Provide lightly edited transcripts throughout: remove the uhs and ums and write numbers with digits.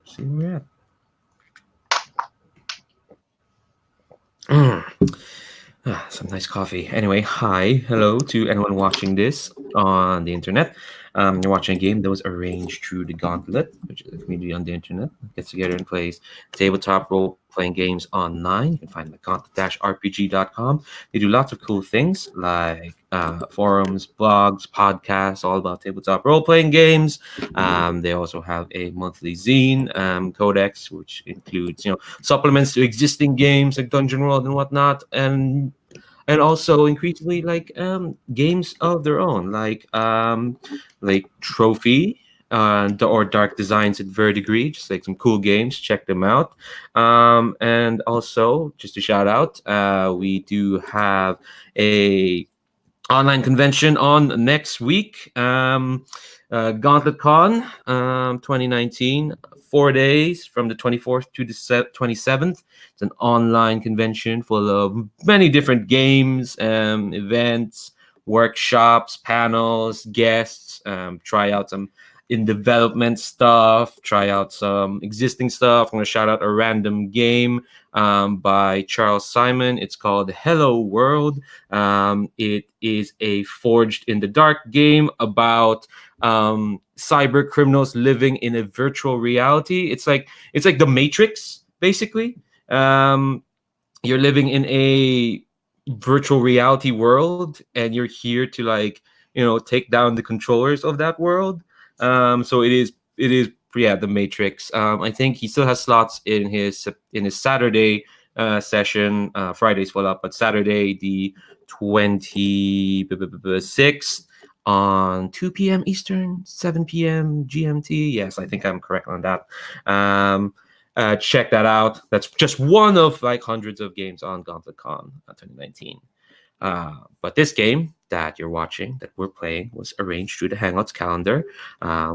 See where we're at. Some nice coffee. Anyway, hi, hello to anyone watching this on the internet. You're watching a game that was arranged through the Gauntlet, which is a community on the internet that gets together and plays tabletop role-playing games online. You can find them at gauntlet-rpg.com. They do lots of cool things like forums, blogs, podcasts, all about tabletop role-playing games. They also have a monthly zine codex, which includes supplements to existing games like Dungeon World and whatnot, and also increasingly like games of their own, like Trophy or Dark Designs at Verdigris, just like some cool games. Check them out. And also, just to shout out, we do have a online convention on next week. Gauntlet Con 2019, 4 days from the 24th to the 27th. It's an online convention full of many different games, events, workshops, panels, guests. Try out some in development stuff, try out some existing stuff. I'm going to shout out a random game by Charles Simon. It's called Hello World. It is a Forged in the Dark game about cyber criminals living in a virtual reality. It's like the Matrix, basically. You're living in a virtual reality world, and you're here to take down the controllers of that world. So it is the Matrix. I think he still has slots in his Saturday session. Friday's full up, but Saturday the 26th on 2 p.m. Eastern, 7 p.m. GMT. Yes, I think I'm correct on that. Check that out. That's just one of like hundreds of games on GauntletCon 2019. But this game that you're watching, that we're playing, was arranged through the Hangouts calendar,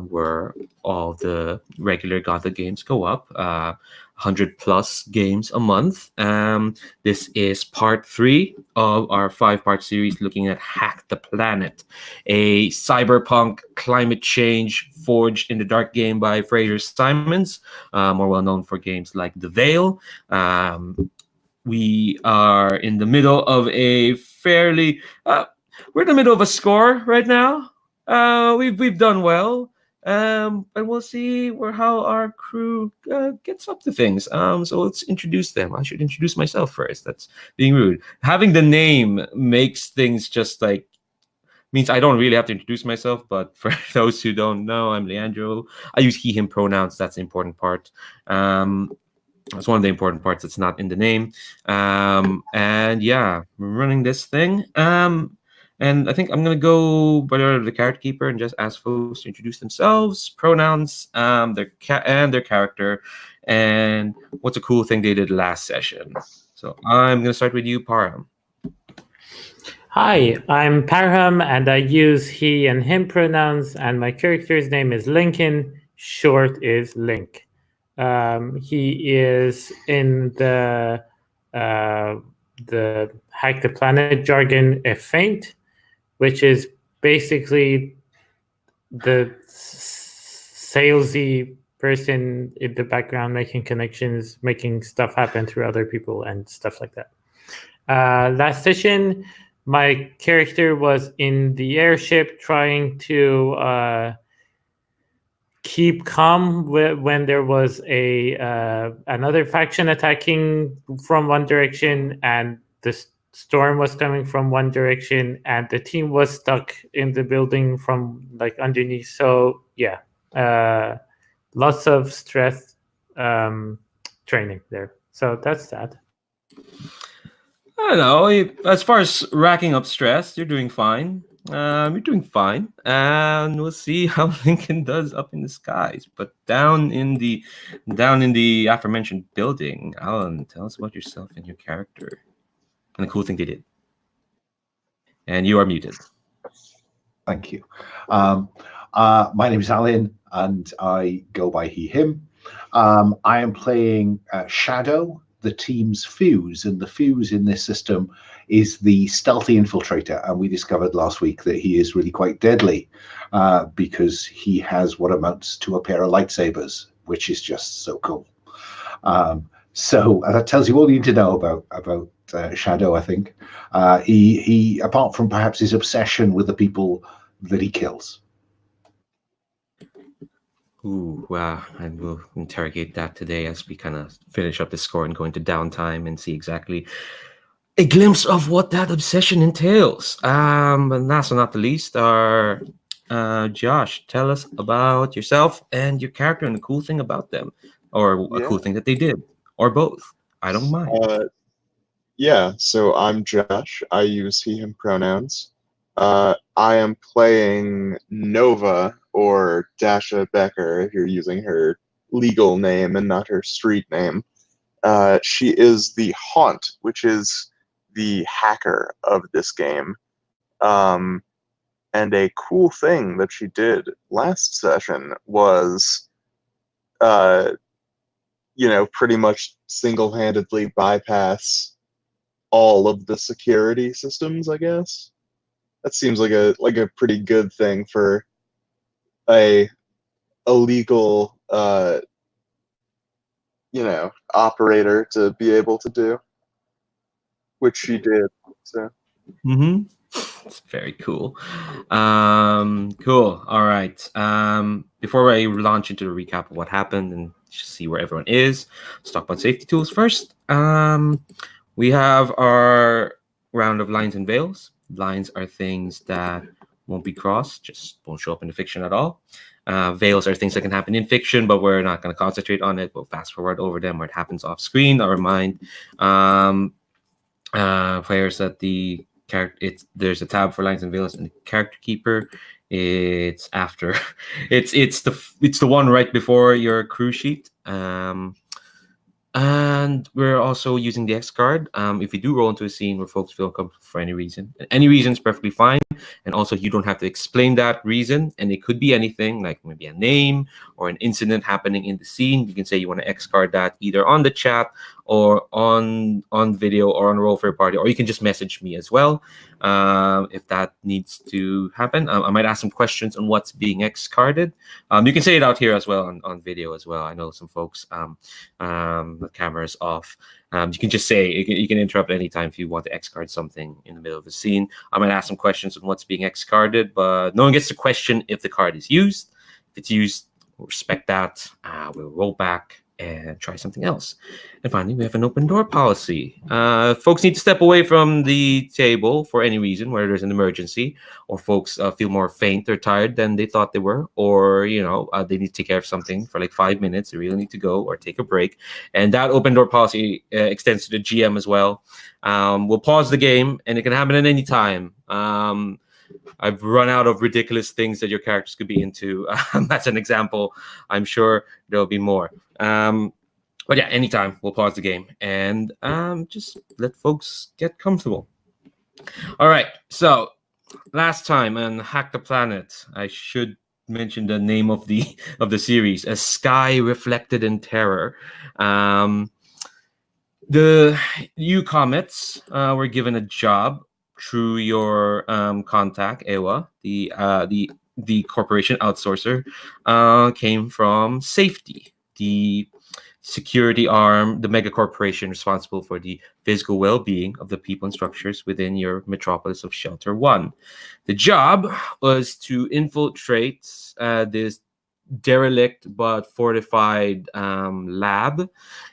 where all the regular Gauntlet games go up, 100 plus games a month. This is part 3 of our 5-part series looking at Hack the Planet, a cyberpunk climate change forged in the dark game by Fraser Simons, more well known for games like The Veil. We are in the middle of a fairly we're in the middle of a score right now. We've done well, and we'll see how our crew gets up to things. So let's introduce them. I should introduce myself first. That's being rude. Having the name makes things just like means I don't really have to introduce myself. But for those who don't know, I'm Leandro. I use he/him pronouns. That's the important part. That's one of the important parts that's not in the name. And yeah, we're running this thing. And I think I'm going to go by the character keeper and just ask folks to introduce themselves, pronouns, their character, and what's a cool thing they did last session. So I'm going to start with you, Parham. Hi, I'm Parham, and I use he and him pronouns, and my character's name is Lincoln. Short is Link. He is in the Hack the Planet jargon a feint, which is basically the salesy person in the background making connections, making stuff happen through other people and stuff like that. Last session, my character was in the airship trying to keep calm when there was another faction attacking from one direction, and the storm was coming from one direction, and the team was stuck in the building from like underneath. So yeah, lots of stress training there. So that's that. I don't know. As far as racking up stress, you're doing fine. You're doing fine, and we'll see how Lincoln does up in the skies. But down in the aforementioned building, Alan, tell us about yourself and your character and the cool thing they did. And you are muted. Thank you. My name is Alan, and I go by he/him. I am playing Shadow, the team's fuse, and the fuse in this system is the stealthy infiltrator, and we discovered last week that he is really quite deadly because he has what amounts to a pair of lightsabers which is just so cool. So that tells you all you need to know about Shadow. I think he apart from perhaps his obsession with the people that he kills. Ooh, wow. And we'll interrogate that today as we kind of finish up the score and go into downtime and see exactly a glimpse of what that obsession entails. And last but not the least, our Josh, tell us about yourself and your character and the cool thing about them, or a Yeah. cool thing that they did, or both. I don't mind. Yeah, so I'm Josh. I use he, him pronouns. I am playing Nova, or Dasha Becker, if you're using her legal name and not her street name. She is the Haunt, which is the hacker of this game. And a cool thing that she did last session was, pretty much single-handedly bypass all of the security systems, I guess. That seems like a pretty good thing for a illegal operator to be able to do, which she did. So Mm-hmm. It's very cool. Cool. All right. Before I launch into the recap of what happened and see where everyone is, let's talk about safety tools first. We have our round of lines and veils. Lines are things that won't be crossed, just won't show up in the fiction at all. Veils are things that can happen in fiction, but we're not going to concentrate on it. We'll fast forward over them where it happens off screen. I'll remind players that the character there's a tab for lines and veils in the character keeper. It's after it's the one right before your crew sheet. And we're also using the X card. If you do roll into a scene where folks feel uncomfortable for any reason is perfectly fine. And also, you don't have to explain that reason. And it could be anything, like maybe a name or an incident happening in the scene. You can say you want to X card that either on the chat or on video or on Roll for a Party, or you can just message me as well if that needs to happen. I might ask some questions on what's being X carded. You can say it out here as well on video as well. I know some folks. The camera is off. You can just say you can interrupt anytime if you want to X card something in the middle of the scene. I might ask some questions on what's being X carded, but no one gets to question if the card is used. If it's used, we'll respect that. We'll roll back and try something else. And finally, we have an open door policy. Folks need to step away from the table for any reason, whether there's an emergency or folks feel more faint or tired than they thought they were, or they need to take care of something for like 5 minutes. They really need to go or take a break. And that open door policy extends to the GM as well. We'll pause the game, and it can happen at any time. I've run out of ridiculous things that your characters could be into. That's an example. I'm sure there'll be more. But yeah, anytime we'll pause the game and just let folks get comfortable. All right. So last time on Hack the Planet, I should mention the name of the series, A Sky Reflected in Terror. The Comets were given a job through your contact, Ewa, the corporation outsourcer, came from Safety, the security arm, the mega corporation responsible for the physical well-being of the people and structures within your metropolis of Shelter 1. The job was to infiltrate this derelict but fortified lab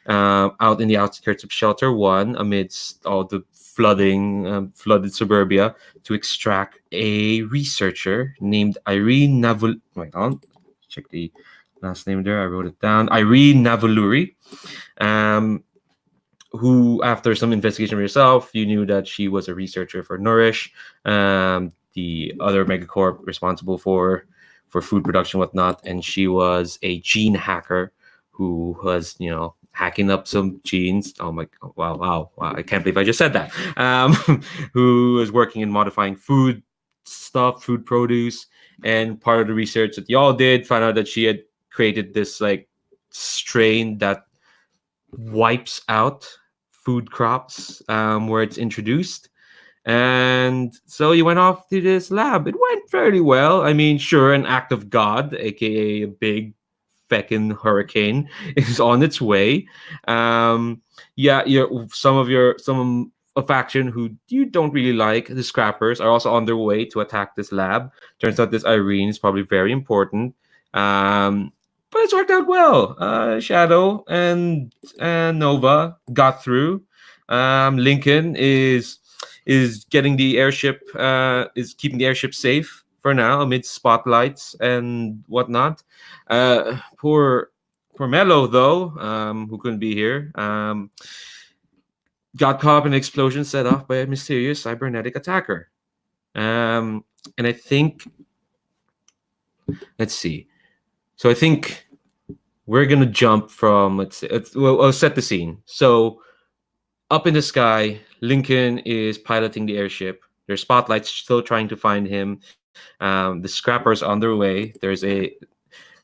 out in the outskirts of Shelter 1 amidst all the flooded suburbia to extract a researcher named Irene Wait on, check the last name there. I wrote it down. Irene Navaluri, who, after some investigation of yourself, you knew that she was a researcher for Nourish, the other megacorp responsible for food production, whatnot, and she was a gene hacker who was, hacking up some genes. Oh my, wow! I can't believe I just said that. Who was working in modifying food stuff, food produce, and part of the research that y'all did found out that she had created this like strain that wipes out food crops where it's introduced. And so you went off to this lab. It went fairly well. I mean, sure, an act of God, aka a big feckin' hurricane is on its way. Yeah, some a faction who you don't really like, the Scrappers, are also on their way to attack this lab. Turns out this Irene is probably very important. But it's worked out well. Shadow and Nova got through. Lincoln is getting the airship, is keeping the airship safe for now amid spotlights and whatnot. Poor Mello though, who couldn't be here, got caught up in an explosion set off by a mysterious cybernetic attacker. And I think, let's see. So I think we're gonna jump from, well, I'll set the scene. So up in the sky, Lincoln is piloting the airship. There's spotlights still trying to find him. The Scrappers on their way.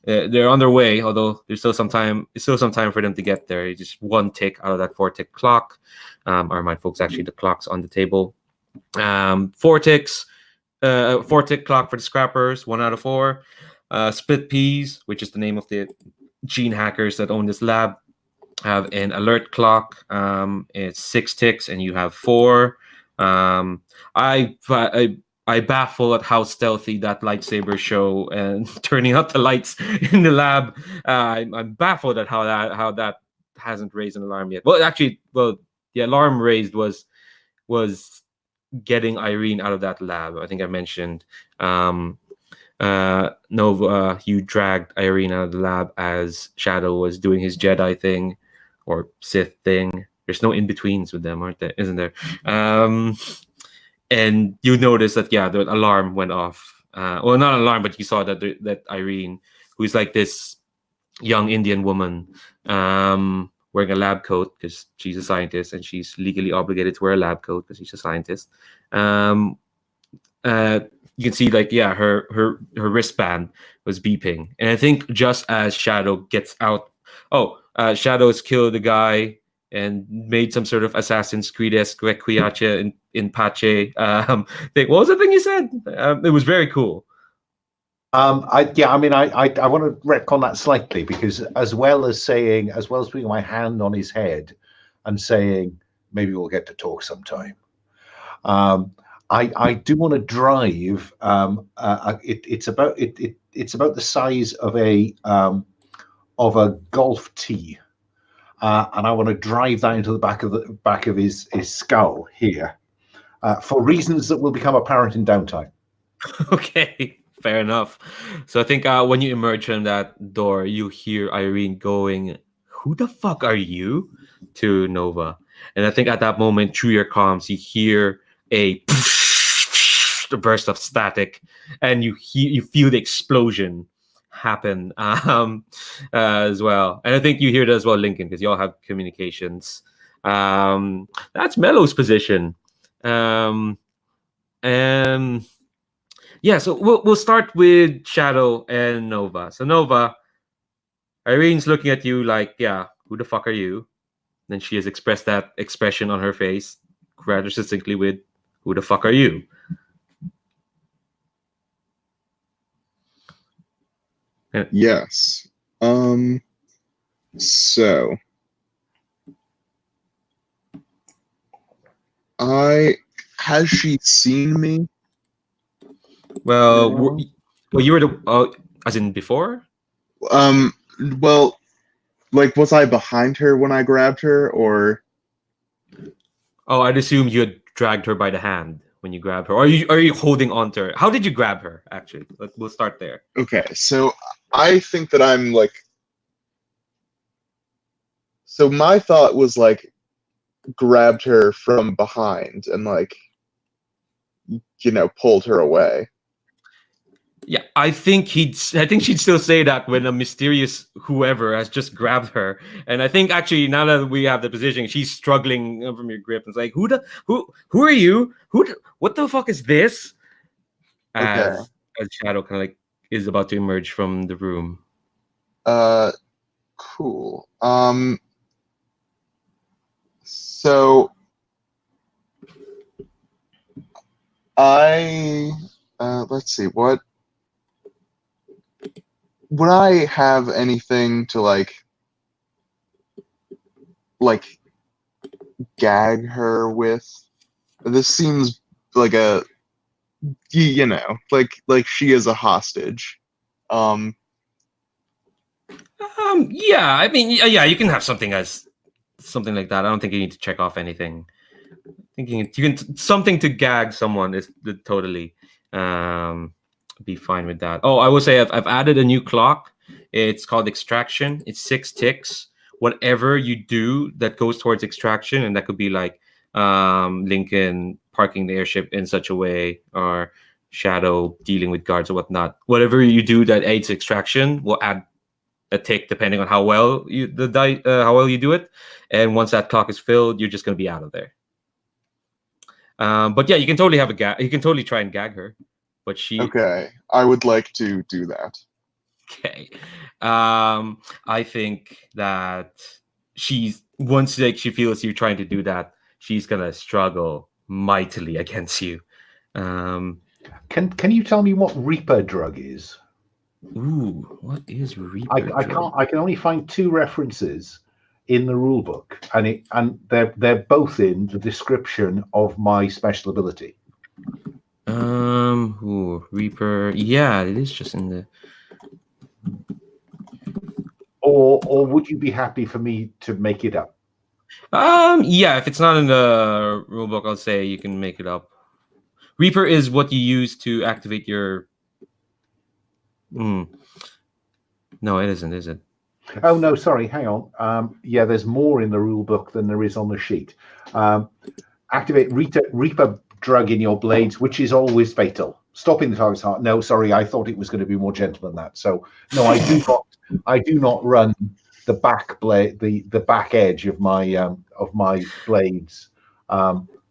They're on their way, although there's still some time. It's still some time for them to get there. It's just one tick out of that 4-tick clock. Or my folks, actually, the clock's on the table. 4 ticks. 4-tick clock for the Scrappers. 1 out of 4. Split Peas, which is the name of the gene hackers that own this lab, have an alert clock. It's 6 ticks, and you have 4. I baffle at how stealthy that lightsaber show and turning out the lights in the lab. I'm baffled at how that hasn't raised an alarm yet. Well, actually, the alarm raised was getting Irene out of that lab. I think I mentioned. Nova, you dragged Irene out of the lab as Shadow was doing his Jedi thing or Sith thing. There's no in-betweens with them, aren't there? Isn't there? And you notice that, yeah, the alarm went off. Well, not an alarm, but you saw that Irene, who's like this young Indian woman, wearing a lab coat because she's a scientist and she's legally obligated to wear a lab coat because she's a scientist. You can see, like, yeah, her wristband was beeping, and I think just as Shadow gets out, Shadow's killed the guy and made some sort of Assassin's Creed-esque Requiace in Pache thing. What was the thing you said? It was very cool. I want to retcon that slightly, because as well as putting my hand on his head and saying maybe we'll get to talk sometime, I do want to drive. It's about the size of a golf tee, and I want to drive that into the back of his skull here, for reasons that will become apparent in downtime. Okay, fair enough. So I think when you emerge from that door, you hear Irene going, "Who the fuck are you?" to Nova, and I think at that moment, through your comms, you hear a burst of static, and you feel the explosion happen as well. And I think you hear it as well, Lincoln, because you all have communications. That's Mello's position. And yeah, so we'll start with Shadow and Nova. So Nova, Irene's looking at you like, yeah, who the fuck are you? Then she has expressed that expression on her face rather succinctly with, who the fuck are you? Yes. So has she seen me? Well, you were the as in before. Well, like, was I behind her when I grabbed her, or? Oh, I'd assume you had dragged her by the hand when you grabbed her. Or are you holding on to her? How did you grab her? Actually, we'll start there. Okay, so I think that I'm like. So my thought was like, grabbed her from behind and like, pulled her away. Yeah, I think she'd still say that when a mysterious whoever has just grabbed her. And I think actually now that we have the position, she's struggling from your grip. It's like, who are you? What the fuck is this? As Shadow kind of like is about to emerge from the room. Cool. So let's see what. would I have anything to like gag her with? This seems like you know, like she is a hostage. Um, Yeah, I mean, yeah, you can have something as something like that. I don't think you need to check off anything. Thinking you can something to gag someone is totally um be fine with that. Oh, I will say I've added a new clock. It's called extraction. It's 6 ticks. Whatever you do that goes towards extraction, and that could be like Lincoln parking the airship in such a way, or Shadow dealing with guards or whatnot. Whatever you do that aids extraction will add a tick depending on how well how well you do it. And once that clock is filled, you're just gonna be out of there. But yeah, you can totally have a gag. You can totally try and gag her, but she okay, I would like to do that. okay. I think that she's once like she feels you trying to do that, she's gonna struggle mightily against you. Um, Can you tell me what Reaper drug is? ooh, what is I, Reaper I drug? can't. I can only find two references in the rule book, and they're both in the description of my special ability. Ooh, Reaper. Yeah, it is just in the. Or would you be happy for me to make it up? Yeah, if it's not in the rulebook, I'll say you can make it up. Reaper is what you use to activate your. Hmm. No, it isn't, is it? Oh no, sorry. Hang on. Yeah, there's more in the rule book than there is on the sheet. Activate Reaper drug in your blades, which is always fatal. Stopping the target's heart. No, sorry, I thought it was going to be more gentle than that. So no, I do not. I do not run the back blade, the back edge of my blades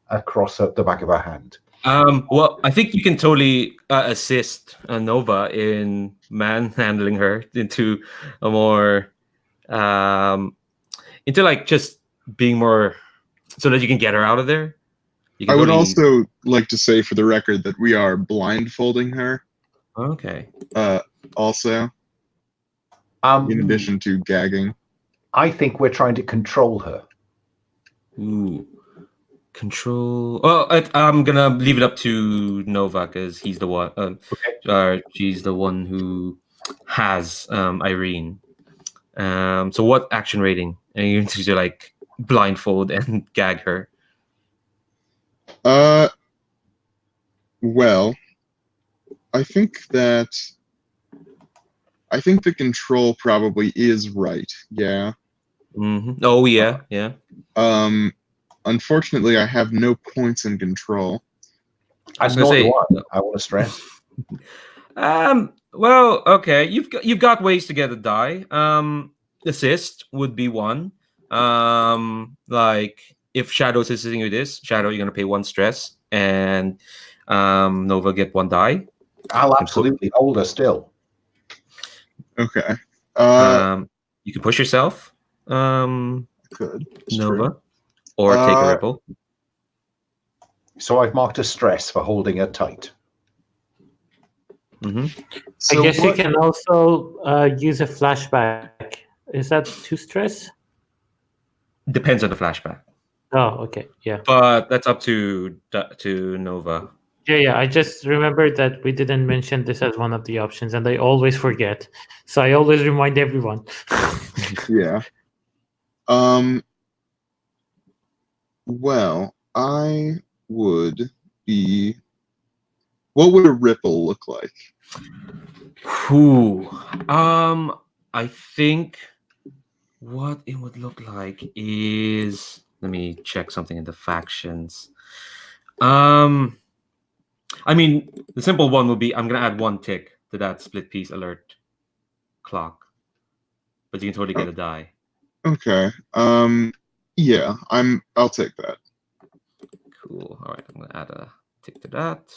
across the back of her hand. Well, I think you can totally assist Nova in manhandling her into a more, um, into like just being more, so that you can get her out of there. You I can would totally. also like to say for the record that we are blindfolding her. Okay. Uh, also, in Um, addition to gagging. I think we're trying to control her. Ooh. Control. Well, I'm gonna leave it up to Nova because he's the one. Okay. She's the one who has Irene. So what action rating? And you need to like blindfold and gag her. Uh, well, I think that I think the control probably is right. Yeah. Oh yeah, yeah. Um, unfortunately, I have no points in control. I was And gonna nor do say. I want to stress. Well, okay. You've got ways to get a die. Assist would be one. Like if Shadow's assisting you this, Shadow, you're gonna pay one stress, and Nova get one die. I'll You can put absolutely hold her still. Okay. Uh, you can push yourself, good. It's true. Nova, or take a Uh, ripple. So I've marked a stress for holding her tight. Hmm. so I guess you what? can also use a flashback. Is that too stress? Depends on the flashback, Oh, okay, yeah. but that's up to Nova. Yeah. I just remembered that we didn't mention this as one of the options, and I always forget. So I always remind everyone. Yeah. Um. Well, I would be. What would a ripple look like? Whew. I think what it would look like is, let me check something in the factions. Um, I mean, the simple one would be I'm gonna add one tick to that split piece alert clock, but you can totally get Oh, a die. okay. Yeah. I'll take that. Cool. All right, I'm gonna add a tick to that.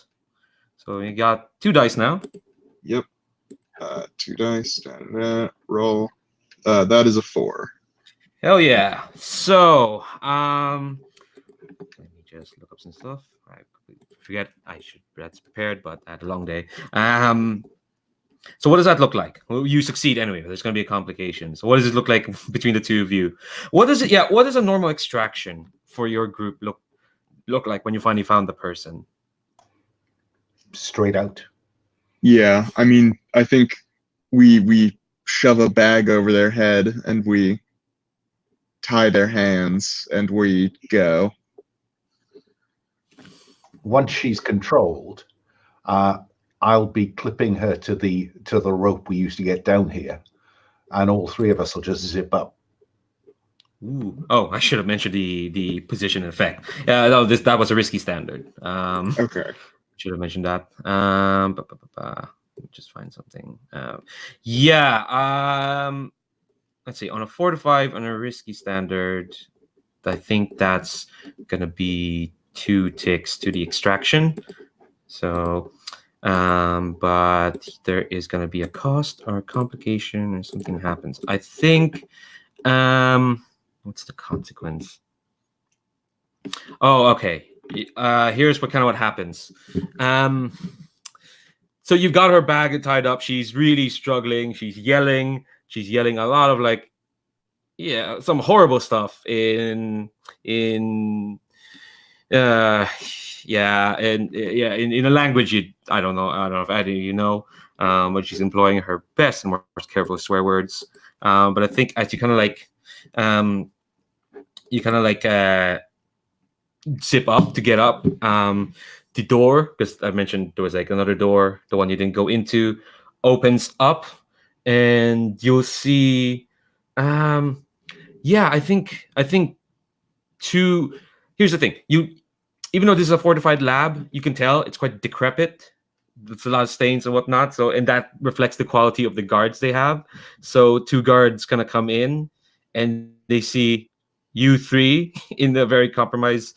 So you got 2 dice now. Yep. 2 dice. Roll. That is a 4. Hell yeah. So, let me just look up some stuff. I forget I should that's prepared, but I had a long day. So what does that look like? Well, you succeed anyway. There's going to be a complication. So what does it look like between the two of you? What does it? Yeah. What does a normal extraction for your group look like when you finally found the person? Straight out. Yeah, I mean, I think we shove a bag over their head and we tie their hands and we go. Once she's controlled, I'll be clipping her to the rope we used to get down here, and all three of us will just zip up. Ooh. Oh, I should have mentioned the position effect. Yeah, no, that was a risky standard. Okay. Should have mentioned that. Let me just find something. Yeah. Let's see. On a 4 to 5 on a risky standard, I think that's gonna be 2 ticks to the extraction. So, but there is gonna be a cost or a complication or something happens. I think. What's the consequence? Oh, okay. Here's what happens. So you've got her bag tied up. She's really struggling. She's yelling. She's yelling a lot of some horrible stuff in in a language I don't know if either you know, but she's employing her best and more careful swear words. But I think as you kind of zip up to get up. The door, because I mentioned there was another door, the one you didn't go into, opens up, and you'll see. I think two. Here's the thing: even though this is a fortified lab, you can tell it's quite decrepit. There's a lot of stains and whatnot. So, and that reflects the quality of the guards they have. So, 2 guards kind of come in, and they see you 3 in a very compromised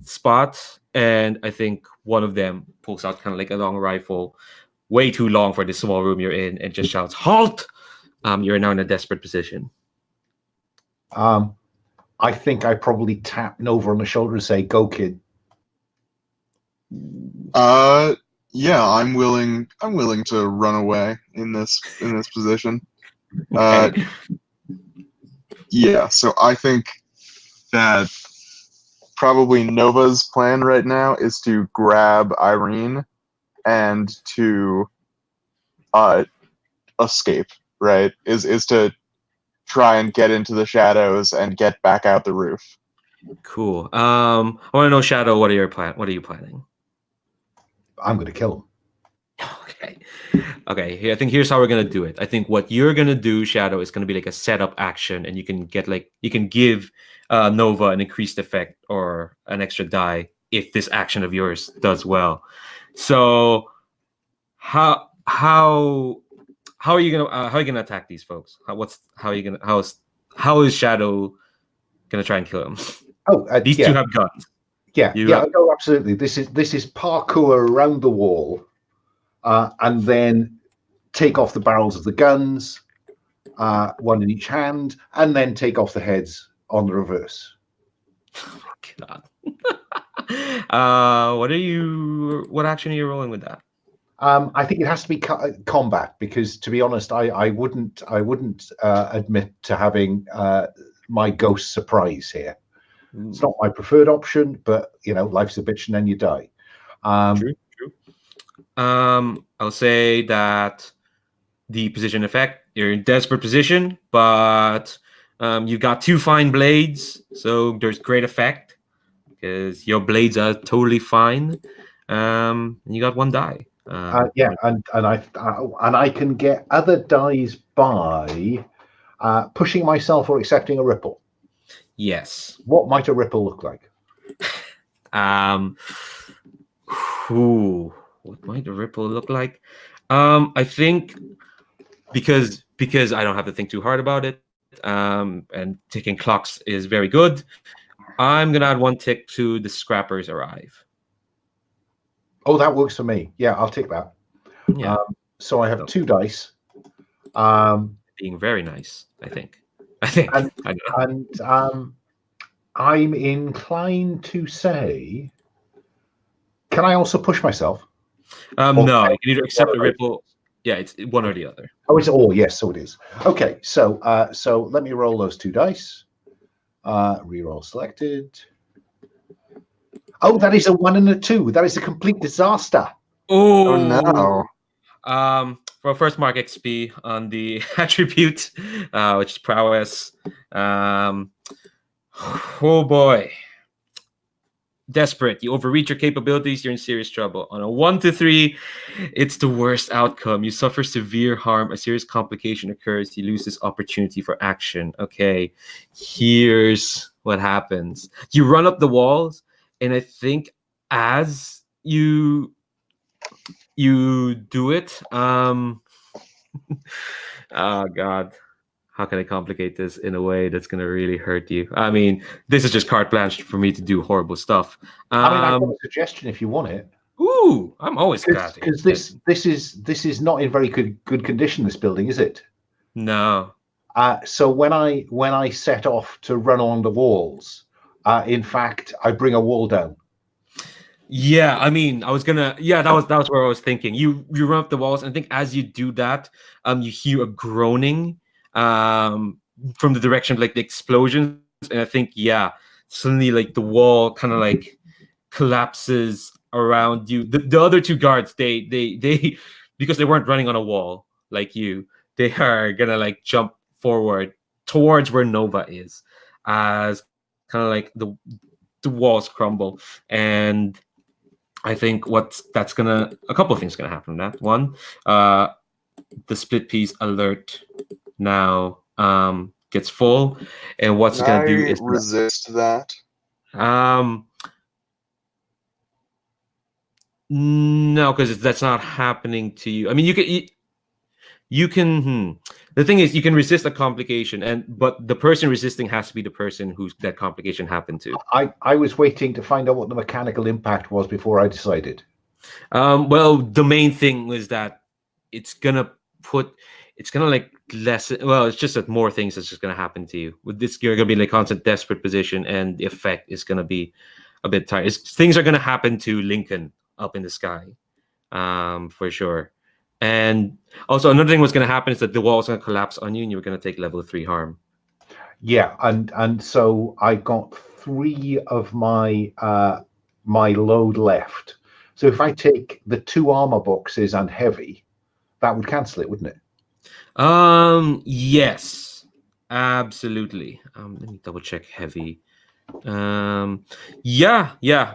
spot, and I think one of them pulls out kind of like a long rifle, way too long for the small room you're in, and just shouts, "Halt!" You're now in a desperate position. I think I probably tap Nova on the shoulder and say, "Go, kid." Yeah, I'm willing to run away in this position. Okay. Yeah, so I think that probably Nova's plan right now is to grab Irene and to escape, right? Is to try and get into the shadows and get back out the roof. Cool. I want to know, Shadow, what are you planning? I'm going to kill him. Okay. I think here's how we're gonna do it. I think what you're gonna do, Shadow, is gonna be like a setup action, and you can give Nova an increased effect or an extra die if this action of yours does well. So how are you gonna attack these folks? How is Shadow gonna try and kill them? Oh, These 2 have guns. No, absolutely. This is parkour around the wall. And then take off the barrels of the guns, one in each hand, and then take off the heads on the reverse. Oh my God. What action are you rolling with that? I think it has to be combat, because, to be honest, I wouldn't admit to having my ghost surprise here. Ooh. It's not my preferred option, but life's a bitch and then you die. True. I'll say that the position effect, you're in desperate position, but you've got 2 fine blades, so there's great effect because your blades are totally fine. And you got 1 die. And I can get other dies by pushing myself or accepting a ripple. Yes. What might a ripple look like? What might a ripple look like? I think because I don't have to think too hard about it, and ticking clocks is very good, I'm gonna add 1 tick to the scrappers arrive. Oh, that works for me. Yeah, I'll take that. Yeah. So I have 2 dice. Being very nice, I think. And I'm inclined to say, can I also push myself? No, you can either accept a ripple. Yeah, it's one or the other. Oh, it's all. Yes, so it is. Okay, so so let me roll those 2 dice. Reroll selected. Oh, that is a 1 and a 2. That is a complete disaster. Oh Oh, no. well, first mark XP on the attribute, which is prowess. Oh boy. Desperate. You overreach your capabilities, you're in serious trouble. On a 1 to 3, it's the worst outcome. You suffer severe harm, a serious complication occurs, you lose this opportunity for action. Okay, here's what happens. You run up the walls, and I think as you do it, oh god, how can I complicate this in a way that's going to really hurt you? I mean, this is just carte blanche for me to do horrible stuff. I mean, I've got a suggestion if you want it. Ooh, I'm always glad to hear Because that. this is not in very good condition. This building, is it? No. So when I set off to run on the walls, in fact, I bring a wall down. Yeah, I mean, I was gonna. Yeah, that was where I was thinking. You run up the walls, and I think as you do that, you hear a groaning, from the direction of like the explosions, and I think suddenly like the wall kind of like collapses around you. The other two guards, they because they weren't running on a wall like you, they are gonna like jump forward towards where Nova is, as kind of like the walls crumble. And I think a couple of things gonna happen from that. One, the split piece alert now gets full, and what's Can gonna do I is resist that? um no, because that's not happening to you. I mean, you can. The thing is, you can resist a complication, but the person resisting has to be the person who's that complication happened to. I was waiting to find out what the mechanical impact was before I decided. Well, the main thing was that it's gonna it's gonna like lessen. Well, it's just that more things is just gonna happen to you. With this, you're gonna be in a constant desperate position, and the effect is gonna be a bit tired. Things are gonna happen to Lincoln up in the sky, for sure. And also another thing was gonna happen is that the wall's gonna collapse on you, and you're gonna take level 3 harm. Yeah, and so I got 3 of my my load left. So if I take the 2 armor boxes and heavy, that would cancel it, wouldn't it? Yes, absolutely. Let me double check heavy. Yeah,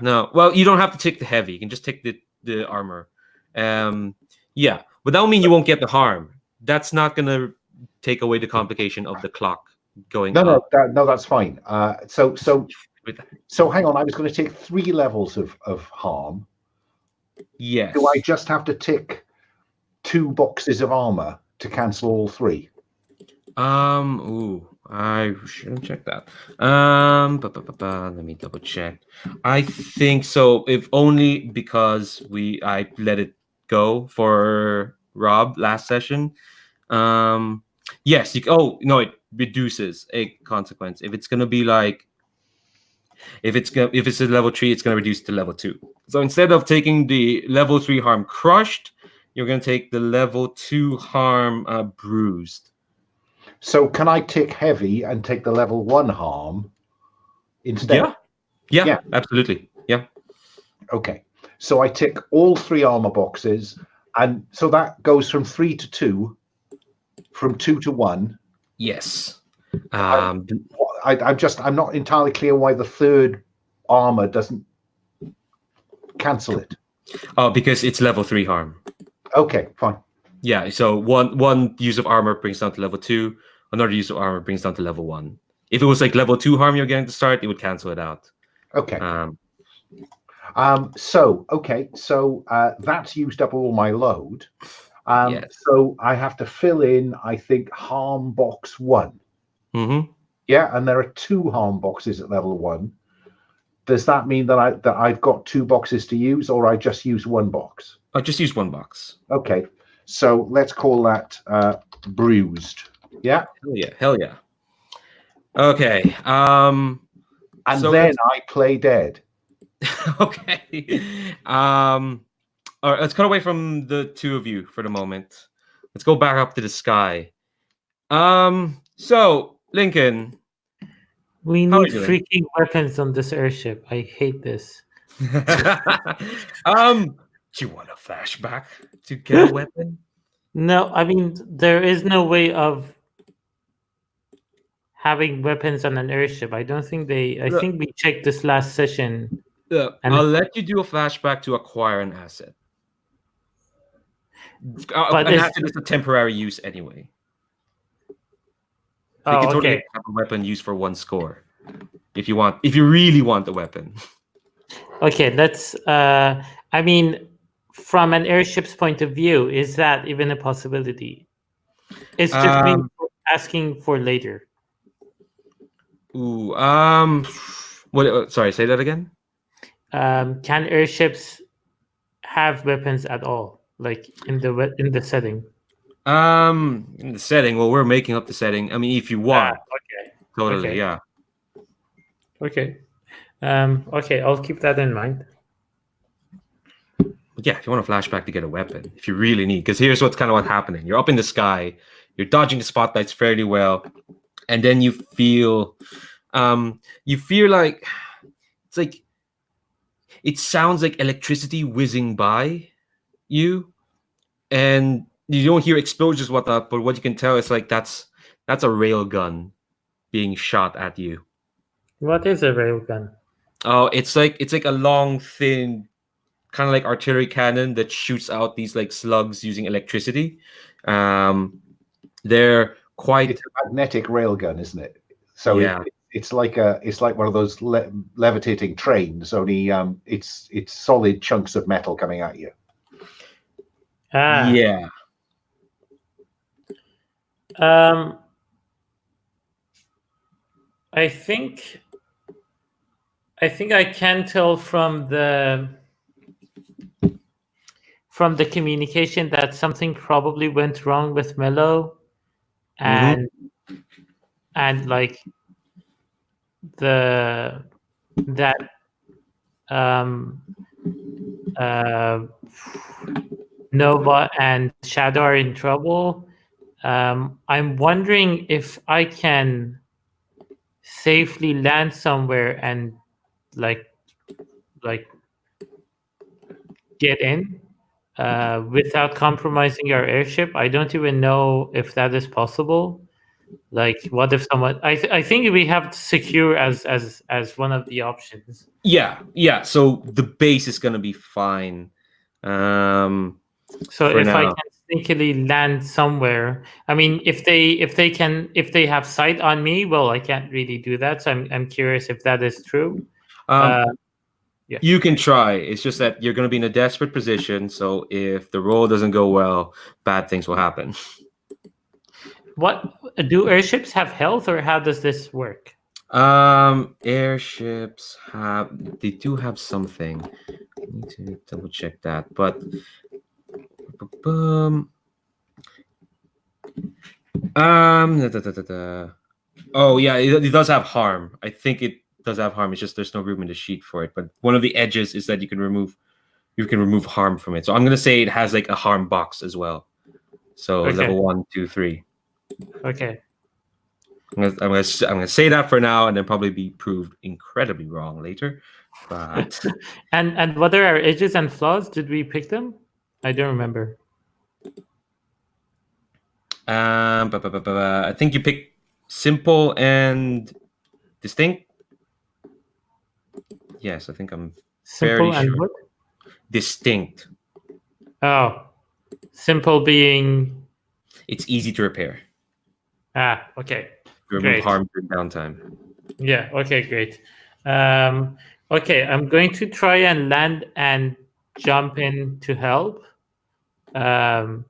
no. Well, you don't have to take the heavy. You can just take the armor. Yeah, but that will mean you won't get the harm. That's not gonna take away the complication of the clock going No, up. no, that's fine. With that. So hang on, I was going to take 3 levels of harm. Yes. Do I just have to tick 2 boxes of armor to cancel all 3? Ooh, I shouldn't check that. Let me double check. I think so. If only because I let it go for Rob last session. Yes. Oh no, it reduces a consequence. If it's gonna be like, if it's a level 3, it's gonna reduce to level 2. So instead of taking the level 3 harm crushed, you're gonna take the level 2 harm bruised. So can I tick heavy and take the level 1 harm instead? Yeah, absolutely. Yeah. Okay. So I tick all 3 armor boxes, and so that goes from 3 to 2, from 2 to 1. Yes. I'm not entirely clear why the 3rd armor doesn't cancel it. Oh, because it's level 3 harm. Okay, fine. Yeah. So one use of armor brings down to level 2. Another use of armor brings down to level 1. If it was like level 2 harm you're getting to start, it would cancel it out. Okay. So that's used up all my load. Yes. So I have to fill in, I think, harm box 1. Mm-hmm. Yeah, and there are 2 harm boxes at level 1. Does that mean that I've got 2 boxes to use, or I just use 1 box? I'll just use 1 box. Okay, so let's call that bruised. Yeah. Hell yeah. Okay. And so then I play dead. Okay. All right, let's cut away from the 2 of you for the moment. let's go back up to the sky. So Lincoln, We how are need you doing? freaking weapons on this airship. I hate this. Do you want a flashback to get a weapon? No, I mean there is no way of having weapons on an airship. I don't think they. I Look, think we checked this last session, look, and I'll let you do a flashback to acquire an asset. but An it's asset is a temporary use anyway. So you oh can totally okay. have a weapon used for one score if you want. If you really want the weapon. Okay, let's. I mean, from an airship's point of view, is that even a possibility? It's just me Um. asking for later. Ooh. What? Sorry. Say that again. Can airships have weapons at all, like in the setting? In the setting. Well, we're making up the setting. I mean, if you want, Okay. totally, Okay. yeah. Okay. Okay, I'll keep that in mind. But yeah, if you want a flashback to get a weapon, if you really need, because here's what's kind of what's happening. You're up in the sky, you're dodging the spotlights fairly well, and then you feel like it's like it sounds like electricity whizzing by you, and you don't hear explosions, whatnot, but what you can tell is like that's a rail gun being shot at you. What is a railgun? Oh, it's like a long, thin, kind of like artillery cannon that shoots out these like slugs using electricity. Um, they're quite It's a magnetic railgun, isn't it? So yeah. it's like one of those levitating trains. Only it's solid chunks of metal coming at you. Yeah. Um, I think I can tell from the communication that something probably went wrong with Mello, and like the that um Nova and Shadow are in trouble. I'm wondering if I can safely land somewhere and like like get in without compromising our airship. I don't even know if that is possible. Like, what if someone? I think we have to secure as one of the options. Yeah. So the base is gonna be fine. Um, So for if I now. can sneakily land somewhere, I mean, if they have sight on me, well, I can't really do that. So I'm curious if that is true. Um, Yeah. you can try. It's just that you're gonna be in a desperate position. So if the roll doesn't go well, bad things will happen. What do airships have health, or how does this work? Airships they do have something. I need to double check that, but oh yeah, it does have harm. I think it does have harm. It's just there's no room in the sheet for it. But one of the edges is that you can remove harm from it. So I'm gonna say it has like a harm box as well. So Okay. level 1, 2, 3. Okay. I'm gonna say that for now, and then probably be proved incredibly wrong later. But And what are our edges and flaws? Did we pick them? I don't remember. I think you pick simple and distinct. Yes, I think I'm fairly Simple and sure. what? Distinct. Oh, simple being It's easy to repair. Okay. Remove Great. harm during downtime. Yeah. Okay. Great. Okay. I'm going to try and land and jump in to help. And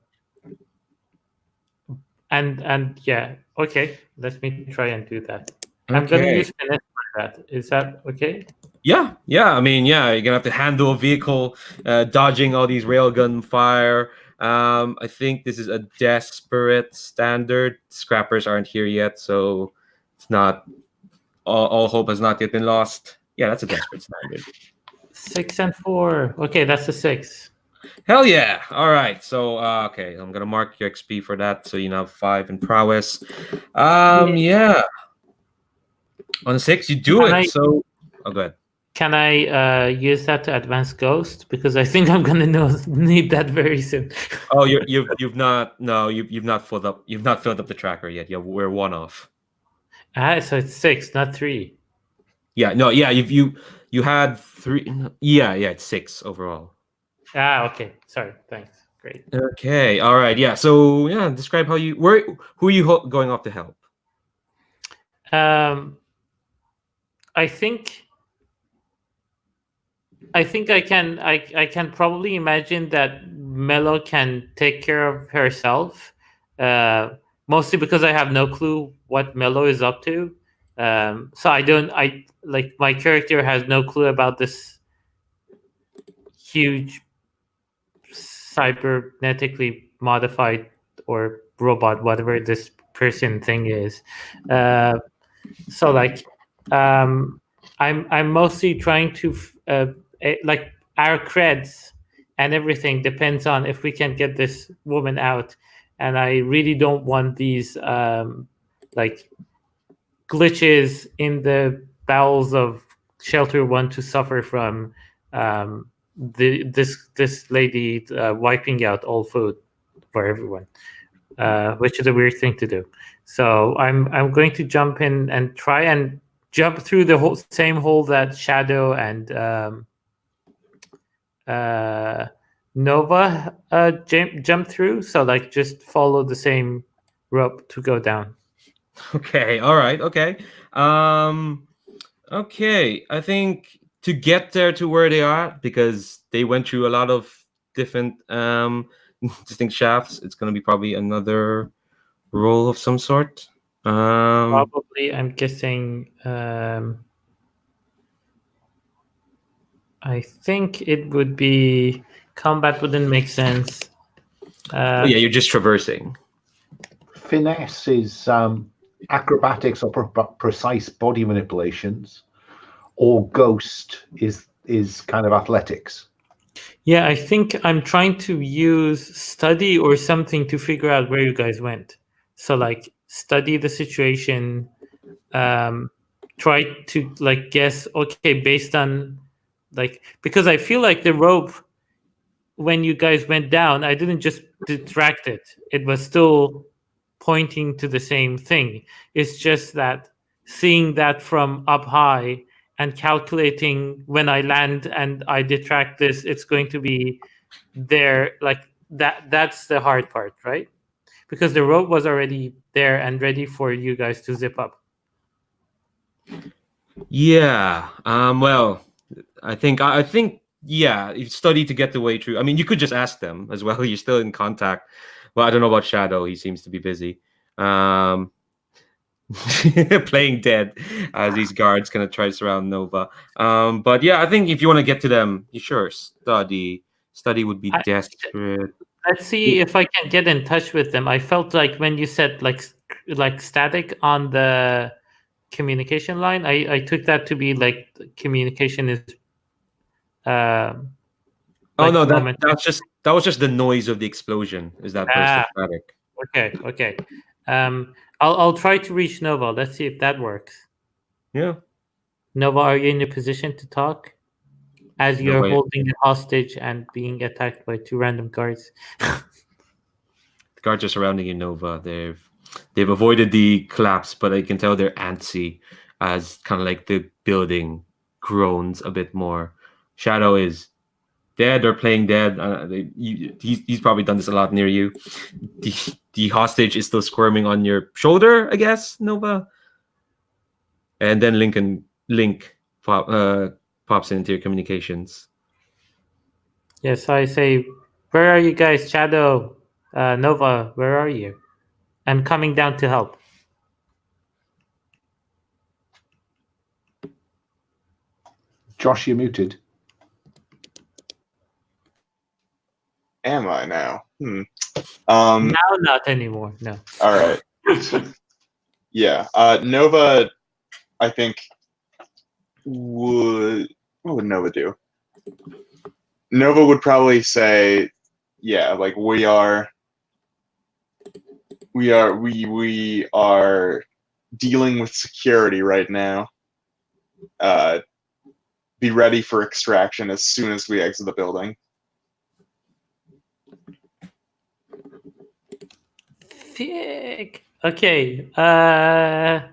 yeah. Okay. Let me try and do that. I'm gonna Okay. use finesse for that. Is that okay? Yeah. I mean, yeah, you're gonna have to handle a vehicle, dodging all these railgun fire. I think this is a desperate standard. Scrappers aren't here yet, so it's not all hope has not yet been lost. Yeah, that's a desperate standard. 6 and 4. Okay, that's a 6. Hell yeah! All right, so okay, I'm gonna mark your XP for that, so you now have 5 in prowess. Yeah, on a 6 you do Can it. I So, oh, good. can I use that to advance ghost? Because I think I'm gonna need that very soon. Oh, you've not no you've not filled up the tracker yet. Yeah, we're one off. So it's 6, not 3. Yeah, no, yeah, you had 3. Yeah, it's 6 overall. Okay. Sorry. Thanks. Great. Okay, all right, yeah. So yeah, describe who are you going off to help? Um, I think I can probably imagine that Mello can take care of herself. Mostly because I have no clue what Mello is up to. So I like my character has no clue about this huge cybernetically modified or robot, whatever this person thing is. Uh, so like I'm mostly trying to like our creds and everything depends on if we can get this woman out, and I really don't want these like glitches in the bowels of shelter one to suffer from this lady wiping out all food for everyone, which is a weird thing to do. So I'm going to jump in and try and jump through the same hole that Shadow and Nova jump through. So like just follow the same rope to go down. Okay, all right, okay. Um okay, I think to get there to where they are, because they went through a lot of different distinct shafts, it's going to be probably another roll of some sort. Probably, I'm guessing. I think it would be combat wouldn't make sense. Oh yeah, you're just traversing. Finesse is acrobatics or precise body manipulations, or ghost is kind of athletics. Yeah, I think I'm trying to use study or something to figure out where you guys went. So like study the situation, try to like guess, okay, based on like, because I feel like the rope when you guys went down, I didn't just detract it. It was still pointing to the same thing. It's just that seeing that from up high and calculating when I land and I detract this, it's going to be there. Like that's the hard part, right? Because the rope was already there and ready for you guys to zip up. Yeah. Well, I think yeah, you study to get the way through. I mean, you could just ask them as well. You're still in contact. Well, I don't know about Shadow. He seems to be busy. Um playing dead as these guards kind of try to surround Nova. But yeah, I think if you want to get to them, you sure study would be I, desperate. let's see if I can get in touch with them. I felt like when you said like static on the communication line, I took that to be like communication is Oh no, like moment. that was just the noise of the explosion. Is that burst of Ah, static? okay. I'll try to reach Nova. Let's see if that works. Yeah. Nova, are you in a position to talk as you're Nova, holding a hostage and being attacked by 2 random guards? the guards are surrounding you, Nova. They've avoided the collapse, but I can tell they're antsy as kind of like the building groans a bit more. Shadow is dead or playing dead. He's probably done this a lot near you. The hostage is still squirming on your shoulder, I guess, Nova. And then Link pops into your communications. Yes, I say, where are you guys? Shadow, Nova, where are you? I'm coming down to help. Josh, you're muted. Am I now? Now, not anymore. No. All right. Yeah. Nova, I think would. What would Nova do? Nova would probably say, yeah, like we are dealing with security right now. Be ready for extraction as soon as we exit the building. Sick. Okay. I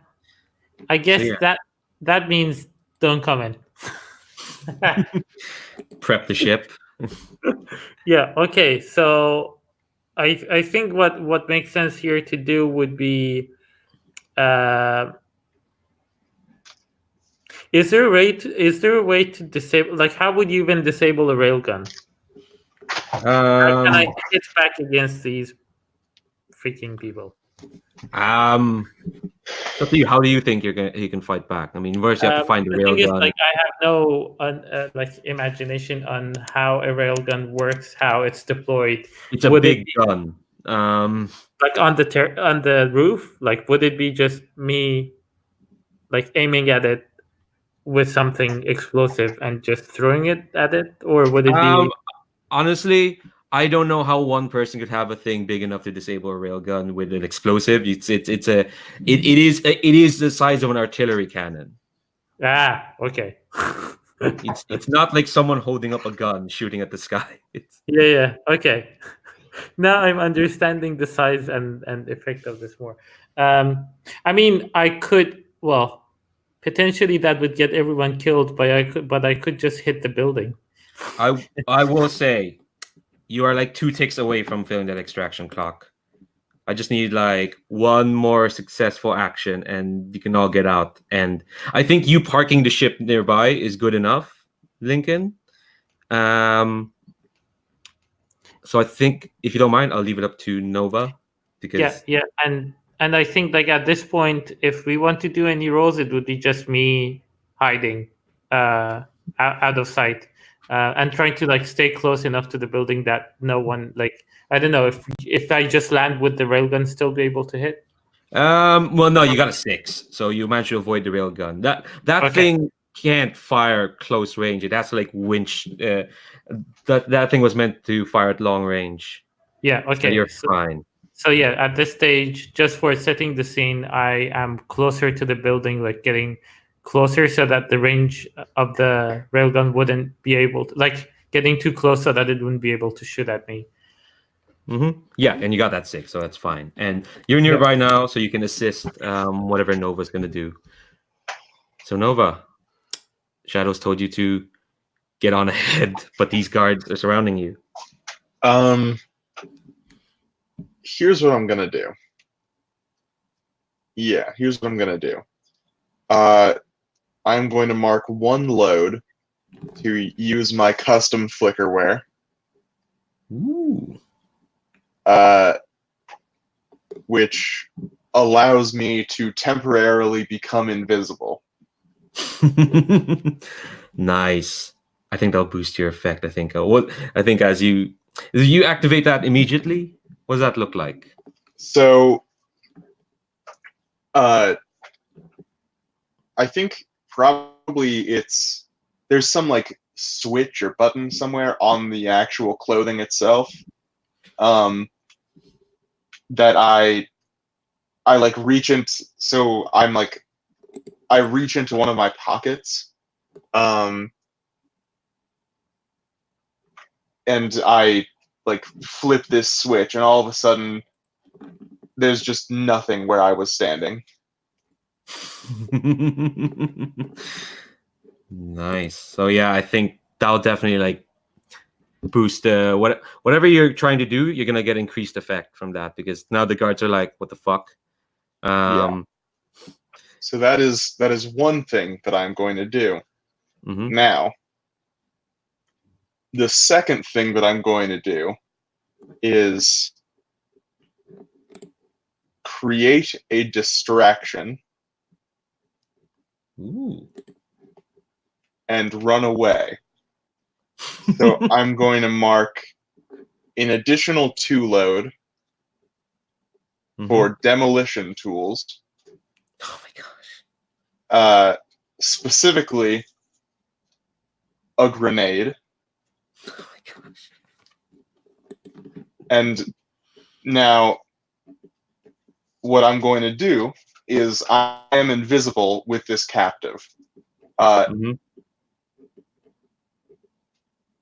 guess yeah. that means don't come in. Prep the ship. Yeah. Okay. So I think what makes sense here to do would be, uh, is there a way to disable, like, how would you even disable a railgun? How can I Um, hit back against these freaking people? it's up to you. How do you think you can fight back? I mean, first you have to find the The thing is, railgun. like, I have no like imagination on how a railgun works, how it's deployed. It's a Would it big be gun. like on the roof? Like, would it be just me like aiming at it with something explosive and just throwing it at it, or would it Um, be? honestly, I don't know how one person could have a thing big enough to disable a railgun with an explosive. It is the size of an artillery cannon. Okay. It's not like someone holding up a gun shooting at the sky. It's Yeah. Okay. Now I'm understanding the size and effect of this more. I mean, I could, well, potentially that would get everyone killed, but I could just hit the building. I will say you are like 2 ticks away from filling that extraction clock. I just need like one more successful action and you can all get out. And I think you parking the ship nearby is good enough, Lincoln. Um, so I think if you don't mind, I'll leave it up to Nova Yeah, because yeah, and I think, like, at this point, if we want to do any rolls, it would be just me hiding, out of sight, and trying to, like, stay close enough to the building that no one, like, I don't know, if I just land with the railgun, still be able to hit. well no, you got a 6, so you managed to avoid the railgun. That Okay. thing can't fire close range. It has to like winch. That thing was meant to fire at long range, Yeah. so Okay. you're fine. So yeah, at this stage, just for setting the scene, I am closer to the building, like getting closer so that the range of the railgun wouldn't be able to, like, getting too close so that it wouldn't be able to shoot at me. Yeah, and you got that 6, so that's fine. And you're Yep. nearby now, so you can assist whatever Nova's gonna do. So Nova, Shadows told you to get on ahead, but these guards are surrounding you. Here's what I'm gonna do. Yeah, here's what I'm gonna do. I'm going to mark one load to use my custom flickerware. Ooh. Which allows me to temporarily become invisible. Nice. I think that'll boost your effect. I think as you activate that immediately, what does that look like? So, I think probably there's some like switch or button somewhere on the actual clothing itself, that I like reach into. So I reach into one of my pockets, and I like flip this switch, and all of a sudden there's just nothing where I was standing. Nice. So yeah, I think that'll definitely like boost whatever you're trying to do. You're gonna get increased effect from that because now the guards are like, "What the fuck?" Yeah. So that is one thing that I'm going to do. Mm-hmm. Now, the second thing that I'm going to do is create a distraction. Ooh. And run away. So I'm going to mark an additional 2 load for demolition tools. Oh my gosh. Specifically, a grenade. Oh my gosh. And now, what I'm going to do is I am invisible with this captive. Mm-hmm.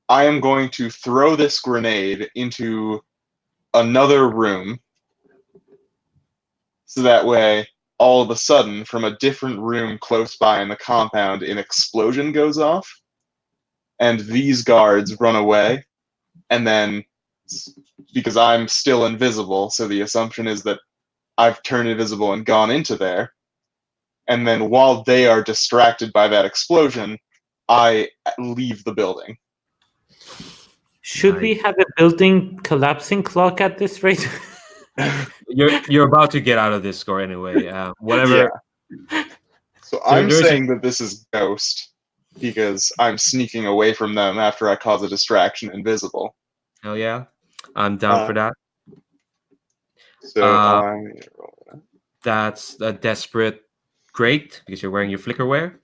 I am going to throw this grenade into another room so that way, all of a sudden, from a different room close by in the compound, an explosion goes off, and these guards run away, and then, because I'm still invisible, so the assumption is that I've turned invisible and gone into there, and then while they are distracted by that explosion, I leave the building. Should we Nice. have a building collapsing clock at this rate? You're about to get out of this score anyway. Whatever. Yeah. So I'm There's saying that this is Ghost because I'm sneaking away from them after I cause a distraction invisible. hell yeah, I'm down for that. So Uh, I that's a desperate great because you're wearing your flicker wear,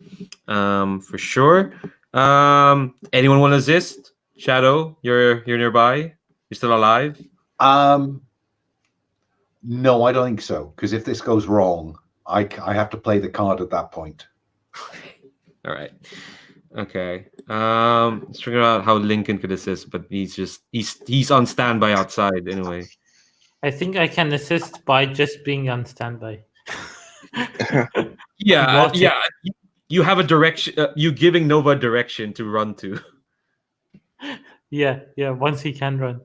for sure. Anyone want to assist? Shadow, you're nearby. You're still alive. No, I don't think so. Because if this goes wrong, I have to play the card at that point. All right. Okay. Let's figure out how Lincoln could assist, but he's on standby outside anyway. I think I can assist by just being on standby. Yeah, Watching. yeah. You have a direction. You giving Nova a direction to run to. Yeah, once he can run.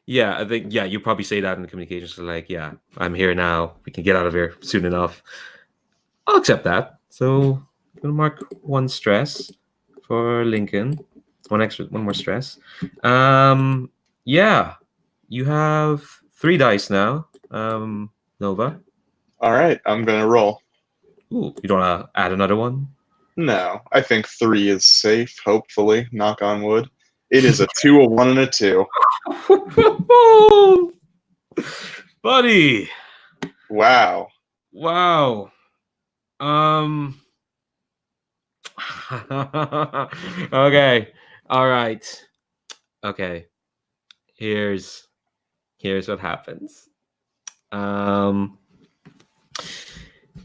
Yeah, I think you probably say that in the communications. So like, yeah, I'm here now. We can get out of here soon enough. I'll accept that. So I'm gonna mark 1 stress for Lincoln. 1 more stress. Yeah, you have 3 dice now. Nova. All right, I'm gonna roll. Ooh, you don't want to add another one? No, I think 3 is safe. Hopefully, knock on wood. It is a 2, a 1, and a 2. Buddy. Wow. Wow. Okay. All right. Okay. Here's what happens.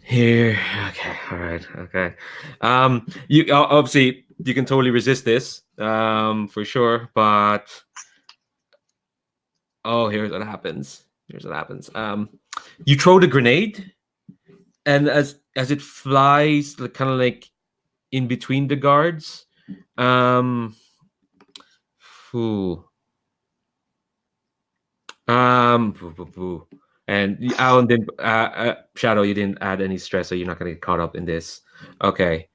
Here. Okay. All right. Okay. You obviously you can totally resist this. For sure. But here's what happens. You throw the grenade, and as it flies, kind of like in between the guards, Ooh. And Alan didn't. Shadow, you didn't add any stress, so you're not gonna get caught up in this. Okay.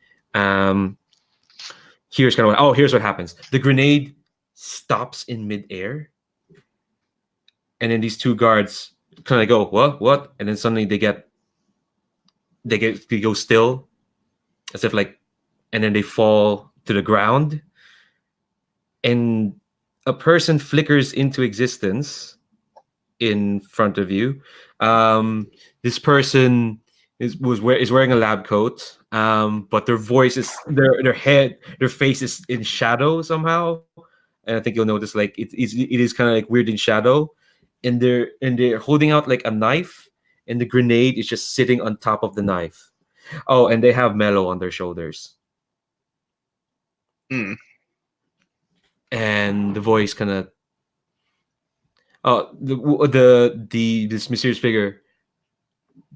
Here's what happens. The grenade stops in midair, and then these 2 guards kind of go, what? And then suddenly they go still, as if like, and then they fall to the ground, and a person flickers into existence in front of you. This person is wearing a lab coat, but their voice is their face is in shadow somehow, and I think you'll notice like it is kind of like weird in shadow, and they're holding out like a knife, and the grenade is just sitting on top of the knife. Oh, and they have Mellow on their shoulders. Hmm. And the voice kind of this mysterious figure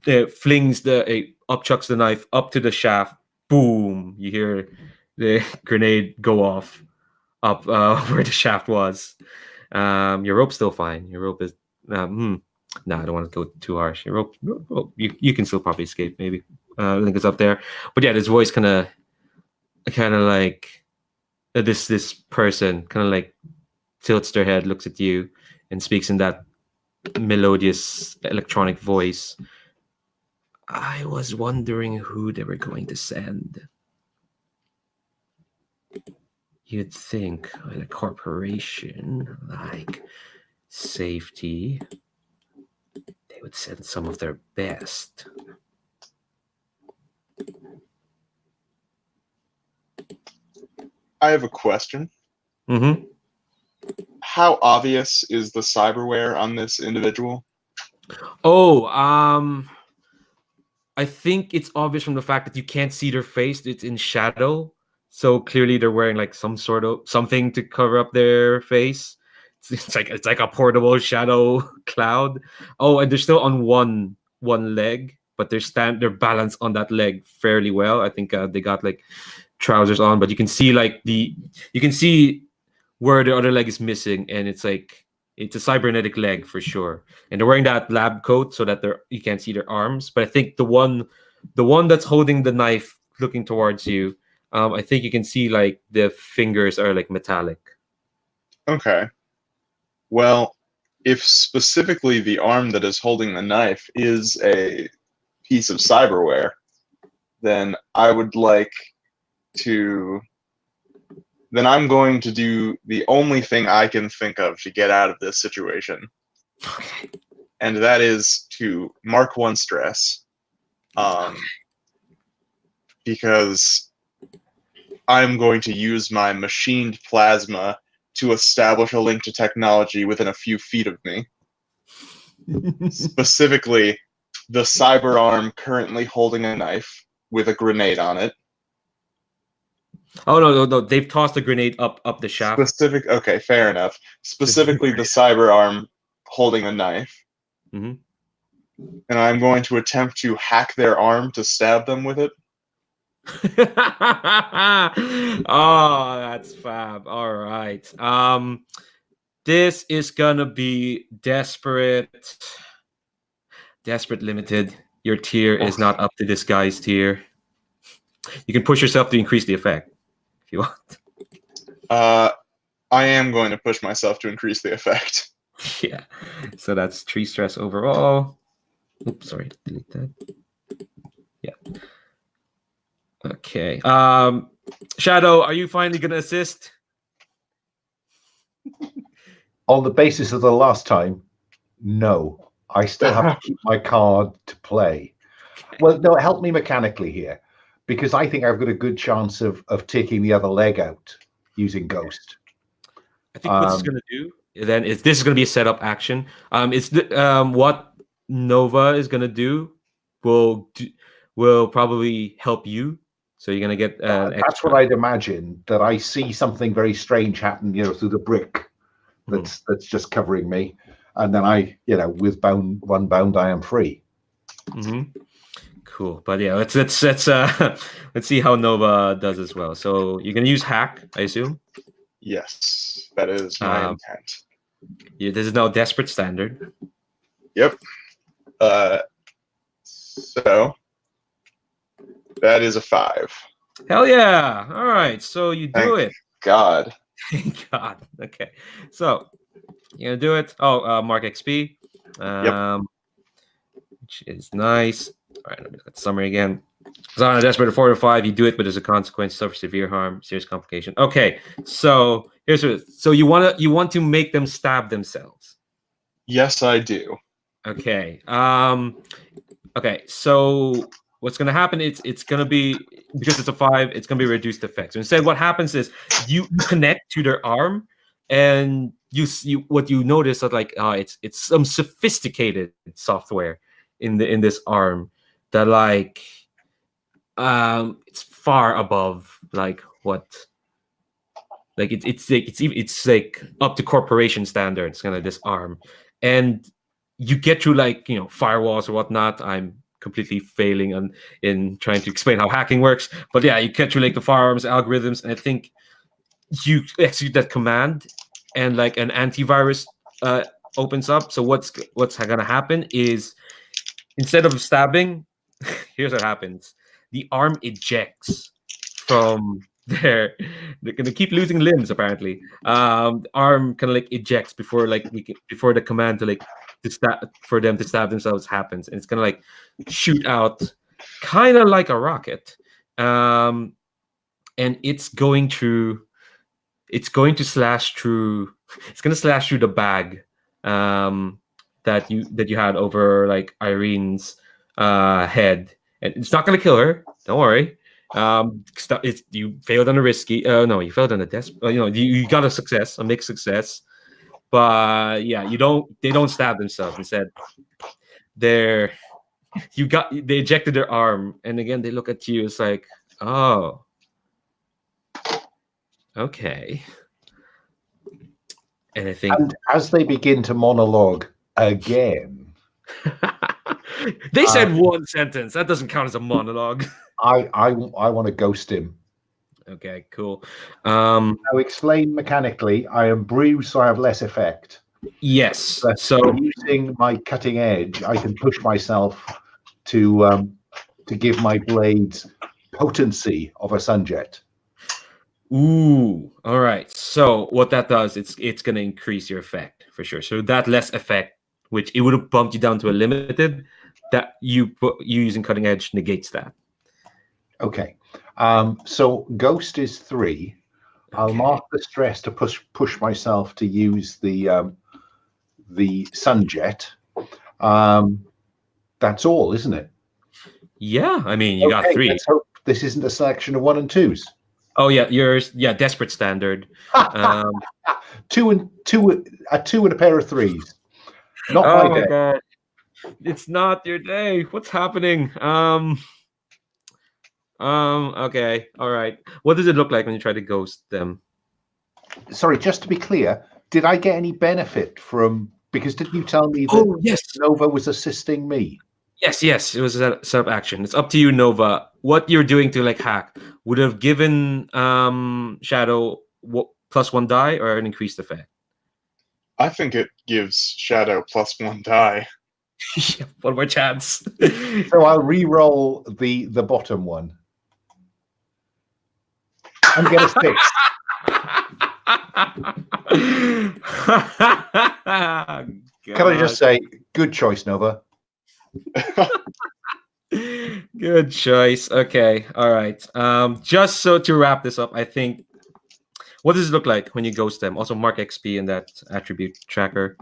flings upchucks the knife up to the shaft. Boom! You hear the grenade go off up where the shaft was. Your rope's still fine. Your rope is no, I don't want to go too harsh. Your rope, you can still probably escape. Maybe link is up there, but yeah, this voice kind of like this person kind of like tilts their head, looks at you, and speaks in that melodious electronic voice. I was wondering who they were going to send. You'd think in a corporation like Safety, they would send some of their best. I have a question. Mm-hmm. How obvious is the cyberware on this individual? Oh, I think it's obvious from the fact that you can't see their face. It's in shadow. So clearly they're wearing like some sort of something to cover up their face. It's like a portable shadow cloud. Oh, and they're still on one leg, but they're balanced on that leg fairly well. I think they got like trousers on, but you can see you can see where the other leg is missing, and it's a cybernetic leg for sure. And they're wearing that lab coat so that you can't see their arms. But I think the one that's holding the knife looking towards you, I think you can see like the fingers are like metallic. Okay. Well, if specifically the arm that is holding the knife is a piece of cyberware, then then I'm going to do the only thing I can think of to get out of this situation. Okay. And that is to mark one stress. Because I'm going to use my machined plasma to establish a link to technology within a few feet of me. Specifically, the cyber arm currently holding a knife with a grenade on it. Oh no! They've tossed a grenade up the shaft. Okay, fair enough. Specifically, the cyber arm holding a knife. Mm-hmm. And I'm going to attempt to hack their arm to stab them with it. Oh, that's fab. All right. This is gonna be desperate limited. Your tier is not up to this guy's tier. You can push yourself to increase the effect if you want. I am going to push myself to increase the effect. Yeah. So that's 3 stress overall. Oops, sorry, delete that. Yeah. Okay. Shadow, are you finally gonna assist? On the basis of the last time, no. I still have to keep my card to play. Well, no, help me mechanically here, because I think I've got a good chance of taking the other leg out using Ghost. I think what this is gonna do then is this is gonna be a setup action. What Nova is gonna do will probably help you. So you're gonna get that's what I'd imagine. That I see something very strange happen, through the brick that's just covering me, and then I, with one bound, I am free. Mm-hmm. Cool, but yeah, let's let's see how Nova does as well. So you're gonna use hack, I assume. Yes, that is my intent. Yeah, this is now desperate standard. Yep. So that is a 5. Hell yeah! All right, so you do it. God. Thank God. Okay, so you're gonna do it. Oh, mark XP. Yep. Which is nice. All right, let me look at the summary again. So on a desperate 4 to 5, you do it, but there's a consequence, suffer severe harm, serious complication. Okay, so here's what. So you want to make them stab themselves. Yes, I do. Okay. Okay. So what's gonna happen? It's gonna be, because it's a 5. It's gonna be reduced effect. So instead, what happens is you connect to their arm, and you what you notice that it's some sophisticated software in this arm that it's far above what it's like up to corporation standards, kind of this arm. And you get through firewalls or whatnot. I'm completely failing in trying to explain how hacking works, but yeah, you get through the firearms algorithms, and I think you execute that command, and an antivirus opens up. So what's gonna happen is, instead of stabbing, here's what happens: the arm ejects from there. They're gonna keep losing limbs apparently. The arm kind of ejects before before the command for them to stab themselves happens, and it's gonna shoot out, kind of like a rocket. And it's going to slash through. It's gonna slash through the bag that you had over Irene's head, and it's not gonna kill her. Don't worry. You failed on a risky. No, you failed on a you got a success, a mixed success. But yeah, they don't stab themselves. Instead, they ejected their arm, and again they look at you. It's like, oh, okay. And I think, And as they begin to monologue again, they said one sentence. That doesn't count as a monologue. I want to ghost him. Okay, cool. Now explain mechanically. I am bruised, so I have less effect. Yes. But So using my cutting edge, I can push myself to give my blades potency of a sunjet. ooh, all right. So what that does, it's going to increase your effect for sure. So that less effect, which it would have bumped you down to a limited, that you using cutting edge negates that. Okay. So ghost is 3. I'll Okay. mark the stress to push myself to use the sunjet. That's all, isn't it? Yeah, I mean, you got 3. Let's hope this isn't a selection of 1 and 2s. Oh yeah, desperate standard. 2 and 2, a 2 and a pair of 3s. Not Oh my my day. god, it's not your day. What's happening? Okay, all right. What does it look like when you try to ghost them? Sorry, just to be clear, did I get any benefit from? Because didn't you tell me that Oh yes, Nova was assisting me? yes. It was a setup action. It's up to you, Nova. What you're doing to like hack would have given Shadow +1 die or an increased effect. I think it gives Shadow +1 die. Yeah, one more chance. So I'll re-roll the bottom one and get a 6. Can I just say, good choice, Nova? Good choice. Okay, all right. Just so to wrap this up, I think, what does it look like when you ghost them? Also, mark XP in that attribute tracker.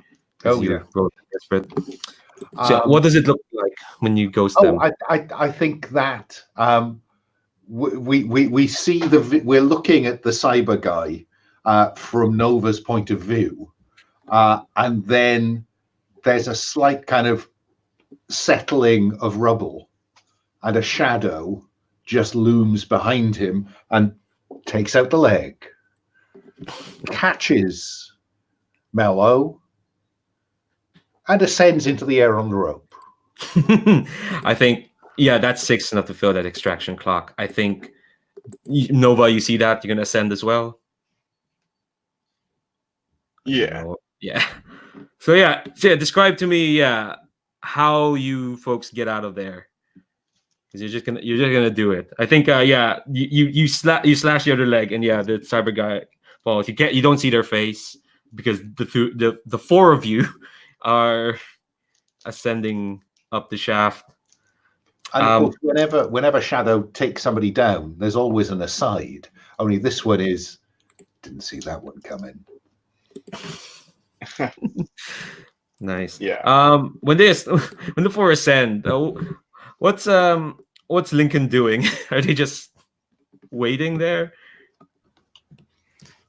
Oh yeah. So, what does it look like when you ghost them? I think that we see we're looking at the cyber guy from Nova's point of view, and then there's a slight kind of settling of rubble, and a shadow just looms behind him and takes out the leg, catches Mello, and ascends into the air on the rope. I think, yeah, that's 6 enough to fill that extraction clock. I think, Nova, you see that? You're going to ascend as well? Yeah. Yeah. So yeah, describe to me, how you folks get out of there. Because you're just gonna do it. I think, you slash the other leg, and yeah, the cyber guy falls. You don't see their face because the 4 of you are ascending up the shaft. And of course, whenever Shadow takes somebody down, there's always an aside. Only this one is, didn't see that one coming. Nice. Yeah. When the 4 ascend, what's Lincoln doing? Are they just waiting there?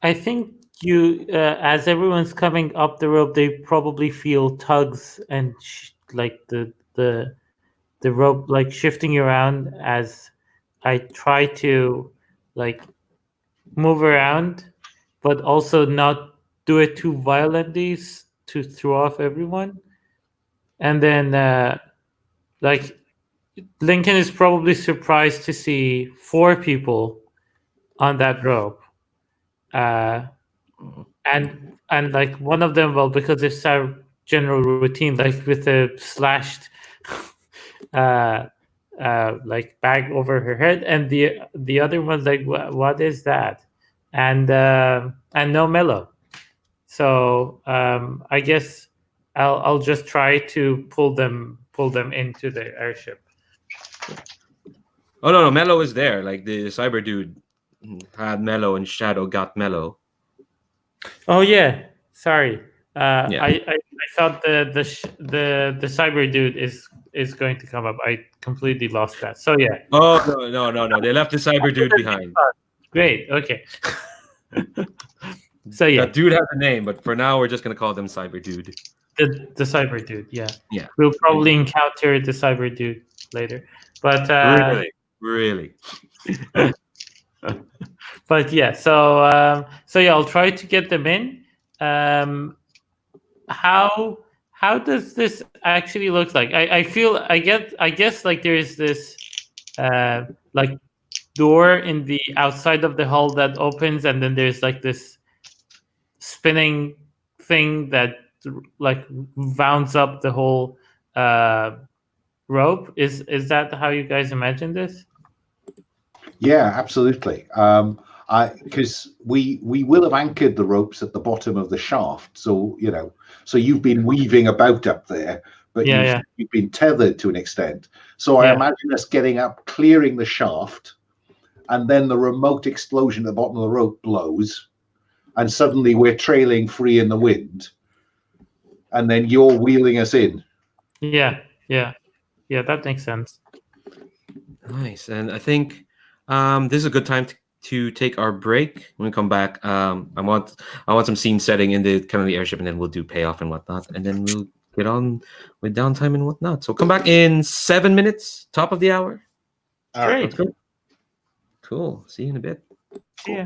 I think as everyone's coming up the rope, they probably feel tugs and like the rope like shifting around as I try to like move around, but also not do it too violently to throw off everyone. And then like Lincoln is probably surprised to see 4 people on that rope. And like one of them, well, because it's our general routine, like with a slashed like bag over her head, and the other one's like, what is that? And no Mello. So I guess I'll just try to pull them into the airship. Oh no, Mello is there. Like the cyber dude had Mello, and Shadow got Mello. Oh yeah, sorry. Yeah. I thought the cyber dude is going to come up. I completely lost that. So yeah, Oh no! They left the cyber dude behind. great. Okay. So yeah, That dude has a name, but for now we're just gonna call them cyber dude. the cyber dude. Yeah, Yeah. we'll probably encounter the cyber dude later, but Really. but yeah. So yeah, I'll try to get them in. Um, how does this actually look like? I feel I guess like there's this like door in the outside of the hull that opens, and then there's like this spinning thing that like wounds up the whole uh, rope. Is that how you guys imagine this? Yeah, absolutely. Because we will have anchored the ropes at the bottom of the shaft, so so you've been weaving about up there, but Yeah, you've been tethered to an extent. So I yeah, imagine us getting up, clearing the shaft, and then the remote explosion at the bottom of the rope blows, and suddenly we're trailing free in the wind, and then you're wheeling us in. yeah, yeah, yeah. That makes sense. Nice. And I think this is a good time to take our break. When we come back, I want some scene setting in the kind of the airship, and then we'll do payoff and whatnot, and then we'll get on with downtime and whatnot. So come back in 7 minutes, top of the hour. All right. Sounds Great. good. Cool. See you in a bit. See ya.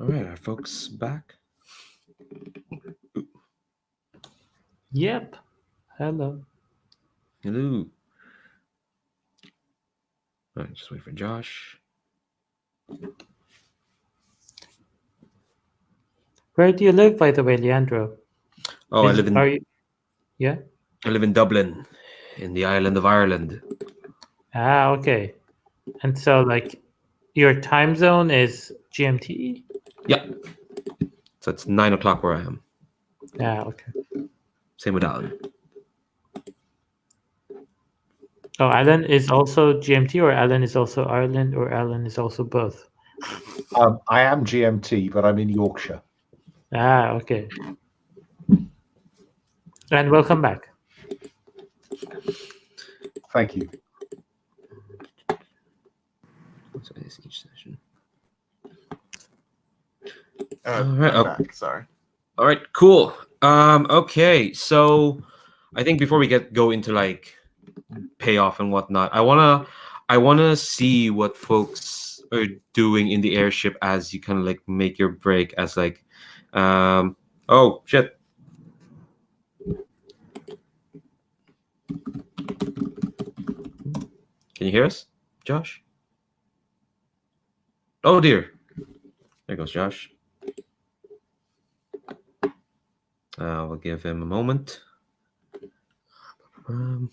All right, are folks back? Yep. Hello. Hello. All right, just wait for Josh. Where do you live, by the way, Leandro? Oh, I live in Are you? Yeah. I live in Dublin, in the island of Ireland. Ah, okay. And so, like, your time zone is GMT? Yeah. So it's 9 o'clock where I am. Yeah, okay. Same with Alan. Oh, Alan is also GMT, or Alan is also Ireland, or Alan is also both? I am GMT, but I'm in Yorkshire. Ah, okay. And welcome back. Thank you. So it's each session. I'm right. back. Sorry. All right, cool. Okay, so I think before we go into like payoff and whatnot, I wanna see what folks are doing in the airship as you kind of like make your break as like, oh shit. Can you hear us, Josh? Oh dear. There goes Josh. We'll give him a moment. Let's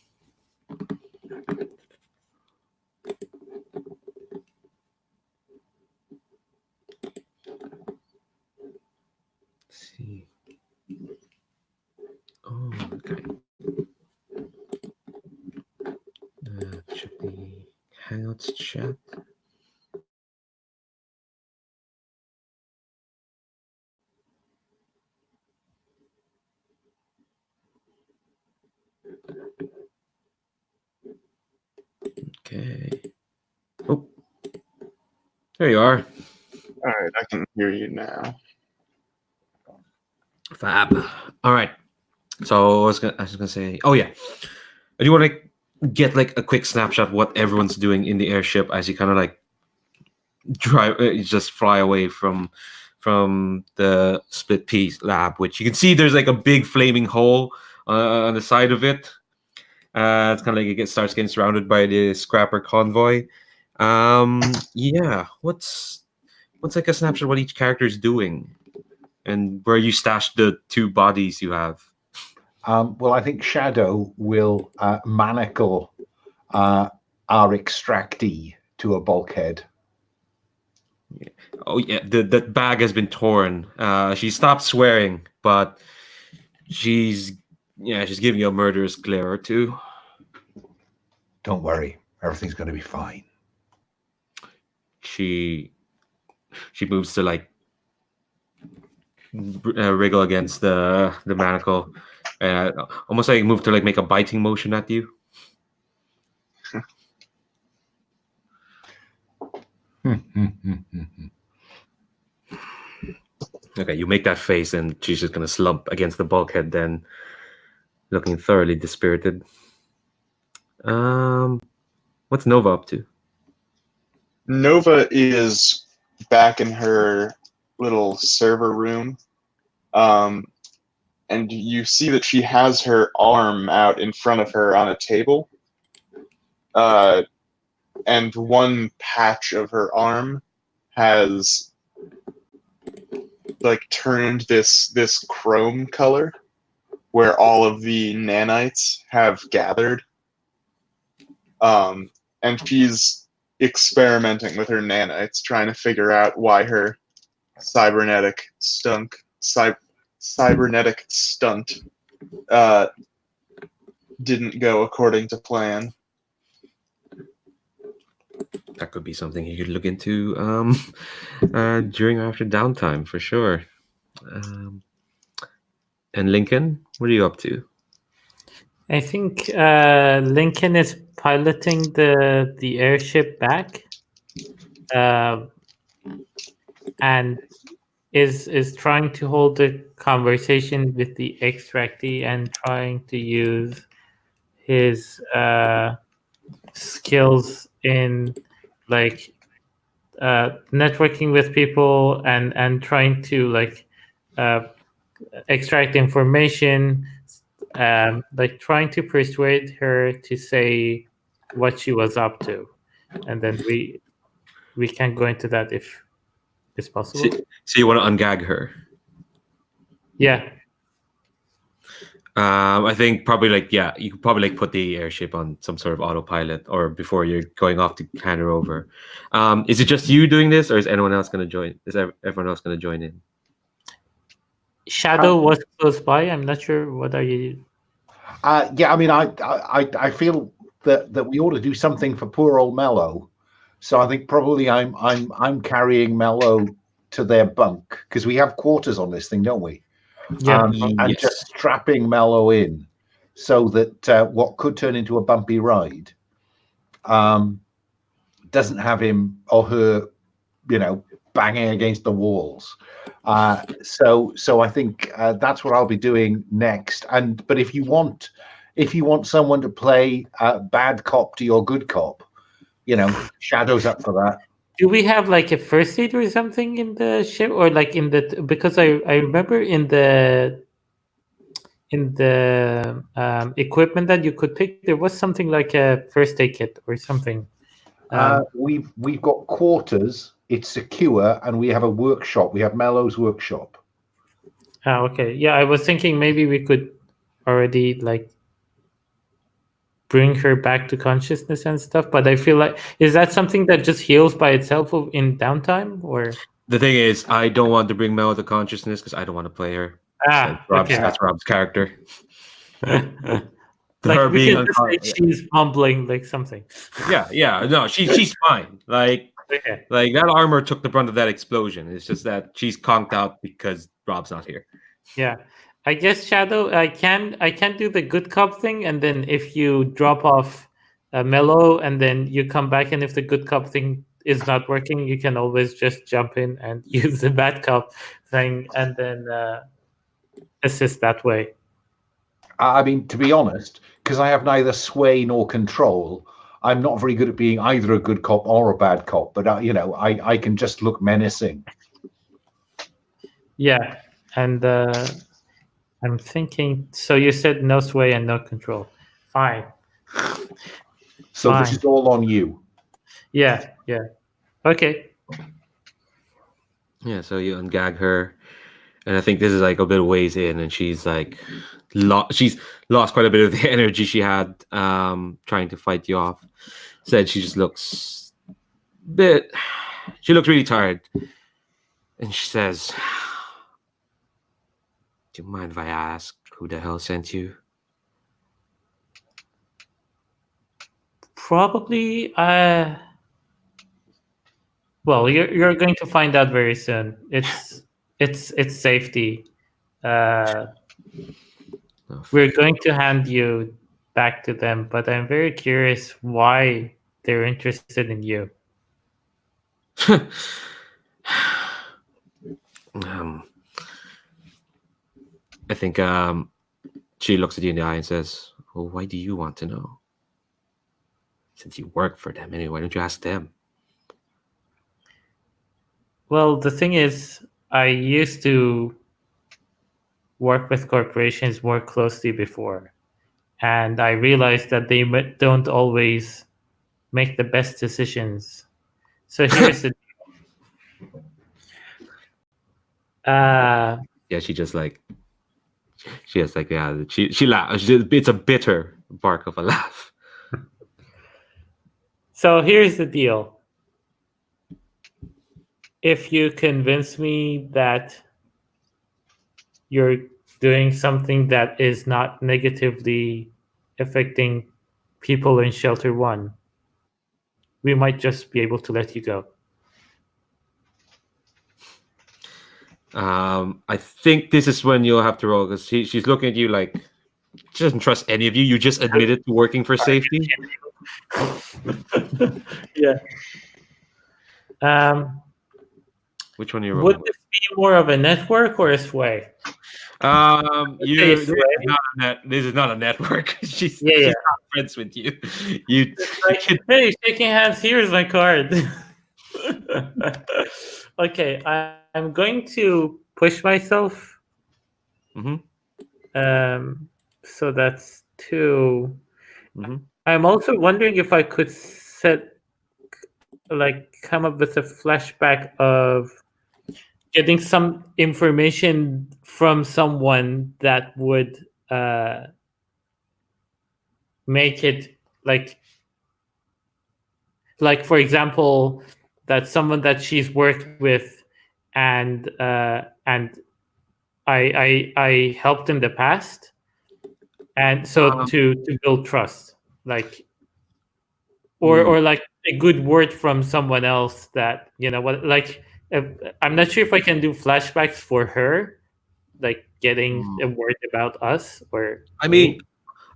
see. Oh, okay. Check the Hangouts chat. Okay. Oh, there you are. All right, I can hear you now. Fab. All right. So I was gonna say, oh yeah, I do want to get like a quick snapshot of what everyone's doing in the airship as you kind of like just fly away from the split piece lab, which you can see there's like a big flaming hole on the side of it. It's kind of like starts getting surrounded by the scrapper convoy. Yeah, what's like a snapshot of what each character is doing and where you stashed the 2 bodies you have. Well, I think Shadow will manacle our extractee to a bulkhead. Oh yeah, that bag has been torn. She stopped swearing, but she's giving you a murderous glare or two. Don't worry, everything's going to be fine. She moves to like wriggle against the manacle, almost like move to like make a biting motion at you. Okay, you make that face, and she's just gonna slump against the bulkhead, then looking thoroughly dispirited. What's Nova up to? Nova is back in her little server room, and you see that she has her arm out in front of her on a table, and one patch of her arm has like turned this chrome color where all of the nanites have gathered, and she's experimenting with her nanites, trying to figure out why her cybernetic stunt didn't go according to plan. That could be something you could look into during or after downtime for sure. And Lincoln, what are you up to? I think Lincoln is piloting the airship back, and is trying to hold a conversation with the extractee and trying to use his skills in like networking with people and trying to like extract information, like trying to persuade her to say what she was up to, and then we can go into that if it's possible. So you want to ungag her? Yeah. I think probably you could probably put the airship on some sort of autopilot, or before you're going off to hand her over. Is it just you doing this, or is anyone else going to join? Is everyone else going to join in? Shadow was close by. I'm not sure. What are you? Yeah, I mean, I feel that we ought to do something for poor old Mello. So I think probably I'm carrying Mello to their bunk, because we have quarters on this thing, don't we? Yeah. And Yes. just strapping Mello in so that what could turn into a bumpy ride doesn't have him or her, banging against the walls. So I think that's what I'll be doing next. But if you want someone to play bad cop to your good cop, Shadow's up for that. Do we have like a first aid or something in the ship, or like in the, because I remember in the equipment that you could pick, there was something like a first aid kit or something. We've got quarters. It's secure, and we have a workshop. We have Mello's workshop. Oh, okay. Yeah, I was thinking maybe we could already like bring her back to consciousness and stuff, but I feel like, is that something that just heals by itself in downtime, or? The thing is, I don't want to bring Mel to consciousness because I don't want to play her. Okay. That's Rob's character. Like Her we being can just say she's mumbling like something. Yeah. No, she's fine. Like Okay. like that armor took the brunt of that explosion. It's just that she's conked out because Rob's not here. Yeah, I guess Shadow, I can do the good cop thing, and then if you drop off Mellow and then you come back, and if the good cop thing is not working, you can always just jump in and use the bad cop thing, and then assist that way. I mean, to be honest, because I have neither sway nor control, I'm not very good at being either a good cop or a bad cop. But I can just look menacing. Yeah, and I'm thinking. So you said no sway and no control. Fine. So this is all on you. Yeah. Okay. Yeah, so you ungag her, and I think this is like a bit of ways in, and she's like, she's lost quite a bit of the energy she had trying to fight you off. Said she just looks she looks really tired, and she says, "Do you mind if I ask who the hell sent you?" Probably. Well, you're going to find out very soon. It's safety. We're going to hand you back to them, but I'm very curious why they're interested in you. I think she looks at you in the eye and says, "Well, why do you want to know? Since you work for them anyway, why don't you ask them?" Well, the thing is, I used to work with corporations more closely before, and I realized that they don't always make the best decisions. So here's the Yeah, she just like she laughs. It's a bitter bark of a laugh. So here's the deal. If you convince me that you're doing something that is not negatively affecting people in Shelter 1, we might just be able to let you go. I think this is when you'll have to roll, because she's looking at you like she doesn't trust any of you. You just admitted to working for safety. Yeah. Which one are you rolling? Would this be more of a network or a sway? This is not a network. She's not friends with you. Like, hey, shaking hands. Here's my card. Okay, I'm going to push myself. Mm-hmm. So that's 2. Mm-hmm. I'm also wondering if I could come up with a flashback of getting some information from someone that would uh, make it like for example that someone that she's worked with and I helped in the past, and so Um, to build trust, like mm, or like a good word from someone else that what like uh, I'm not sure if I can do flashbacks for her, like getting mm. a word about us or I mean,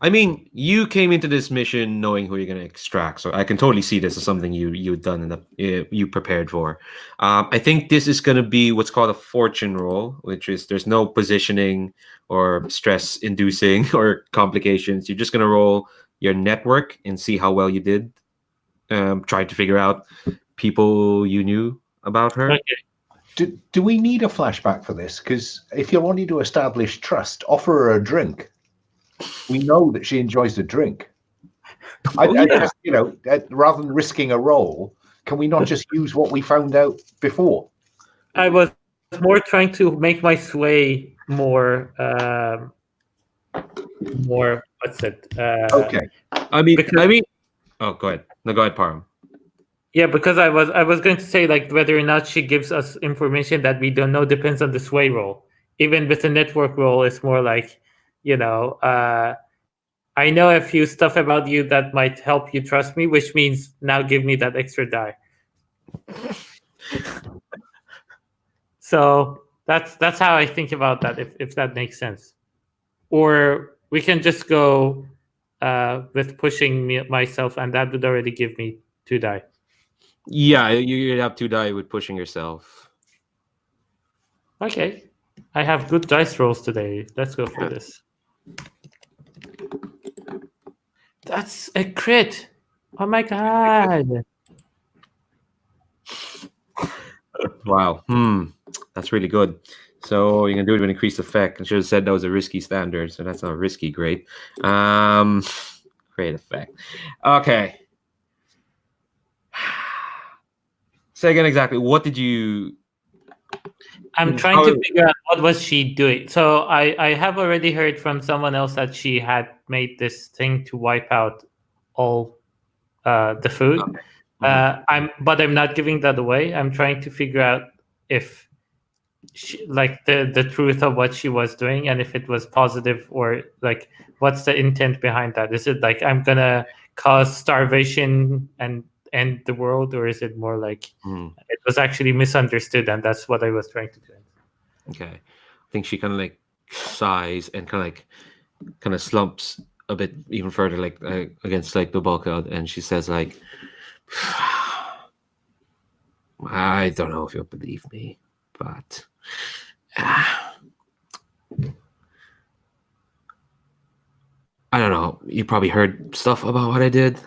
me. you came into this mission knowing who you're going to extract, so I can totally see this as something you've done and you prepared for. I think this is going to be what's called a fortune roll, which is there's no positioning or stress inducing or complications. You're just going to roll your network and see how well you did. Trying to figure out people you knew about her. Okay. Do we need a flashback for this? Because if you're wanting to establish trust, offer her a drink. We know that she enjoys a drink. Oh I yeah. just, rather than risking a roll, can we not just use what we found out before? I was more trying to make my sway more what's it Okay. I because mean. Oh, go ahead. No, go ahead, Parham. yeah, because I was going to say like whether or not she gives us information that we don't know depends on the sway roll. Even with the network roll, it's more like, I know a few stuff about you that might help you trust me, which means now give me that extra die. So that's how I think about that, if that makes sense. Or we can just go with pushing myself, and that would already give me 2 die. Yeah, you'd have to die with pushing yourself. Okay. I have good dice rolls today. Let's go for Yeah. this. That's a crit. Oh my god. Wow. That's really good. So you can do it with increased effect. I should have said that was a risky standard, so that's not risky. Great. Um, great effect. Okay. Say again exactly. What did you? I'm trying How? to figure out what was she doing. So I have already heard from someone else that she had made this thing to wipe out all the food. Mhm. I'm not giving that away. I'm trying to figure out if like the truth of what she was doing, and if it was positive, or like what's the intent behind that. Is it like I'm gonna cause starvation and end the world, or is it more like Mhm. it was actually misunderstood and that's what I was trying to do? Okay. I think she kind of like sighs and kind of slumps a bit even further, like against like the bulkhead, and she says like, "I don't know if you'll believe me, but." I don't know. You probably heard stuff about what I did.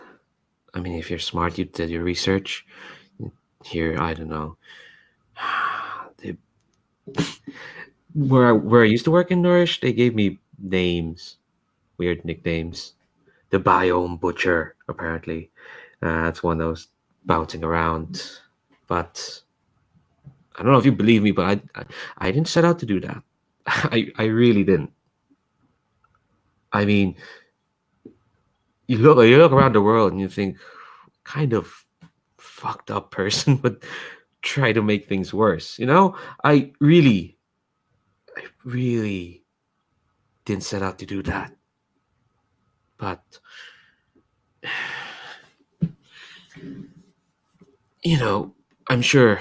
I mean, if you're smart, you did your research. Here, I don't know. They, where I used to work in Nourish, they gave me names, weird nicknames. The Biome Butcher, apparently. That's one that was bouncing around. But I don't know if you believe me, but I didn't set out to do that. I really didn't. I mean, you look around the world and you think, kind of fucked up person would try to make things worse. I really didn't set out to do that. But you know, I'm sure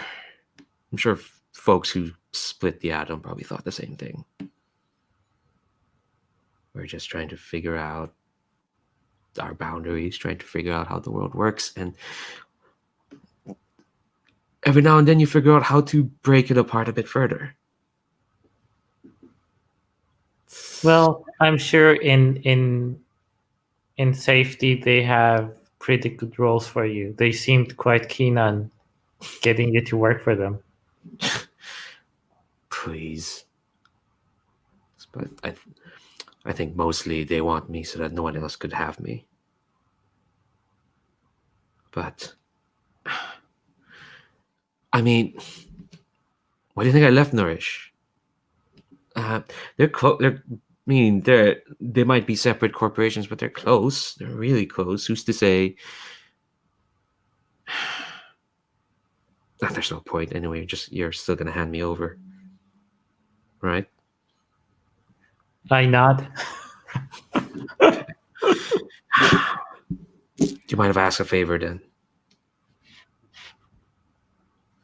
folks who split the atom probably thought the same thing. We're just trying to figure out our boundaries, trying to figure out how the world works, and every now and then you figure out how to break it apart a bit further. Well, I'm sure in safety they have pretty good roles for you. They seemed quite keen on getting you to work for them. Please. But I think mostly they want me so that no one else could have me. But I mean, why do you think I left Nourish? They're close. I mean, they might be separate corporations, but they're close. They're really close. Who's to say? There's no point anyway. You're still gonna hand me over, right? I nod. Do you mind if I ask a favor then?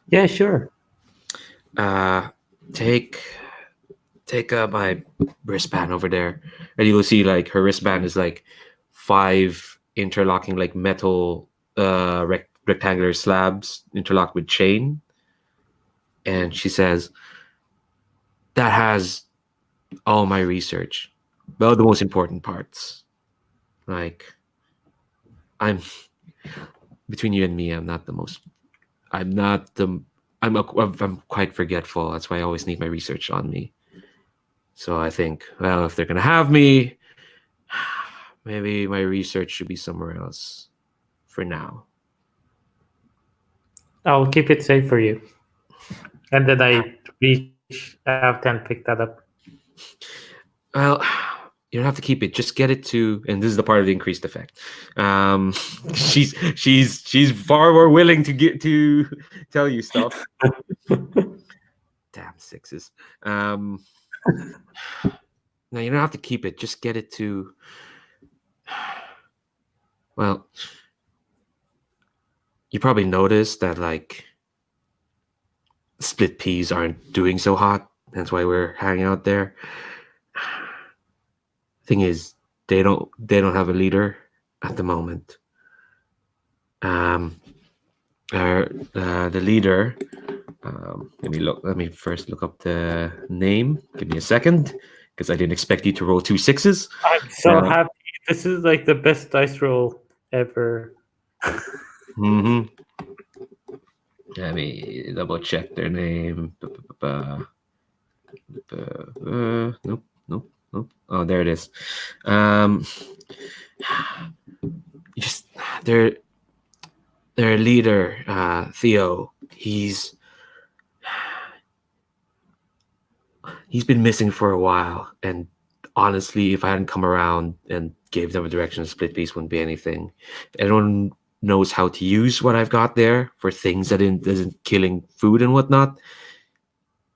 Yeah, sure. Take my wristband over there, and you will see like her wristband is like 5 interlocking like metal rectangular slabs interlocked with chain, and she says that has all my research, well, the most important parts. Like, I'm between you and me, I'm not the I'm quite forgetful. That's why I always need my research on me. So I think, well, if they're gonna have me, maybe my research should be somewhere else for now. I'll keep it safe for you. And then I reach out and pick that up. Well, you don't have to keep it. Just get it to, and this is the part of the increased effect. She's far more willing to get to tell you stuff. Damn sixes. No, you don't have to keep it. Just get it to. Well, you probably noticed that like split peas aren't doing so hot. That's why we're hanging out there. Thing is, they don't have a leader at the moment. The leader. Let me first look up the name. Give me a second, because I didn't expect you to roll 2 6s. I'm so happy. This is like the best dice roll ever. Mm-hmm. Let me double check their name. Nope. Oh, there it is. Just their leader, Theo. He's been missing for a while, and honestly, if I hadn't come around and gave them a direction, split piece wouldn't be anything. Everyone knows how to use what I've got there for things that isn't killing food and whatnot.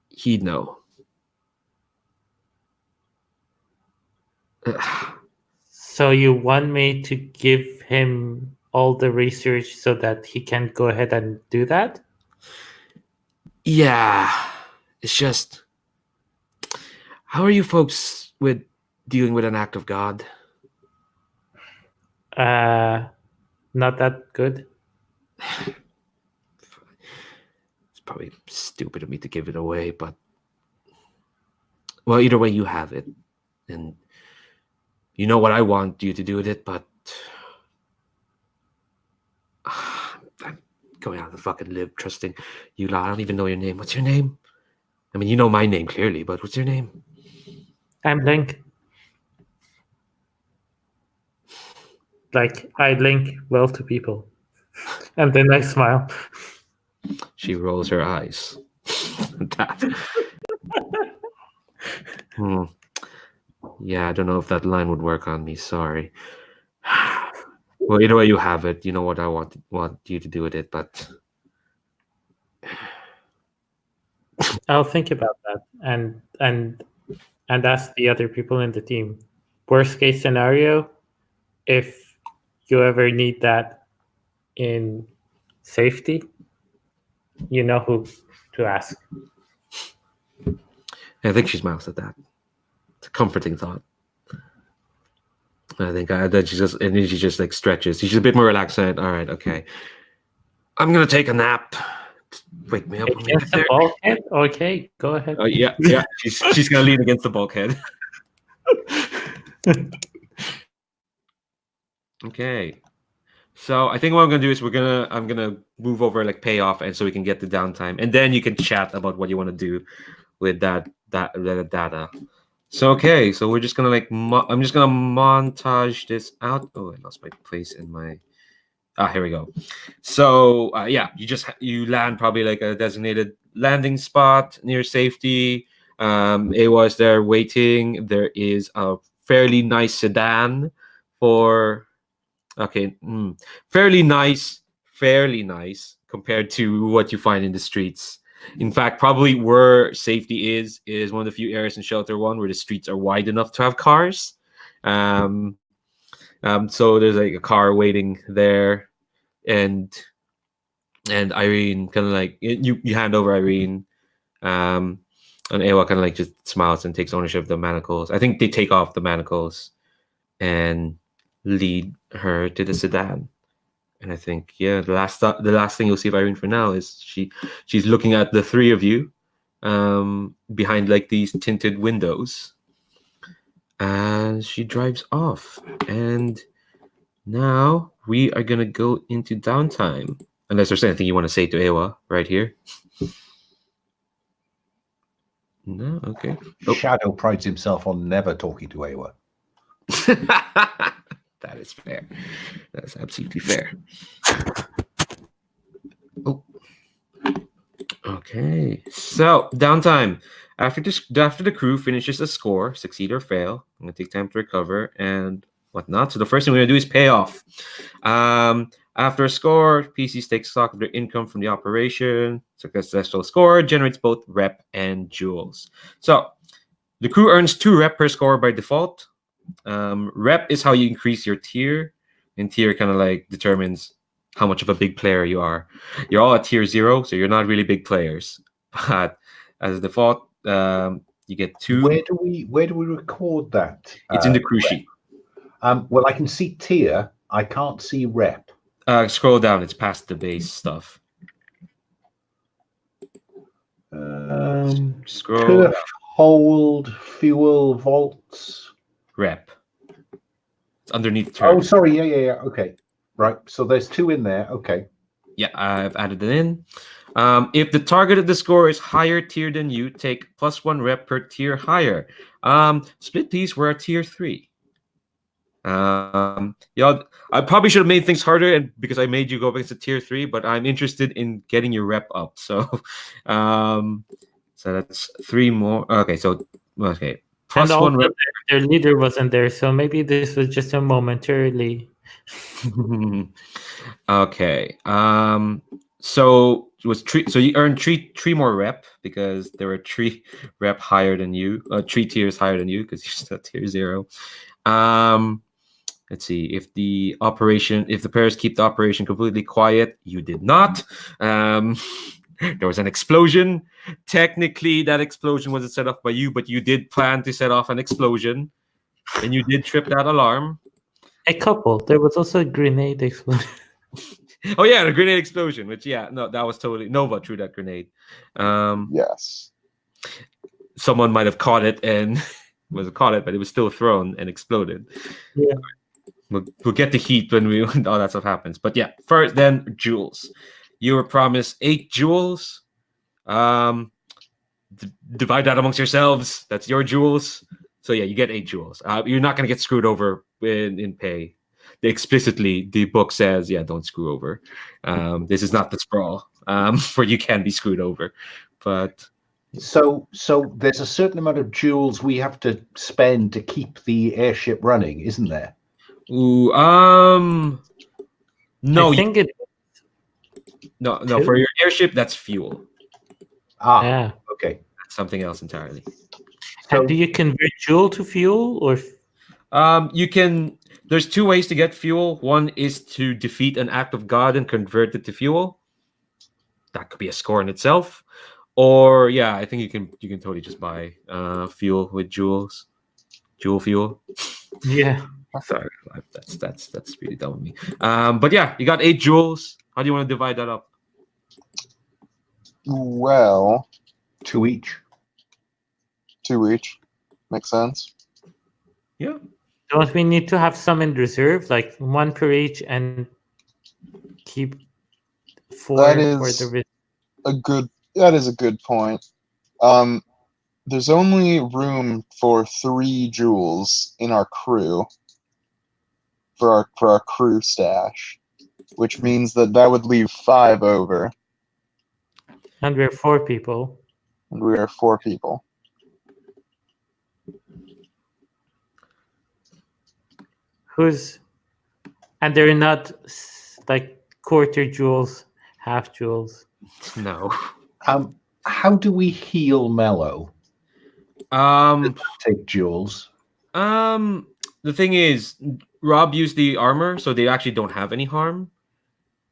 He'd know. So you want me to give him all the research so that he can go ahead and do that? Yeah, it's just, how are you folks with dealing with an act of God? Not that good. It's probably stupid of me to give it away, but well, either way, you have it, and you know what I want you to do with it, but I'm going out of the fucking lib trusting you lot. I don't even know your name. What's your name? I mean, you know my name clearly, but what's your name? I'm Link. Like, I link well to people. And then I smile. She rolls her eyes. Yeah, I don't know if that line would work on me. Sorry. Well, either way, you have it. You know what I want you to do with it, but I'll think about that and ask the other people in the team. Worst case scenario, if you ever need that in safety, you know who to ask. I think she smiles at that. It's a comforting thought. I think that she just like stretches. She's a bit more relaxed. All right, okay. I'm gonna take a nap. Wake me up when we get Against the there. bulkhead? Okay, go ahead. Oh yeah. She's gonna lean against the bulkhead. Okay. So I think what I'm gonna do is I'm gonna move over like payoff, and so we can get the downtime, and then you can chat about what you want to do with that data. So okay, so we're just gonna I'm just gonna montage this out. Oh, I lost my place in my. Ah, here we go. So yeah, you land probably like a designated landing spot near safety. Awa is there waiting. There is a fairly nice sedan for okay, fairly nice compared to what you find in the streets. In fact, probably where safety is one of the few areas in Shelter One where the streets are wide enough to have cars. Um, so there's like a car waiting there, and Irene kind of like you hand over Irene, um, and Ewa kind of like just smiles and takes ownership of the manacles. I think they take off the manacles and lead her to the sedan. And I think the last thing you'll see of Irene for now is she's looking at the three of you behind like these tinted windows, and she drives off. And now we are gonna go into downtime. Unless there's anything you want to say to Ewa right here. No, okay. Shadow prides himself on never talking to Awa. That is fair. That's absolutely fair. Oh. Okay. So downtime. After the crew finishes a score, succeed or fail, I'm gonna take time to recover and whatnot. So the first thing we're gonna do is pay off. After a score, PCs take stock of their income from the operation. Successful score generates both rep and jewels. So the crew earns 2 rep per score by default. Rep is how you increase your tier, and tier kind of like determines how much of a big player you are. You're all at tier 0, so you're not really big players. But as a default, you get 2. Where do we record that? It's in the crew sheet. Well, I can see tier. I can't see rep. Scroll down. It's past the base stuff. Scroll Turf, hold, fuel, vaults. Rep. It's underneath turf. Oh, sorry. Yeah. Okay. Right. So there's 2 in there. Okay. Yeah, I've added it in. If the target of the score is higher tier than you, take +1 rep per tier higher. Split piece, we're at tier 3. Yeah, I probably should have made things harder, and because I made you go against a tier 3, but I'm interested in getting your rep up. So, so that's 3 more. Okay, so okay, +1 rep. Their leader wasn't there, so maybe this was just a momentarily. Okay. So it was 3. So you earned 3 more rep because there were 3 rep higher than you. 3 tiers higher than you because you're still tier 0. Let's see if the pairs keep the operation completely quiet. You did not. There was an explosion. Technically, that explosion wasn't set off by you, but you did plan to set off an explosion, and you did trip that alarm. A couple. There was also a grenade explosion. Oh yeah, the grenade explosion. Which that was totally Nova threw that grenade. Yes. Someone might have caught it and but it was still thrown and exploded. Yeah. We'll get the heat when all that stuff happens. But yeah, first then jewels. You were promised 8 jewels. Divide that amongst yourselves. That's your jewels. So yeah, you get 8 jewels. You're not gonna get screwed over in pay. Explicitly, the book says, don't screw over. This is not the sprawl where you can be screwed over. But so there's a certain amount of jewels we have to spend to keep the airship running, isn't there? Ooh, no, I think no, for your airship, that's fuel. Yeah. Okay. That's something else entirely. So, and do you convert fuel to fuel, or? You can. There's 2 ways to get fuel. One is to defeat an act of God and convert it to fuel. That could be a score in itself. Or I think you can totally just buy fuel with jewels, jewel fuel. Yeah. Sorry, that's really dumb of me. But yeah, you got 8 jewels. How do you want to divide that up? Well, 2 each. 2 each. Makes sense. Yeah. Don't we need to have some in reserve, like 1 per each, and keep four That for is the risk. that is a good point. There's only room for 3 jewels in our crew for our crew stash, which means that would leave 5 over, And we're 4 people. and we are 4 people. And they're not like quarter jewels, half jewels. No. How do we heal Mellow? Take jewels. The thing is, Rob used the armor, so they actually don't have any harm.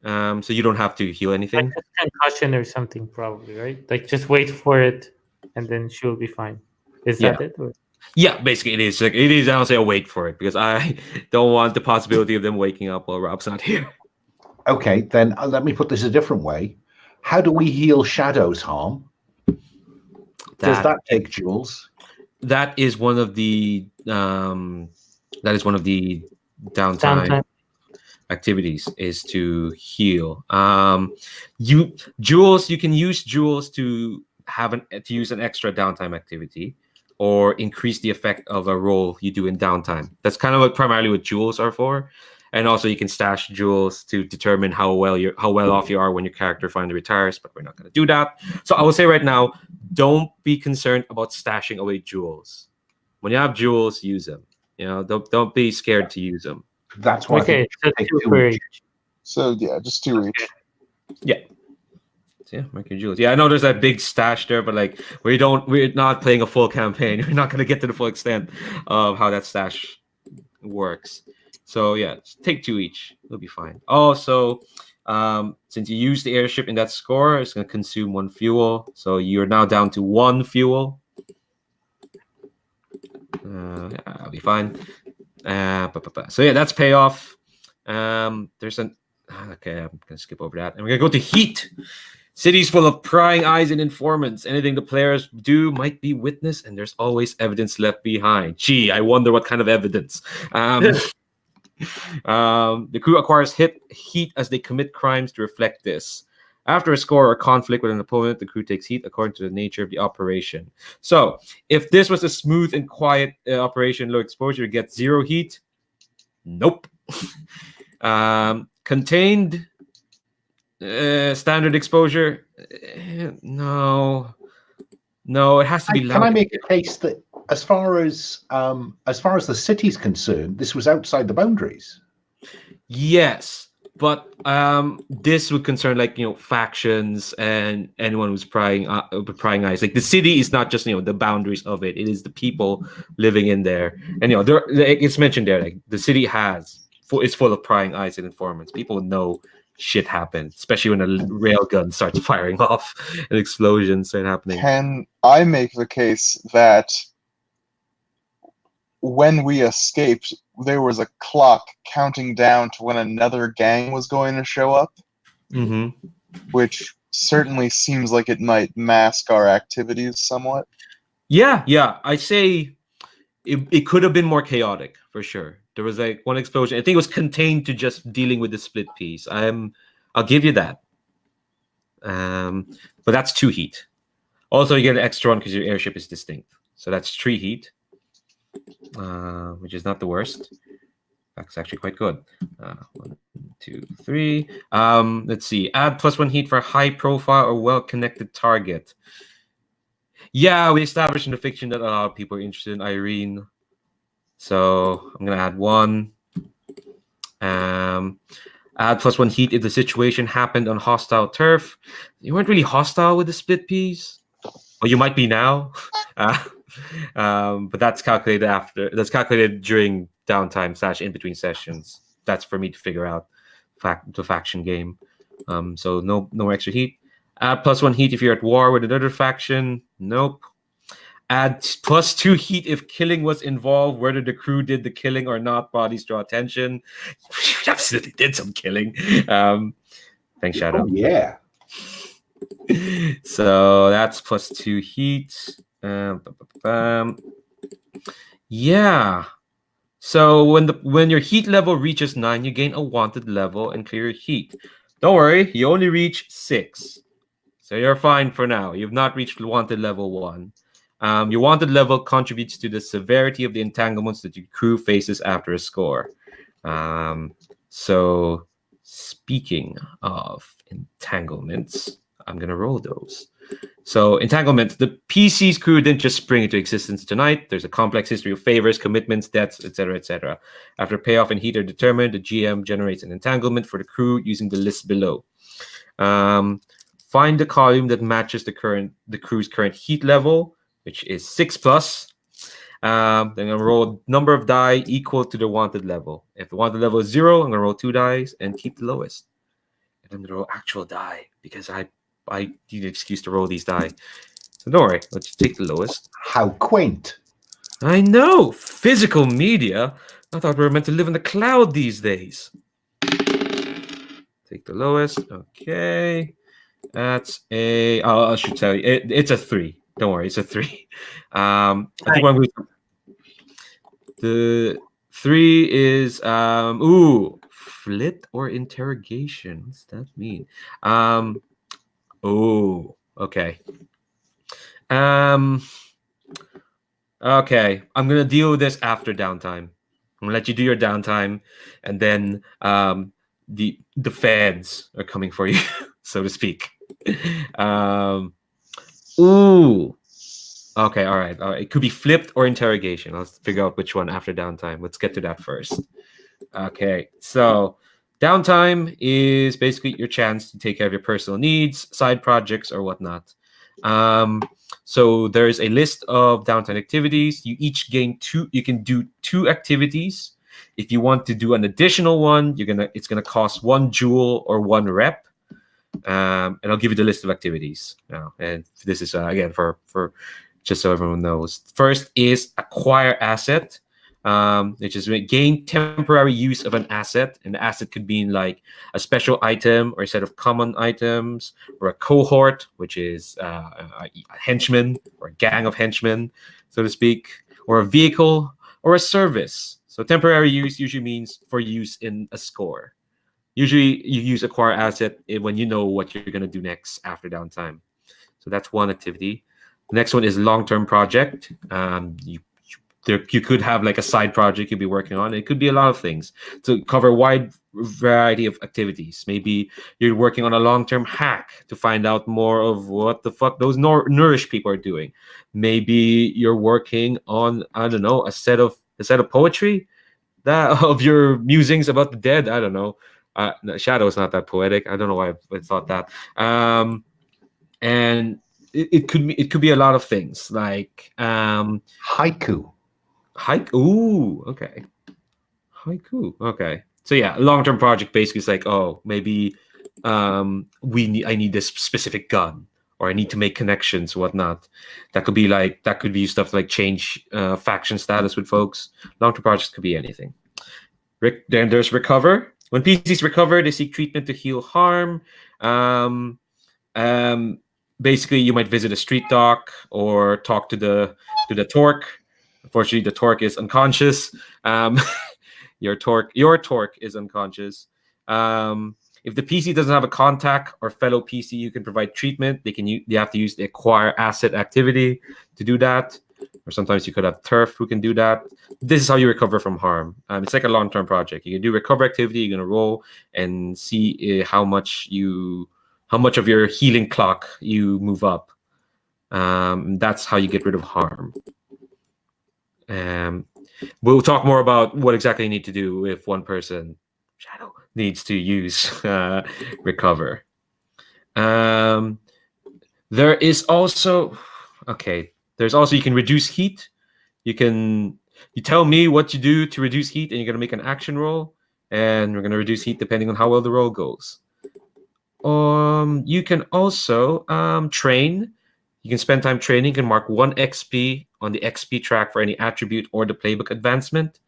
So you don't have to heal anything. Like a concussion or something, probably, right? Like just wait for it, and then she'll be fine. Is that it? Or? Yeah, basically it is. Like it is. I don't say I'll wait for it because I don't want the possibility of them waking up while Rob's not here. Okay, then let me put this a different way. How do we heal Shadow's harm? Does that take jewels? That is one of the downtime activities, is to heal. You can use jewels to use an extra downtime activity, or increase the effect of a roll you do in downtime. That's kind of primarily what jewels are for. And also you can stash jewels to determine how well off you are when your character finally retires, but we're not going to do that. So I will say right now, don't be concerned about stashing away jewels. When you have jewels, use them. You know, don't be scared to use them. That's why. Okay, so 2 per each. So yeah, just 2 each. Yeah. So, yeah, mark your jewels. Yeah, I know there's that big stash there, but like we're not playing a full campaign. We're not going to get to the full extent of how that stash works. So yeah, take 2 each. It'll be fine. Also, since you used the airship in that score, it's going to consume 1 fuel. So you're now down to 1 fuel. Yeah, I'll be fine. So yeah, that's payoff. There's an okay. I'm gonna skip over that, and we're gonna go to heat. Cities full of prying eyes and informants. Anything the players do might be witnessed, and there's always evidence left behind. Gee, I wonder what kind of evidence. The crew acquires heat as they commit crimes to reflect this. After a score or conflict with an opponent, the crew takes heat according to the nature of the operation. So, if this was a smooth and quiet operation, low exposure, get 0 heat. Nope. Contained, standard exposure. No. It has to be loud. Can I make a case that as far as the city's concerned, this was outside the boundaries? Yes, but this would concern factions and anyone who's prying eyes. Like the city is not just the boundaries of it; it is the people living in there. And it's mentioned there, like the city is full of prying eyes and informants. People know shit happens, especially when a railgun starts firing off and explosions start happening. Can I make the case that when we escaped, there was a clock counting down to when another gang was going to show up? Mm-hmm. Which certainly seems like it might mask our activities somewhat. Yeah. I say it could have been more chaotic, for sure. There was like one explosion. I think it was contained to just dealing with the split piece. I'll give you that. But that's 2 heat. Also, you get an extra one because your airship is distinct. So that's 3 heat, which is not the worst. That's actually quite good. 1, 2, 3. Let's see. Add +1 heat for a high profile or well-connected target. Yeah, we established in the fiction that a lot of people are interested in Irene. So I'm going to add 1. Add +1 heat if the situation happened on hostile turf. You weren't really hostile with the split piece. Well, you might be now. But that's calculated during downtime / in between sessions. That's for me to figure out the faction game. So no extra heat. Add +1 heat if you're at war with another faction. Nope. Add +2 heat if killing was involved, whether the crew did the killing or not. Bodies draw attention. We absolutely did some killing. Thanks, Shadow. Oh, yeah. So that's +2 heat. Yeah. So when your heat level reaches 9, you gain a wanted level and clear your heat. Don't worry, you only reach 6. So you're fine for now. You've not reached wanted level 1. Your wanted level contributes to the severity of the entanglements that your crew faces after a score. So speaking of entanglements, I'm going to roll those. So entanglements, the PC's crew didn't just spring into existence tonight. There's a complex history of favors, commitments, debts, etc., etc. After payoff and heat are determined, the GM generates an entanglement for the crew using the list below. Find the column that matches the crew's current heat level, which is 6+. Then I'm going to roll a number of die equal to the wanted level. If the wanted level is 0, I'm going to roll 2 dice and keep the lowest. And I'm going to roll actual die because I need an excuse to roll these die. So don't worry, let's take the lowest. How quaint. I know! Physical media? I thought we were meant to live in the cloud these days. Take the lowest. Okay. That's I should tell you, it's a 3. Don't worry, it's a 3. I think what I'm going to... The 3 is, flit or interrogation. What's that mean? Okay. Okay, I'm gonna deal with this after downtime. I'm gonna let you do your downtime, and then the feds are coming for you, so to speak. Okay, all right. It could be flipped or interrogation. Let's figure out which one after downtime. Let's get to that first. Okay, so downtime is basically your chance to take care of your personal needs, side projects, or whatnot. So there's a list of downtime activities. You each gain 2. You can do 2 activities. If you want to do an additional one, it's gonna cost 1 jewel or 1 rep. And I'll give you the list of activities now. And this is again for just so everyone knows. First is acquire asset, which is gain temporary use of an asset. And the asset could be like a special item or a set of common items, or a cohort, which is a henchman or a gang of henchmen, so to speak, or a vehicle or a service. So temporary use usually means for use in a score. Usually you use acquire asset when you know what you're going to do next after downtime. So that's one activity. The next one is long-term project. You could have like a side project you'd be working on. It could be a lot of things to cover a wide variety of activities. Maybe you're working on a long-term hack to find out more of what the fuck those nourished people are doing. Maybe you're working on, I don't know, a set of poetry that of your musings about the dead. I don't know. Shadow is not that poetic. I don't know why I thought that. And it could be a lot of things like haiku. Ooh, okay. Haiku. Okay. So yeah, long-term project basically is like, maybe I need this specific gun, or I need to make connections, whatnot. That could be stuff like change faction status with folks. Long-term projects could be anything. Then there's recover. When PCs recover, they seek treatment to heal harm. Basically, you might visit a street doc or talk to the torque. Unfortunately, the torque is unconscious. Your torque is unconscious. If the PC doesn't have a contact or fellow PC, you can provide treatment. They have to use the acquire asset activity to do that. Or sometimes you could have turf who can do that. This is how you recover from harm. It's like a long-term project. You can do recover activity. You're gonna roll and see how much of your healing clock you move up. That's how you get rid of harm. We'll talk more about what exactly you need to do if one person, Shadow, needs to use recover. There is also, you can reduce heat. You tell me what you do to reduce heat, and you're going to make an action roll, and we're going to reduce heat depending on how well the roll goes. You can also train. You can spend time training. You can mark 1 XP on the XP track for any attribute or the playbook advancement,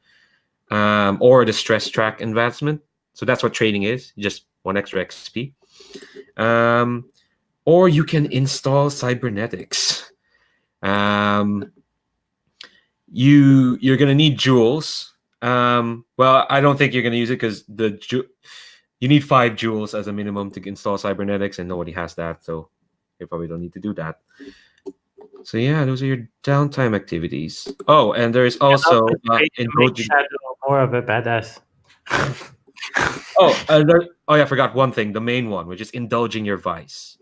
or the stress track advancement. So that's what training is, just 1 extra XP. Or you can install cybernetics. You're gonna need jewels. Well, I don't think you're gonna use it because you need 5 joules as a minimum to install cybernetics, and nobody has that, so you probably don't need to do that. So yeah, those are your downtime activities. Oh, and there's also To make Shadow more of a badass. oh, yeah, I forgot one thing, the main one, which is indulging your vice.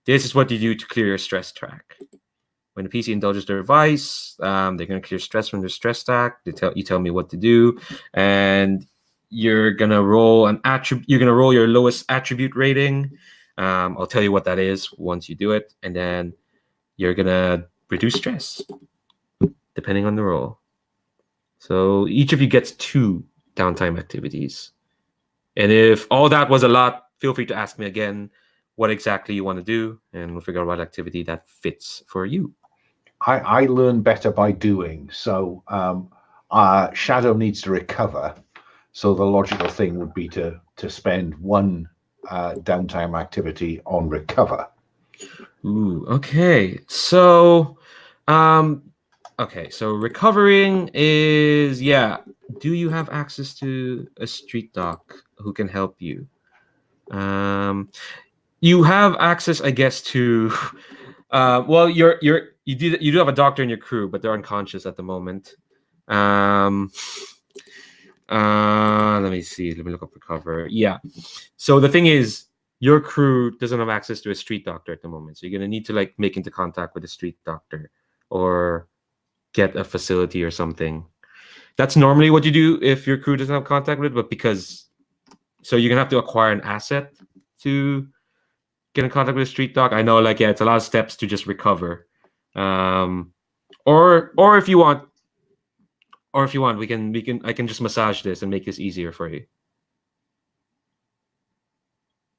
This is what you do to clear your stress track. When the PC indulges their vice, they're going to clear stress from their stress stack. You tell me what to do, and you're gonna roll an attribute. You're gonna roll your lowest attribute rating. I'll tell you what that is once you do it, and then you're gonna reduce stress depending on the roll. So each of you gets 2 downtime activities. And if all that was a lot, feel free to ask me again what exactly you want to do, and we'll figure out what activity that fits for you. I learn better by doing. So Shadow needs to recover. So the logical thing would be to spend 1 downtime activity on recover. Ooh, okay. So, so recovering is, yeah. Do you have access to a street doc who can help you? You have access, I guess, to. Well, you do have a doctor in your crew, but they're unconscious at the moment. Let me see. Let me look up recover. Yeah. So the thing is, your crew doesn't have access to a street doctor at the moment, so you're gonna need to like make into contact with a street doctor or get a facility or something. That's normally what you do if your crew doesn't have contact with it, but so you're gonna have to acquire an asset to get in contact with a street doc. I know, like, yeah, it's a lot of steps to just recover. Or if you want, I can just massage this and make this easier for you.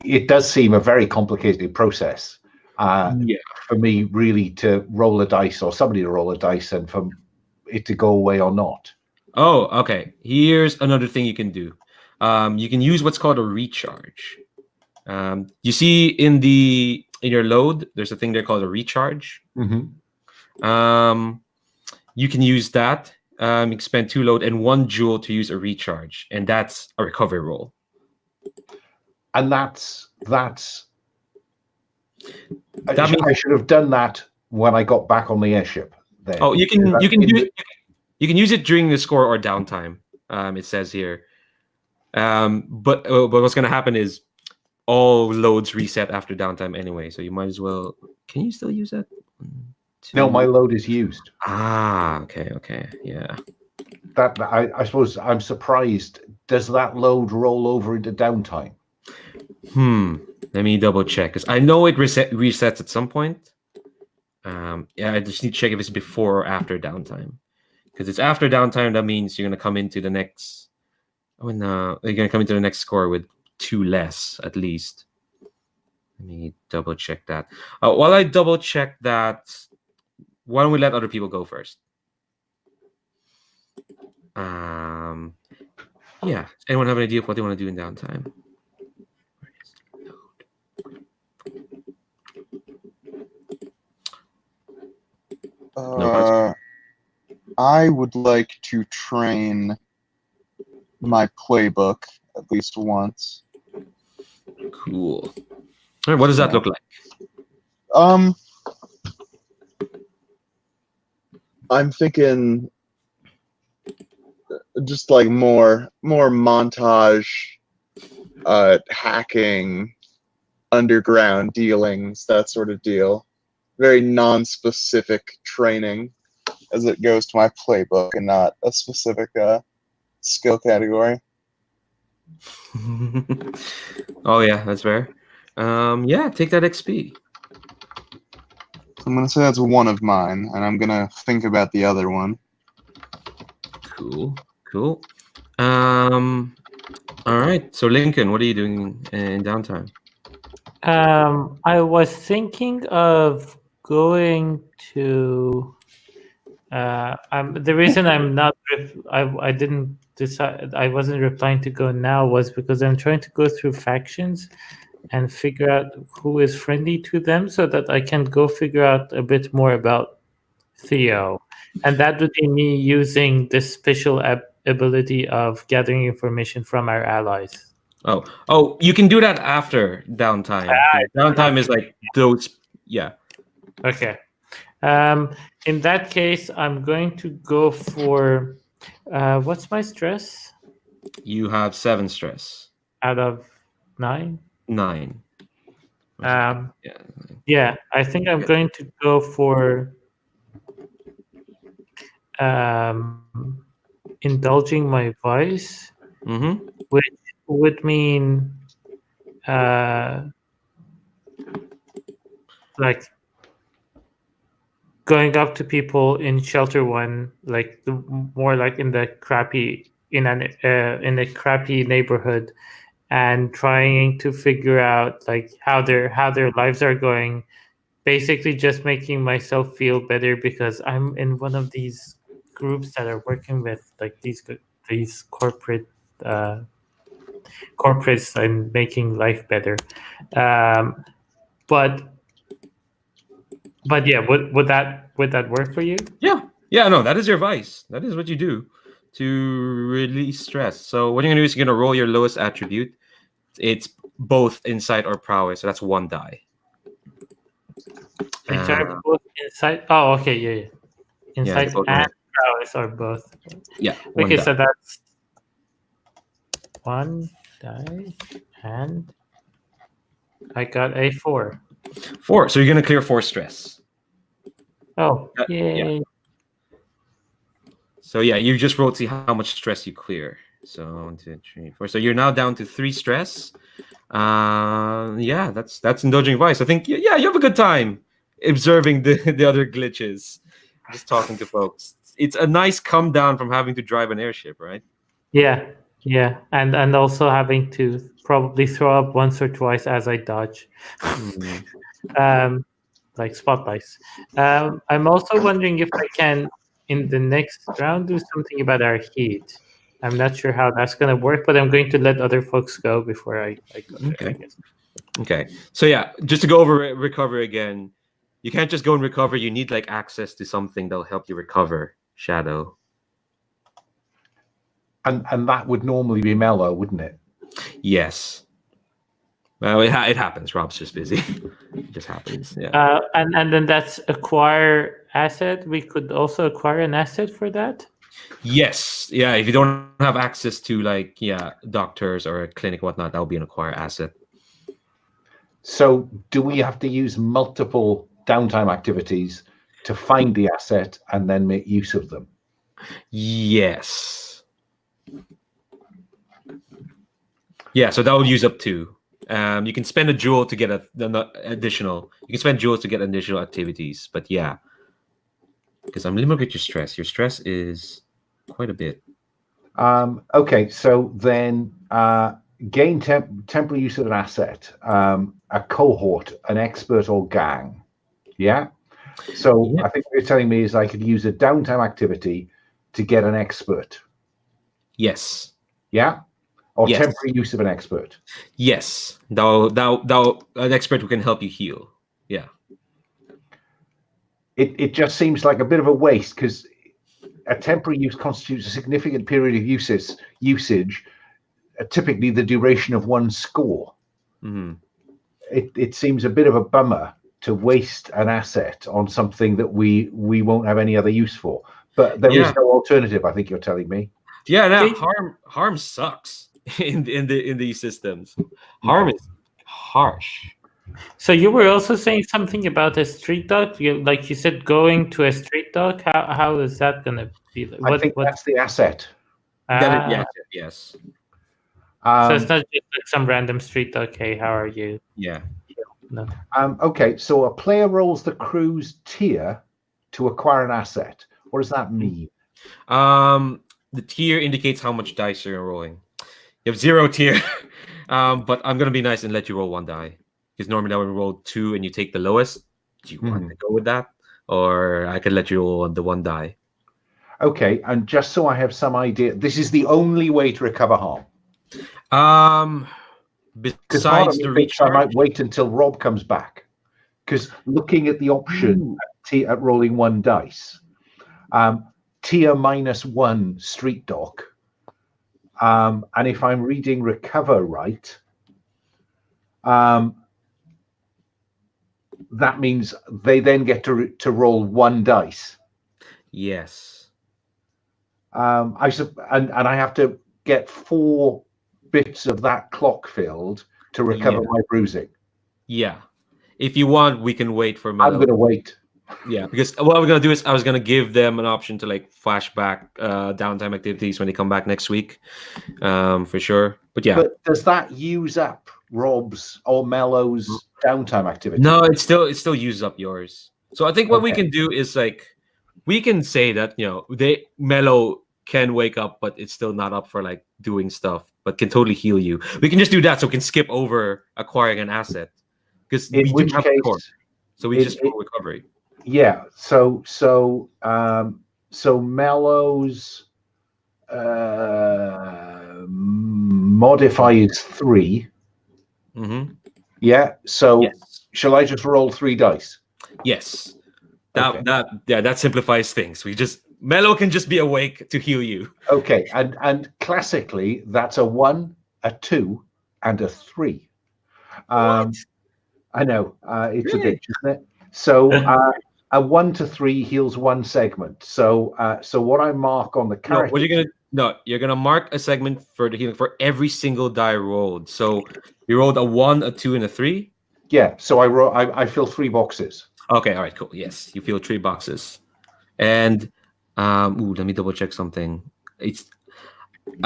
It does seem a very complicated process for me, really, to roll a dice or somebody to roll a dice and for it to go away or not. Oh, okay. Here's another thing you can do. You can use what's called a recharge. You see in your load, there's a thing there called a recharge. Mm-hmm. You can use that. You can spend 2 load and 1 joule to use a recharge, and that's a recovery roll. And that's I should have done that when I got back on the airship. Then. Oh, you can use it during the score or downtime. It says here. But what's going to happen is all loads reset after downtime anyway, so you might as well. Can you still use that? No, my load is used. Okay, yeah. That I suppose I'm surprised. Does that load roll over into downtime? Let me double check, because I know it resets at some point. Yeah, I just need to check if it's before or after downtime. Because it's after downtime, that means you're gonna come into the next. You're gonna come into the next score with 2 less at least. Let me double check that. While I double check that, why don't we let other people go first? Yeah. Anyone have an idea of what they want to do in downtime? I would like to train my playbook at least once. Cool. All right, what does that look like? I'm thinking just like more montage, hacking, underground dealings, that sort of deal. Very non-specific training as it goes to my playbook and not a specific skill category. Oh yeah, that's fair. Yeah, take that XP. I'm gonna say that's one of mine, and I'm gonna think about the other one. Cool. All right. So Lincoln, what are you doing in downtime? I was thinking of going to. The reason I'm not. I didn't decide. I wasn't replying to go now was because I'm trying to go through factions and figure out who is friendly to them, so that I can go figure out a bit more about Theo, and that would be me using this special ability of gathering information from our allies. Oh, you can do that after downtime. Downtime is like those. Yeah. Okay. In that case, I'm going to go for what's my stress You have 7 stress. out of 9? 9. Um, Yeah. yeah, I think I'm going to go for indulging my vice, Mm-hmm. which would mean uh, like going up to people in shelter one, like more like in the crappy in a crappy neighborhood, and trying to figure out like how their lives are going. Basically, just making myself feel better because I'm in one of these groups that are working with like these uh, corporates and making life better. Um, but yeah, would that work for you? Yeah. Yeah. No, that is your vice. That is what you do to release stress. So what you're gonna do is you're gonna roll your lowest attribute. It's both insight or prowess. So that's 1 die. Which are both insight. Oh, okay, yeah. Yeah, they Insight both and want to. prowess are both. Yeah, 1 Okay, die. so that's 1 die, and I got a 4. 4. So you're gonna clear 4 stress. Oh, Yeah. yay! So yeah, you just roll to see how much stress you clear. So 1, 2, 3, 4. So you're now down to 3 stress. Yeah, that's indulging vice. I think yeah, you have a good time observing the other glitches, just talking to folks. It's a nice come down from having to drive an airship, right? Yeah, yeah, and also having to probably throw up once or twice as I dodge, Mm. um, like spotlights. I'm also wondering if I can, in the next round, do something about our heat. I'm not sure how that's going to work, but I'm going to let other folks go before I go there, I Okay. guess. Okay. So yeah, just to go over recover again, you can't just go and recover. You need like access to something that'll help you recover. Shadow. And that would normally be mellow, wouldn't it? Yes. Well, it happens. Rob's just busy. It just happens. Yeah. And then that's acquire asset. We could also acquire an asset for that. Yes. Yeah. If you don't have access to like doctors or a clinic whatnot, that will be an acquire asset. So do we have to use multiple downtime activities to find the asset and then make use of them? Yes. Yeah. So that will use up 2. You can spend a jewel to get additional. You can spend jewels to get additional activities, but yeah, because I'm limited at your stress. Your stress is quite a bit. Okay, so then gain temporary use of an asset, a cohort, an expert, or gang. Yeah. So Yeah. I think what you're telling me is I could use a downtime activity to get an expert. Yes. Yeah. Or Yes. temporary use of an expert. Yes. Thou an expert who can help you heal. Yeah. It just seems like a bit of a waste because a temporary use constitutes a significant period of usage, typically the duration of one score. Mm-hmm. It seems a bit of a bummer to waste an asset on something that we won't have any other use for. But there is no alternative, I think you're telling me. Yeah, now Okay. harm sucks in these systems. Harm is harsh. So you were also saying something about a street dog. Like you said, going to a street dog. How is that gonna be? I think What? that's the asset. Yes, yes. So it's not just like some random street dog. Hey, how are you? Yeah. No. Okay, so a player rolls the crew's tier to acquire an asset. What does that mean? The tier indicates how much dice you're rolling. You have 0 tier. But I'm gonna be nice and let you roll 1 die. Because normally I would roll 2 and you take the lowest. Do you want to go with that? Or I could let you roll the 1 die. Okay, and just so I have some idea, this is the only way to recover harm. Because part of Besides me the thinks I recharge, might wait until Rob comes back. Because looking at the option at rolling 1 dice, tier -1 street dog And if I'm reading recover right, that means they then get to roll 1 dice. Yes. And I have to get 4 bits of that clock filled to recover Yeah. my bruising. Yeah. If you want, we can wait for I'm Mellow. going to wait. Yeah, because what we're gonna do is I was gonna give them an option to like flashback downtime activities when they come back next week, for sure. But yeah, But does that use up Rob's or Mello's downtime activity? no, it still uses up yours. So I think what we Okay. can do is like we can say that Mellow can wake up, but it's still not up for like doing stuff, but can totally heal you. We can just do that, so we can skip over acquiring an asset because In we do which have case, a core, so we just roll recovery. Yeah. So Mellows modify is 3. Mm-hmm. Yeah. So Yes. shall I just roll 3 dice? Yes. Okay. That simplifies things. Mellow can just be awake to heal you. Okay. And classically, that's a 1, a 2, and a 3. What? I know it's Really? a bitch, isn't it? So a 1 to 3 heals 1 segment. So what I mark on the No, character. what you're gonna mark a segment for the healing for every single die rolled. So you rolled a 1, a 2, and a 3. Yeah. So I fill 3 boxes. Okay, all right, cool. Yes, you feel 3 boxes. And let me double check something. It's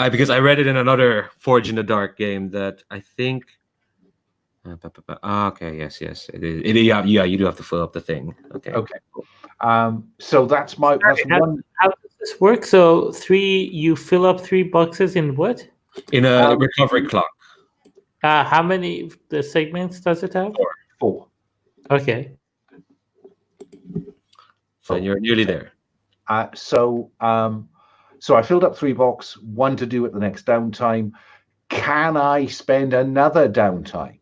because I read it in another Forge in the Dark game that I think. Okay, yes. Yeah, you do have to fill up the thing. Okay. Okay. So that's Sorry, one. How does this work? So you fill up 3 boxes in what? In a recovery clock. How many the segments does it have? 4. Okay. So you're nearly there. So I filled up 3 box, 1 to do at the next downtime. Can I spend another downtime?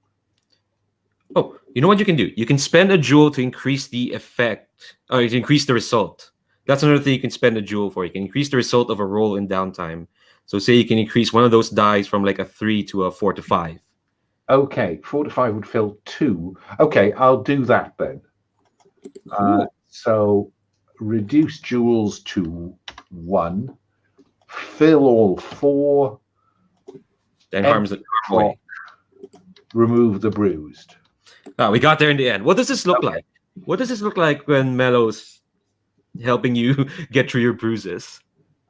Oh, you know what you can do? You can spend a jewel to increase the effect, or to increase the result. That's another thing you can spend a jewel for. You can increase the result of a roll in downtime. So say you can increase one of those dice from like a 3 to a 4 to 5. Okay, 4 to 5 would fill 2. Okay, I'll do that then. Cool. So reduce jewels to 1. Fill all 4. Then harms the way. Remove the bruised. We got there in the end. What does this look like? What does this look like when Mellow's helping you get through your bruises?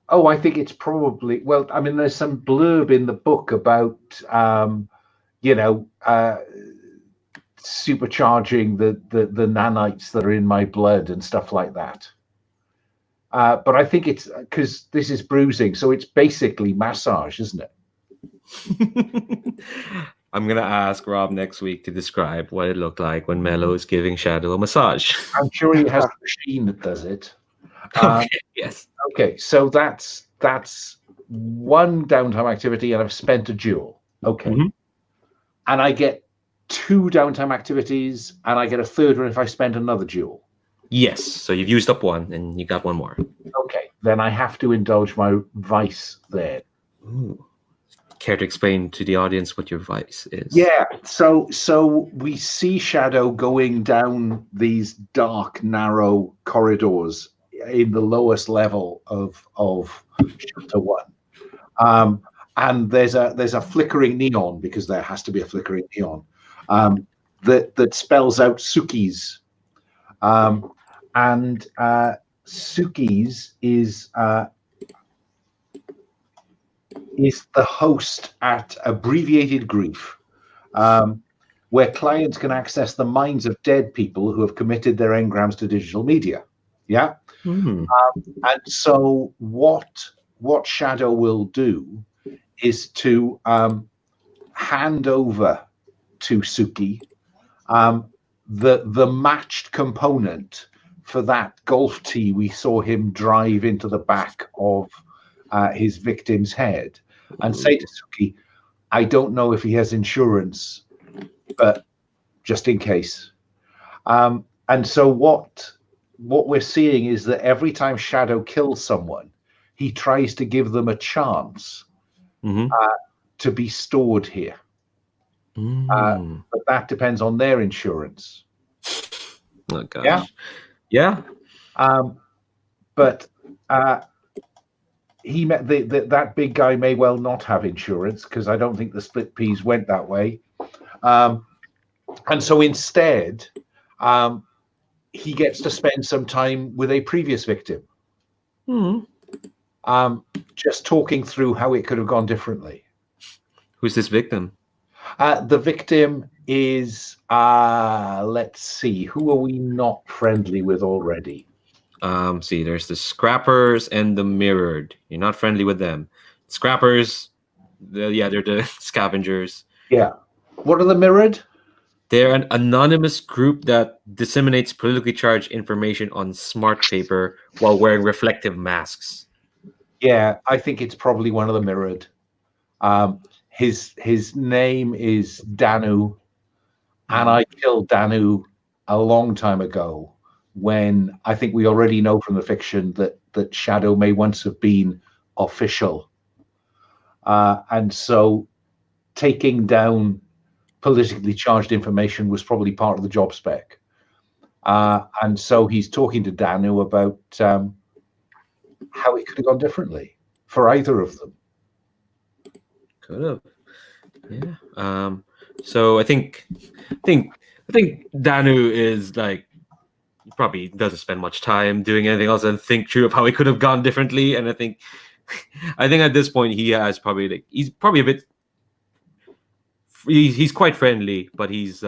Oh, I think it's probably, well, I mean, there's some blurb in the book about, supercharging the nanites that are in my blood and stuff like that. But I think it's because this is bruising, so it's basically massage, isn't it? I'm gonna ask Rob next week to describe what it looked like when Mellow is giving Shadow a massage. I'm sure he has a machine that does it. Okay, yes. Okay, so that's 1 downtime activity, and I've spent a jewel. Okay, and I get 2 downtime activities, and I get a 3rd one if I spend another jewel. Yes, so you've used up 1, and you got 1 more. Okay, then I have to indulge my vice there. Ooh. Care to explain to the audience what your vice is? Yeah, so we see Shadow going down these dark, narrow corridors in the lowest level of Shelter 1, and there's a flickering neon, because there has to be a flickering neon, that spells out Suki's, and Suki's is the host at Abbreviated Grief, where clients can access the minds of dead people who have committed their engrams to digital media. Yeah. And so what Shadow will do is to hand over to Suki the matched component for that golf tee we saw him drive into the back of his victim's head, and say to Suki, I don't know if he has insurance, but just in case. And so what we're seeing is that every time Shadow kills someone, he tries to give them a chance Mm-hmm. to be stored here. Mm. But that depends on their insurance. Oh gosh. Yeah. But he met that big guy may well not have insurance, because I don't think the split peas went that way. And so instead, he gets to spend some time with a previous victim, just talking through how it could have gone differently. Who's this victim? The victim is, let's see, who are we not friendly with already? See, there's the scrappers and the mirrored. You're not friendly with them. Scrappers, they're the scavengers. Yeah. What are the mirrored? They're an anonymous group that disseminates politically charged information on smart paper while wearing reflective masks. Yeah, I think it's probably one of the mirrored. His name is Danu, and I killed Danu a long time ago, when I think we already know from the fiction that Shadow may once have been official. And so taking down politically charged information was probably part of the job spec. And so he's talking to Danu about how it could have gone differently for either of them. Could have. Yeah. So I think Danu is like, probably doesn't spend much time doing anything else and think through of how it could have gone differently. And I think at this point he has probably like, he's probably a bit, he's quite friendly, but he's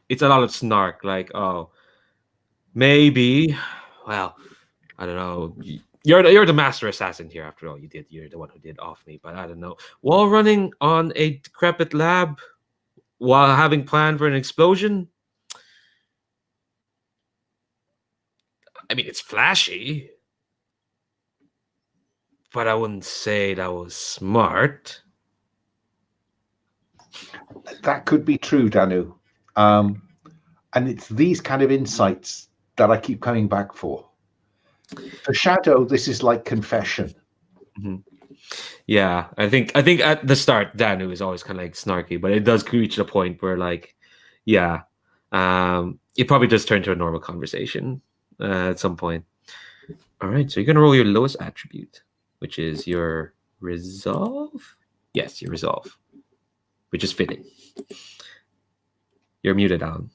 it's a lot of snark, like, oh, maybe, well, I don't know, you're the master assassin here after all. You're the one who did off me, but I don't know, while running on a decrepit lab while having planned for an explosion. I mean, it's flashy, but I wouldn't say that was smart. That could be true, Danu. And it's these kind of insights that I keep coming back for. For Shadow, this is like confession. Mm-hmm. Yeah, I think at the start, Danu is always kind of like snarky, but it does reach the point where, like, yeah, it probably does turn to a normal conversation at some point. All right, so you're gonna roll your lowest attribute, which is your resolve. Yes, your resolve, which is fitting. You're muted, Alan.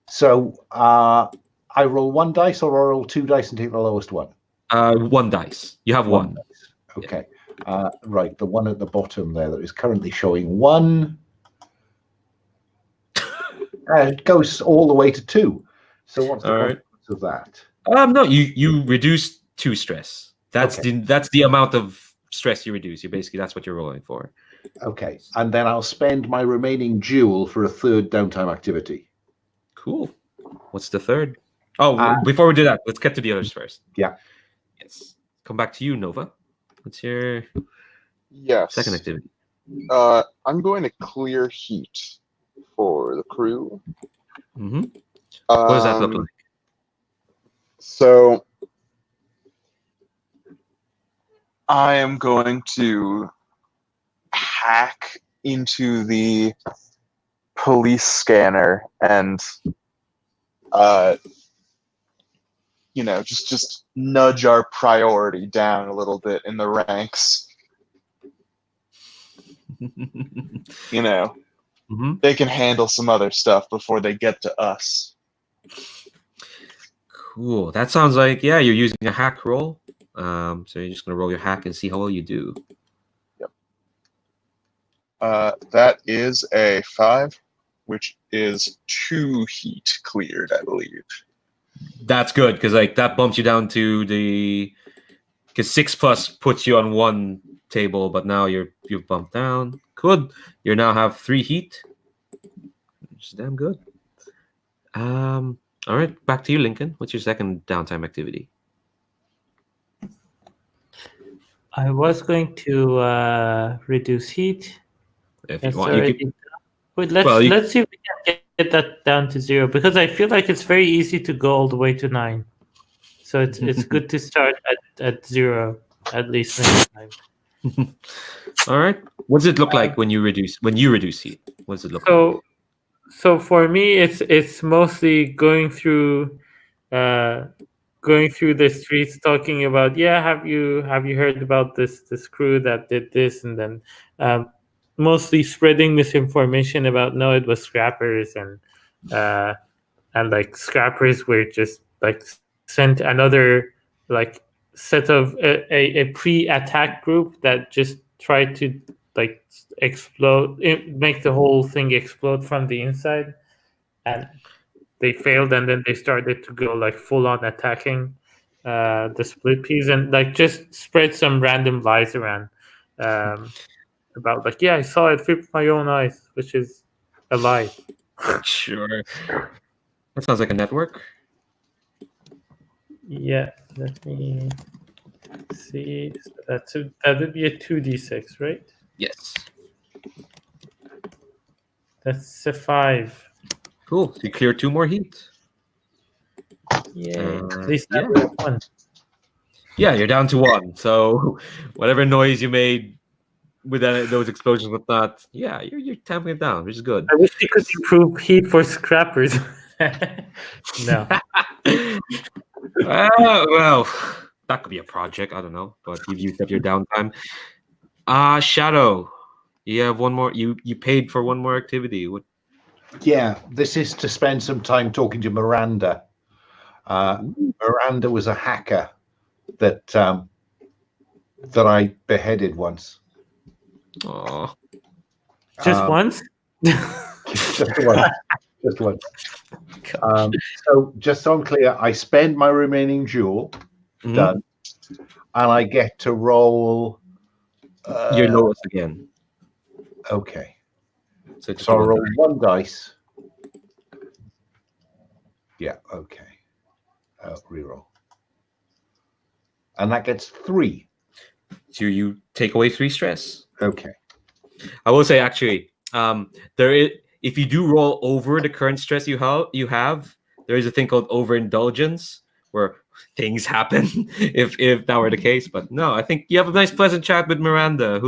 So I roll one dice, or I roll two dice and take the lowest one? One dice. You have one. Dice. Okay. Yeah. Right, the one at the bottom there that is currently showing one. It goes all the way to 2. So what's the consequence of that? No, you reduce 2 stress. That's the amount of stress you reduce. That's what you're rolling for. Okay, and then I'll spend my remaining jewel for a third downtime activity. Cool. What's the third? Oh, before we do that, let's get to the others first. Yeah. Yes. Come back to you, Nova. What's your second activity? I'm going to clear heat for the crew. Mm-hmm. What does that look like? So I am going to hack into the police scanner and just nudge our priority down a little bit in the ranks. Mm-hmm. They can handle some other stuff before they get to us. Cool. That sounds like, you're using a hack roll. So you're just gonna roll your hack and see how well you do. Yep. That is a 5, which is 2 heat cleared, I believe. That's good, because that bumps you down to because 6+ puts you on one table, but now you've bumped down. Good. You now have 3 heat. Which is damn good. All right, back to you, Lincoln. What's your second downtime activity? I was going to reduce heat. If you want, Wait, let's see if we can get that down to 0, because I feel like it's very easy to go all the way to 9. So it's good to start at 0 at least next time. All right. What does it look like when you reduce heat? What does it look like? So for me, it's mostly uh, going through the streets talking about, yeah, have you heard about this crew that did this, and then um, mostly spreading misinformation about, no, it was scrappers, uh, and like scrappers were just like sent another like set of a pre-attack group that just tried to like make the whole thing explode from the inside, and they failed, and then they started to go like full on attacking the split peas, and like just spread some random lies around um, about like, yeah, I saw it with my own eyes, which is a lie. Sure. That sounds like a network. Yeah, let me see. So that would be a 2d6, right? Yes. That's a 5. Cool. So you clear 2 more heat. Yay. At least Yeah. I have 1. Yeah, you're down to 1. So whatever noise you made with those explosions, whatnot, yeah, you're tamping it down, which is good. I wish you could improve heat for scrappers. No. Well, that could be a project. I don't know, but you've used up your downtime. Shadow, you have one more. You paid for one more activity. What? Yeah, this is to spend some time talking to Miranda. Miranda was a hacker that I beheaded once. Oh, Just once? Just once. Just once. So just so I'm clear, I spend my remaining jewel, done, and I get to roll. Your lowest again. Okay. So I roll 1 dice. Yeah. Okay. Reroll. And that gets 3. So you take away 3 stress. Okay. I will say actually, there is, if you do roll over the current stress you have, there is a thing called overindulgence where things happen if that were the case. But no, I think you have a nice pleasant chat with Miranda.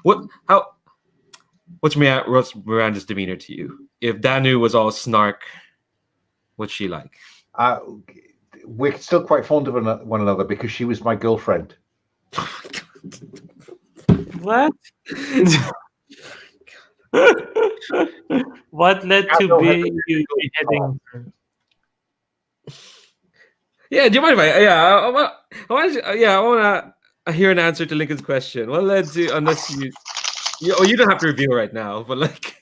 What's Miranda's demeanor to you? If Danu was all snark, what's she like? We're still quite fond of one another because she was my girlfriend. What? What led to you beheading her? Yeah, do you mind if I want to hear an answer to Lincoln's question. What led to, unless you don't have to reveal right now, but like,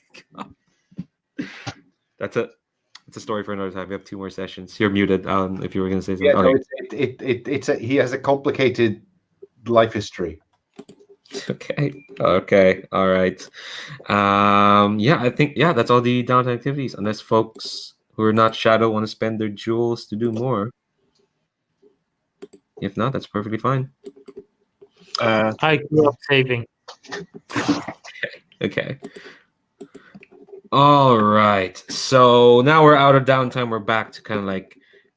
that's a story for another time. We have 2 more sessions. You're muted. If you were going to say something. Yeah, no, he has a complicated life history. Okay. All right. Yeah, I think that's all the downtime activities. Unless folks who are not Shadow want to spend their jewels to do more. If not, that's perfectly fine. I grew up saving. Okay. All right. So now we're out of downtime. We're back to kind of like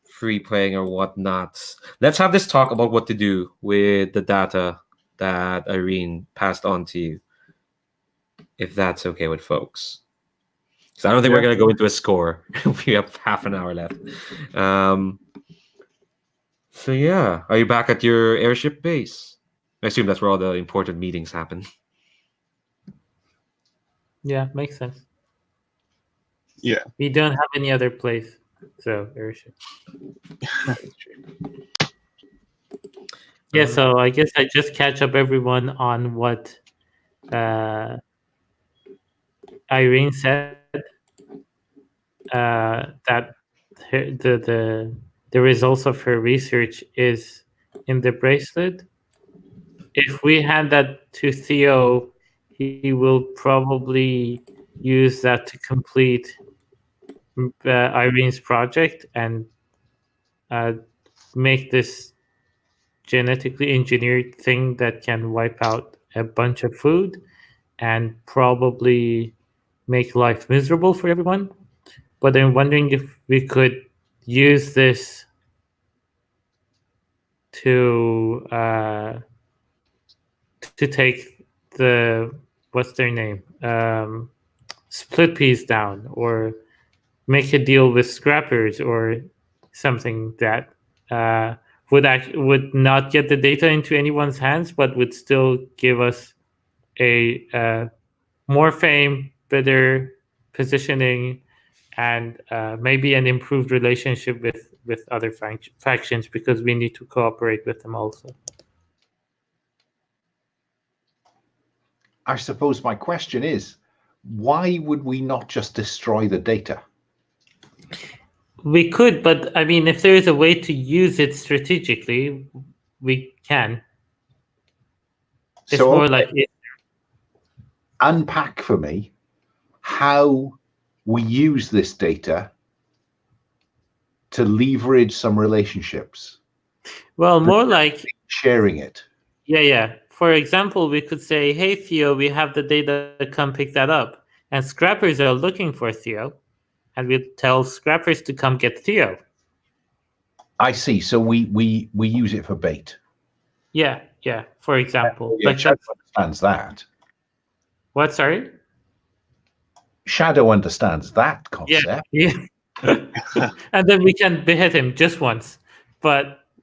free playing or whatnot. Let's have this talk about what to do with the data that Irene passed on to you, if that's okay with folks. So I don't think we're going to go into a score. We have half an hour left. So yeah, are you back at your airship base? I assume that's where all the important meetings happen. Yeah, makes sense. Yeah. We don't have any other place, so airship. Yeah, so I guess I just catch up everyone on what Irene said. That the results of her research is in the bracelet. If we hand that to Theo, he will probably use that to complete Irene's project and make this genetically engineered thing that can wipe out a bunch of food and probably make life miserable for everyone. But I'm wondering if we could use this to to take the what's their name split peas down, or make a deal with scrappers or something that would not get the data into anyone's hands, but would still give us a more fame, better positioning, and maybe an improved relationship with other factions, because we need to cooperate with them also. I suppose my question is, why would we not just destroy the data? We could, but I mean, if there is a way to use it strategically, we can. It's So more like unpack for me how we use this data to leverage some relationships. well, more like sharing it. Yeah. For example, we could say, "Hey Theo, we have the data. Come pick that up." And scrappers are looking for Theo, and we tell scrappers to come get Theo. I see. So we use it for bait. Yeah. For example, Yeah, Shadow understands that. What? Sorry. Shadow understands that concept. Yeah. And then we can behead him just once,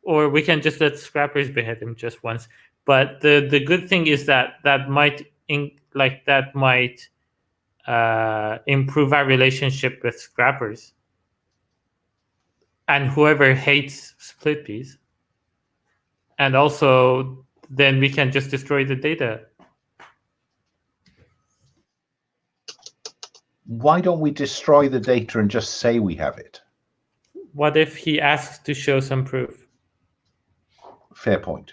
or we can just let scrappers behead him just once. But the good thing is that might improve our relationship with scrappers and whoever hates split peas, and also then we can just destroy the data. Why don't we destroy the data and just say we have it? What if he asks to show some proof? Fair point.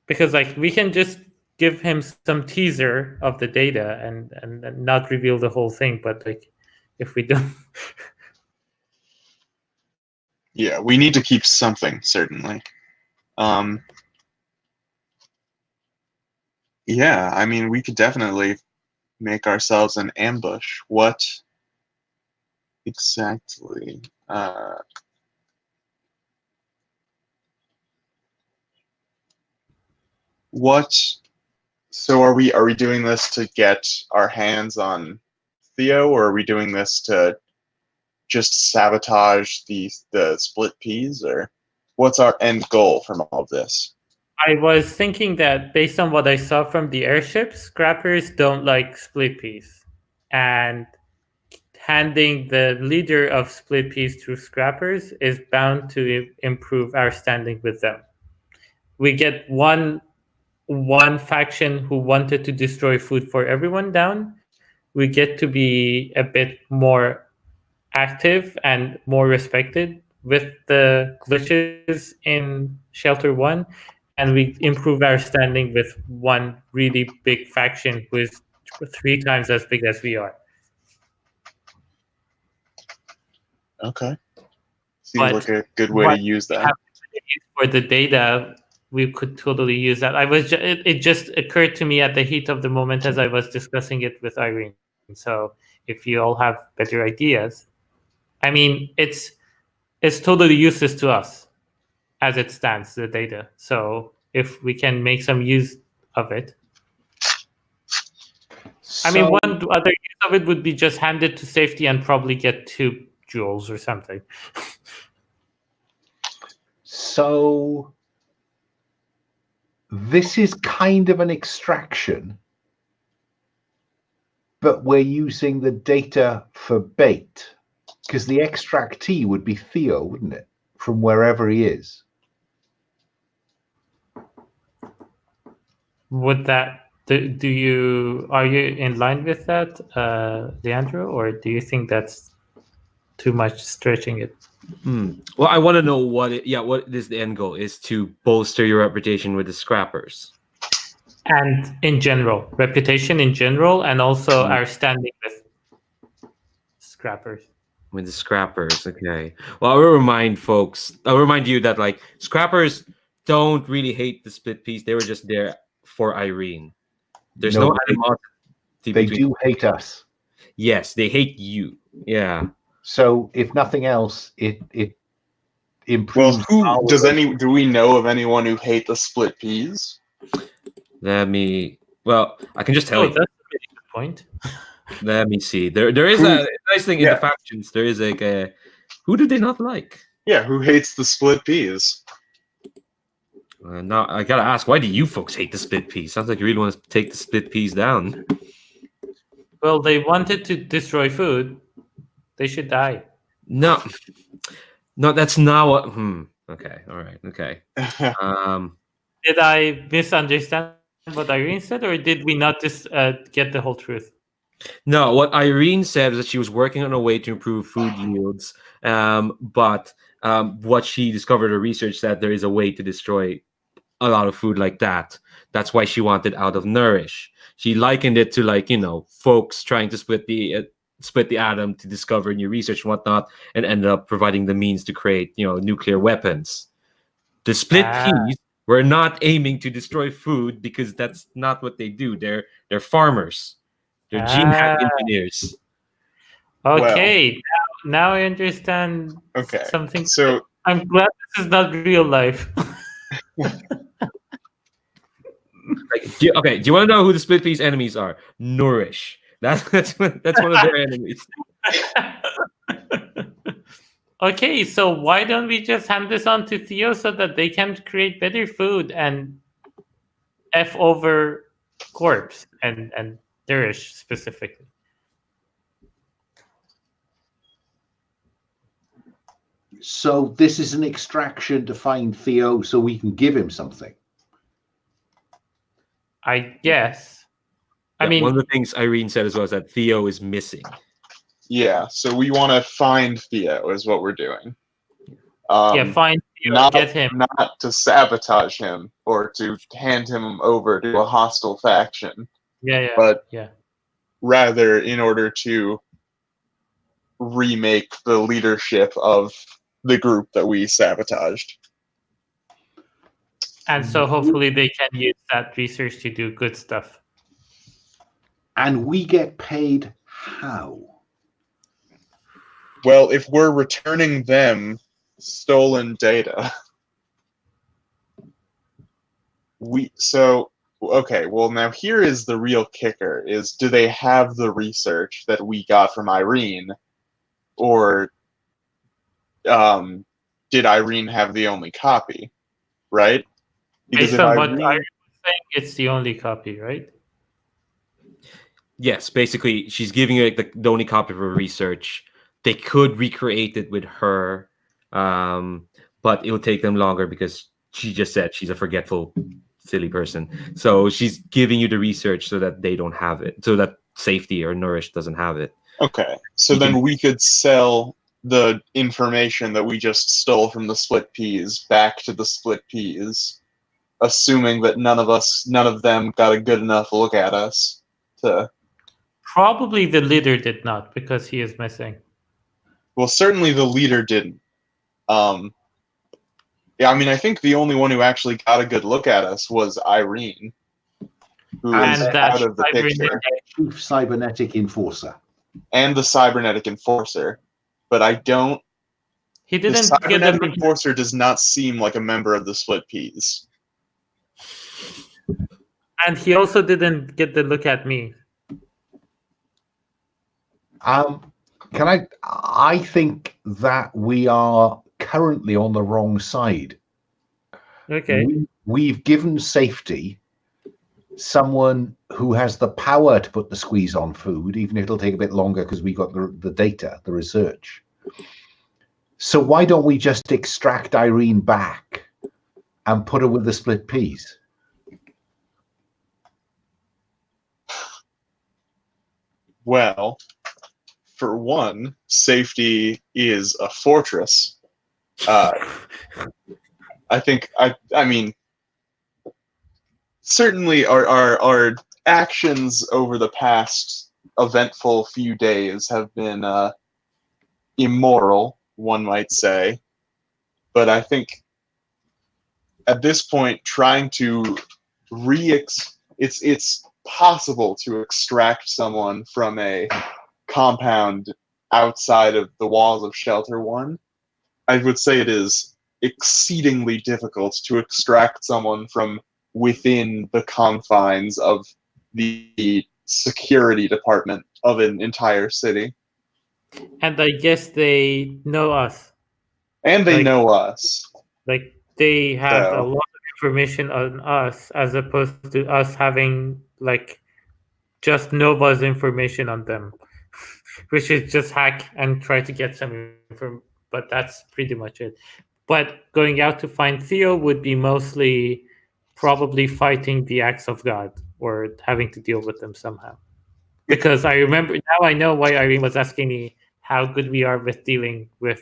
Because we can just give him some teaser of the data and not reveal the whole thing, but if we don't Yeah, we need to keep something, certainly. Yeah, I mean, we could definitely make ourselves an ambush. What exactly? What? So are we doing this to get our hands on Theo, or are we doing this to just sabotage the split peas, or what's our end goal from all of this? I was thinking that based on what I saw from the airships, scrappers don't like split peas, and handing the leader of split peas to scrappers is bound to improve our standing with them. We get one faction who wanted to destroy food for everyone down. We get to be a bit more active and more respected with the glitches in Shelter 1, and we improve our standing with one really big faction who is 3 times as big as we are. Okay. Seems like a good way to use that. For the data, we could totally use that. It just occurred to me at the heat of the moment as I was discussing it with Irene. So if you all have better ideas, I mean, it's totally useless to us as it stands, the data. So if we can make some use of it. I mean, one other use of it would be just hand it to safety and probably get 2 jewels or something. So this is kind of an extraction, but we're using the data for bait, because the extractee would be Theo, wouldn't it? From wherever he is. Would that are you in line with that, Leandro, or do you think that's too much stretching it? Well, I want to know what is the end goal? Is to bolster your reputation with the scrappers, and in general, reputation in general, and also our standing with scrappers. With the scrappers, okay. Well, I'll remind you that scrappers don't really hate the split peas. They were just there for Irene. There's no animosity. They do hate us. Yes, they hate you. Yeah. So if nothing else, it improves. Do we know of anyone who hate the split peas? Well, I can just tell Oh, you. that's a really good point. Let me see. There is a nice thing in the factions. There is like a who do they not like? Yeah, who hates the split peas? Now I gotta ask, why do you folks hate the split peas? Sounds like you really want to take the split peas down. Well, they wanted to destroy food. They should die. No, that's not what. Okay, all right, okay. Did I misunderstand what Irene said, or did we not just get the whole truth? No, what Irene said is that she was working on a way to improve food yields, but what she discovered her research that there is a way to destroy a lot of food like that. That's why she wanted out of Nourish. She likened it to folks trying to split the atom to discover new research and whatnot, and ended up providing the means to create nuclear weapons. The split peas were not aiming to destroy food because that's not what they do. They're farmers. They're gene hack engineers. Okay, now I understand something. So I'm glad this is not real life. Do you want to know who the split peas enemies are? Nourish. That's one of their enemies. Okay, so why don't we just hand this on to Theo so that they can create better food and F over corpse and Nourish specifically? So this is an extraction to find Theo so we can give him something. I guess. I mean, one of the things Irene said as well is that Theo is missing. Yeah, so we want to find Theo is what we're doing. Find Theo, get him. Not to sabotage him or to hand him over to a hostile faction. But rather in order to remake the leadership of the group that we sabotaged. And so hopefully they can use that research to do good stuff. And we get paid how? Well, if we're returning them stolen data, now here is the real kicker, is do they have the research that we got from Irene, or did Irene have the only copy, right? Because based on what Irene was saying, it's the only copy, right? Yes, basically, she's giving you the only copy of her research. They could recreate it with her, but it will take them longer because she just said she's a forgetful, silly person. So she's giving you the research so that they don't have it, so that Safety or Nourish doesn't have it. Okay, so then we could sell the information that we just stole from the split peas back to the split peas, assuming that none of them got a good enough look at us to... Probably the leader did not, because he is missing. Well, certainly the leader didn't. I think the only one who actually got a good look at us was Irene, who is out of the picture. Chief cybernetic enforcer. And the cybernetic enforcer. But I don't... He didn't. The cybernetic enforcer does not seem like a member of the split peas. And he also didn't get the look at me. I think that we are currently on the wrong side. Okay. We've given Safety someone who has the power to put the squeeze on food, even if it'll take a bit longer because we got the data, the research. So why don't we just extract Irene back and put her with the split peas? Well, for one, Safety is a fortress. Certainly our actions over the past eventful few days have been immoral, one might say. But I think at this point, trying to it's possible to extract someone from a compound outside of the walls of Shelter 1. I would say it is exceedingly difficult to extract someone from within the confines of the security department of an entire city. And I guess they know us. And they Like- know us. Like they have a So- lot of information on us, as opposed to us having like just Nova's information on them, which is just hack and try to get some information. But that's pretty much it. But going out to find Theo would be mostly probably fighting the acts of God or having to deal with them somehow. Because I remember now, I know why Irene was asking me how good we are with dealing with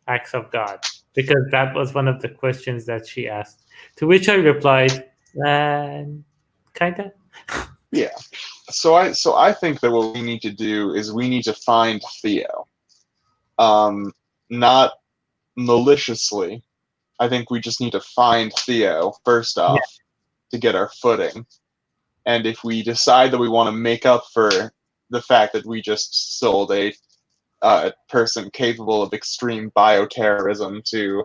acts of God, because that was one of the questions that she asked. To which I replied, kinda. Yeah. So I think that what we need to do is we need to find Theo. Not maliciously. I think we just need to find Theo first off to get our footing. And if we decide that we want to make up for the fact that we just sold a person capable of extreme bioterrorism to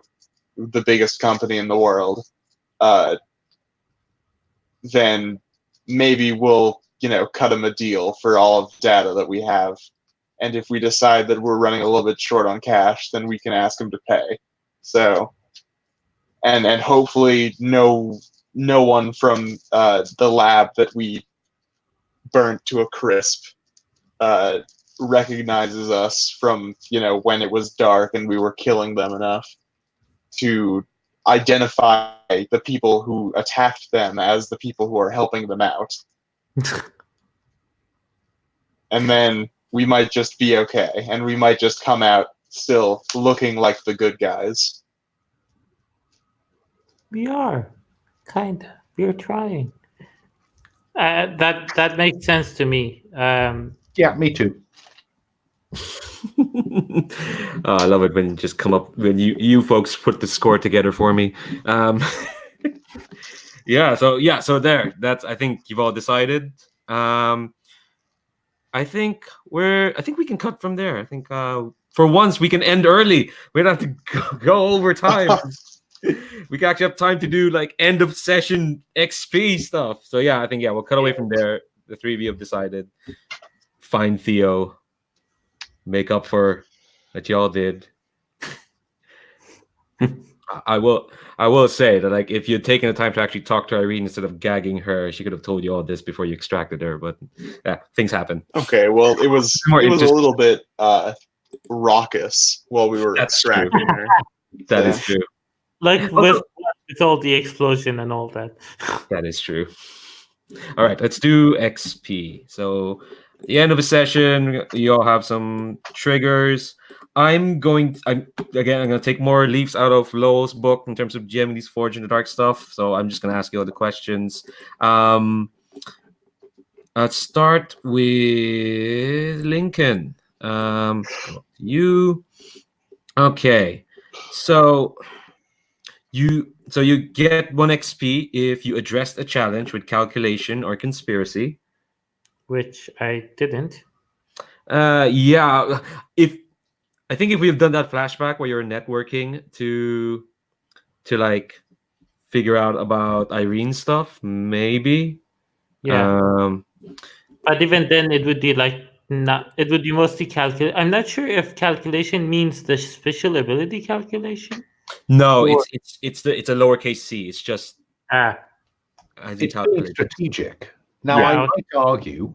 the biggest company in the world, then maybe we'll, cut him a deal for all of the data that we have. And if we decide that we're running a little bit short on cash, then we can ask him to pay. So, and hopefully no one from the lab that we burnt to a crisp recognizes us from, when it was dark and we were killing them enough to identify the people who attacked them as the people who are helping them out. And then we might just be okay, and we might just come out still looking like the good guys. We are, kinda. We're trying. That makes sense to me. Yeah, me too. Oh, I love it when you just come up when you folks put the score together for me. So there. That's I think you've all decided. I think we can cut from there. I think for once we can end early. We don't have to go over time. We can actually have time to do like end of session XP stuff. So yeah, I think we'll cut away from there. The three of you have decided. Find Theo. Make up for that y'all did. I will say that like if you'd taken the time to actually talk to Irene instead of gagging her, she could have told you all this before you extracted her. But yeah, things happen. Okay, well it was More a interest- little bit raucous while we were That's extracting her. That Yeah. is true. Like with all the explosion and all that. That is true. All right, let's do XP. So at the end of a session, you all have some triggers. I'm gonna take more leaves out of Lowell's book in terms of GMing these Forge in the Dark stuff. So I'm just gonna ask you all the questions. Let's start with Lincoln. You okay? So you get 1 XP if you addressed a challenge with calculation or conspiracy. Which I didn't. If we've done that flashback where you're networking to like figure out about Irene's stuff, maybe. Yeah. But even then, it would be like it would be mostly calculation. I'm not sure if calculation means the special ability calculation. No, Or- it's a lowercase c. It's just Ah, as you It's being calculate. strategic. Now, Yeah, I okay. might argue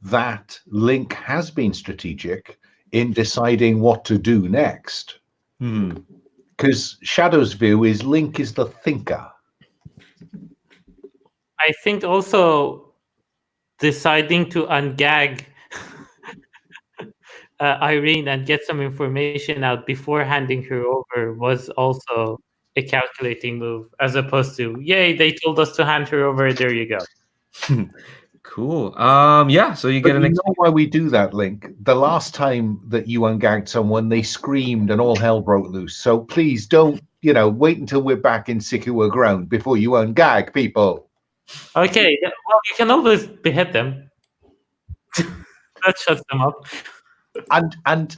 that Link has been strategic in deciding what to do next. Because Shadow's view is Link is the thinker. I think also deciding to ungag Irene and get some information out before handing her over was also a calculating move, as opposed to, yay, they told us to hand her over, there you go. Cool. So you But get an you know why we do that, Link? The last time that you ungagged someone, they screamed and all hell broke loose. So please don't, wait until we're back in secure ground before you ungag people. Okay, well, you can always behead them. That shuts them up. And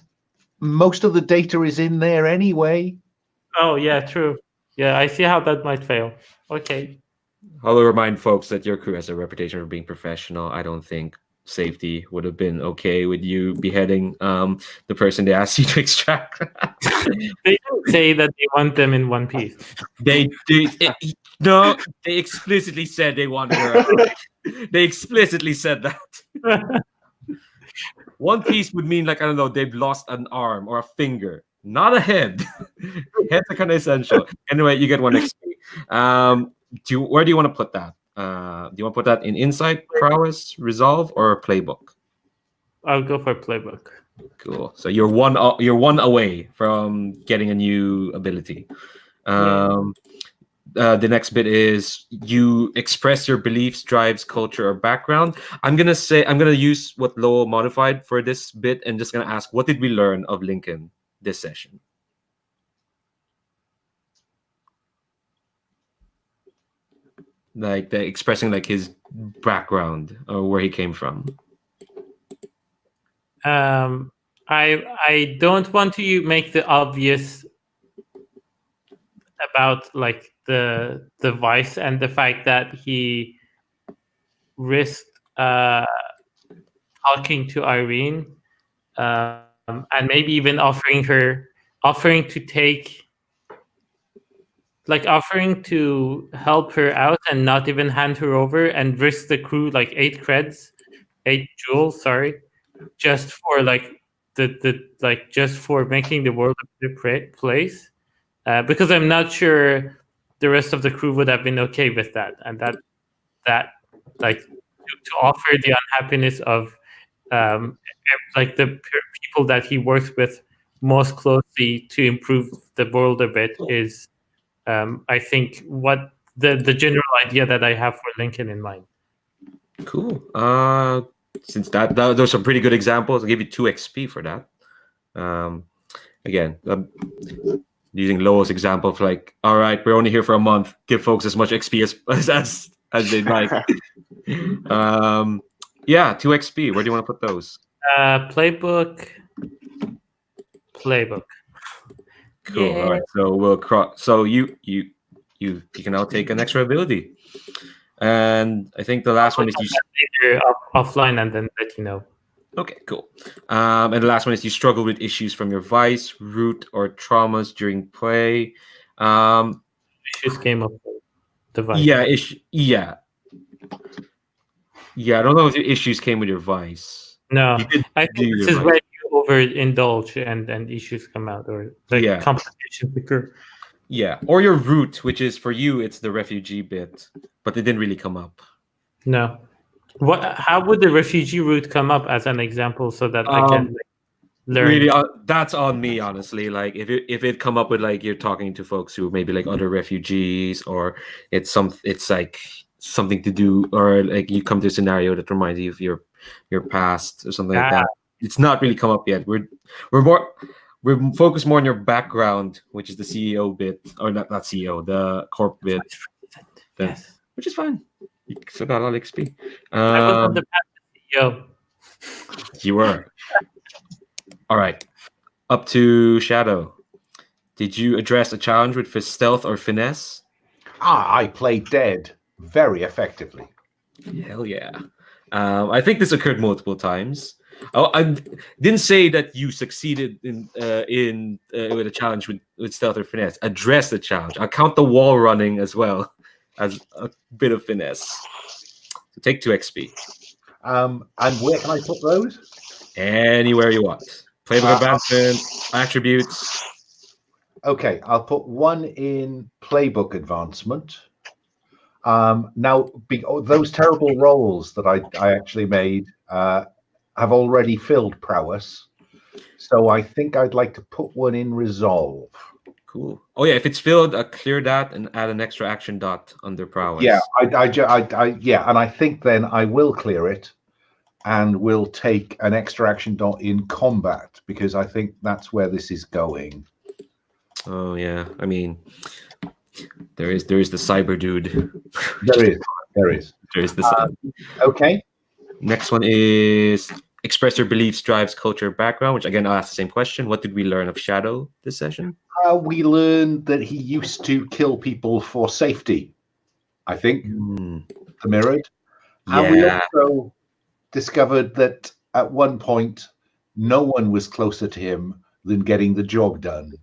most of the data is in there anyway. Oh, yeah, true. Yeah, I see how that might fail. Okay. I'll remind folks that your crew has a reputation for being professional. I don't think safety would have been okay with you beheading the person they asked you to extract. They don't say that they want them in one piece. No, they explicitly said they wanted her alive. They explicitly said that. One piece would mean, like, I don't know, they've lost an arm or a finger, not a head. Heads are kind of essential. Anyway, you get one XP. Where do you want to put that? Do you want to put that in insight, prowess, resolve, or playbook? I'll go for playbook. Cool. So you're one away from getting a new ability. The next bit is you express your beliefs, drives, culture, or background. I'm gonna use what Lowell modified for this bit, and just gonna ask, what did we learn of Lincoln this session? Like expressing like his background or where he came from. I don't want to make the obvious about like the vice and the fact that he risked talking to Irene, and maybe even offering to help her out and not even hand her over and risk the crew like 8 jewels, just for like just for making the world a better place. Because I'm not sure the rest of the crew would have been okay with that, and that like to offer the unhappiness of like the people that he works with most closely to improve the world a bit is, I think, what the general idea that I have for Lincoln in mind. Cool. Since those are some pretty good examples, I'll give you 2 XP for that. Again, using Lowell's example of like, all right, we're only here for a month. Give folks as much XP as they'd like. Yeah, 2 XP. Where do you want to put those? Playbook. Cool. Yeah. All right. So we'll cross. So you can now take an extra ability, and I think the last one is you later offline and then let you know. Okay, cool. And the last one is you struggle with issues from your vice, root, or traumas during play. Issues came up with the vice. Yeah. I don't know if the issues came with your vice. No, I think this is where you overindulge and issues come out, or like complications occur. Yeah, or your root, which is for you, it's the refugee bit, but it didn't really come up. No. How would the refugee route come up as an example so that I can learn? Really, that's on me, honestly. Like if it come up with like you're talking to folks who maybe like other refugees, or it's like something to do, or like you come to a scenario that reminds you of your past or something like that. It's not really come up yet. We're focused more on your background, which is the CEO bit, or not CEO, the corp bit. Yes, which is fine. You still got a lot of XP. I was on the path to CEO. You were. All right. Up to Shadow. Did you address a challenge with stealth or finesse? I played dead very effectively. Hell yeah. I think this occurred multiple times. I didn't say that you succeeded in with a challenge with stealth or finesse. Address the challenge. I'll count the wall running as well as a bit of finesse. So take 2 XP. And where can I put those? Anywhere you want. Playbook advancement, attributes. Okay, I'll put 1 in playbook advancement. Now, those terrible rolls that I actually made have already filled prowess, so I think I'd like to put 1 in resolve. Cool. Oh yeah, if it's filled, clear that and add an extra action dot under prowess. Yeah, and I think then I will clear it, and will take an extra action dot in combat, because I think that's where this is going. Oh yeah, I mean, there is the cyber dude. There is. There is the cyber. Okay. Next one is express your beliefs drives culture background, which again I'll ask the same question. What did we learn of Shadow this session? We learned that he used to kill people for safety, I think, Hmm. the mirrored. And we Yeah. also discovered that at one point, no one was closer to him than getting the job done.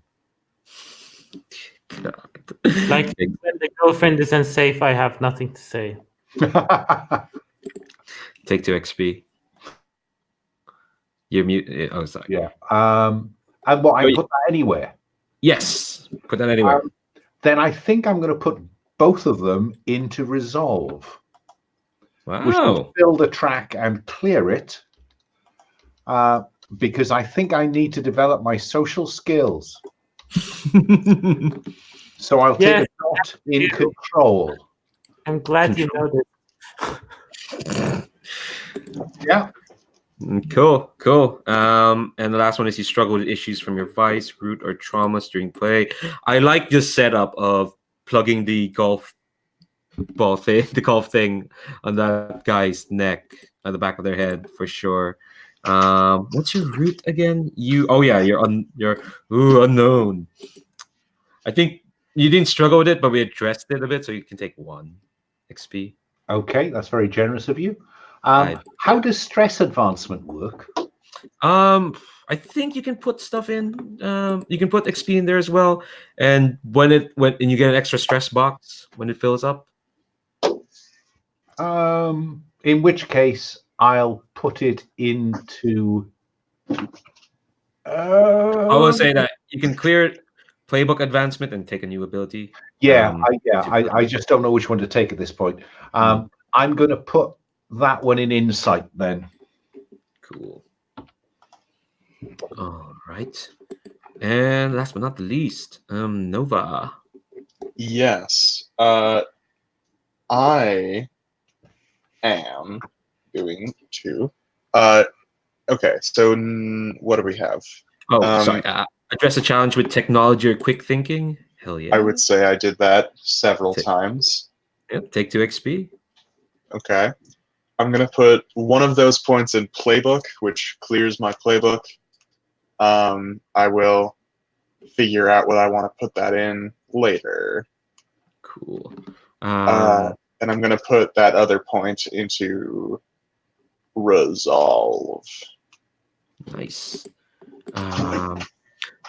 Like when the girlfriend isn't safe, I have nothing to say. Take 2 XP. You're mute. Oh, sorry. Yeah. And what, I put that anywhere? Yes. Put that anywhere. Then I think I'm going to put both of them into resolve, which will Wow. fill the track and clear it, because I think I need to develop my social skills. So I'll take a dot in control. I'm glad you know this. Yeah. Cool, cool. And the last one is you struggle with issues from your vice, root, or traumas during play. I like this setup of plugging the golf ball thing, the golf thing on that guy's neck, on the back of their head for sure. What's your root again? You're unknown. I think you didn't struggle with it, but we addressed it a bit, so you can take 1 XP. Okay, that's very generous of you. I- How does stress advancement work? I think you can put stuff in. You can put XP in there as well, and when you get an extra stress box when it fills up. In which case, I'll put it into. I will say that you can clear playbook advancement and take a new ability. I just don't know which one to take at this point. I'm going to put that one in insight then. Cool. All right. And last but not the least, Nova. Yes. I am going to. Okay, so what do we have? Oh, sorry. Address a challenge with technology or quick thinking. Hell yeah. I would say I did that several times. Yep. Take 2 XP. Okay. I'm going to put one of those points in playbook, which clears my playbook. I will figure out what I want to put that in later. Cool. And I'm going to put that other point into resolve. Nice.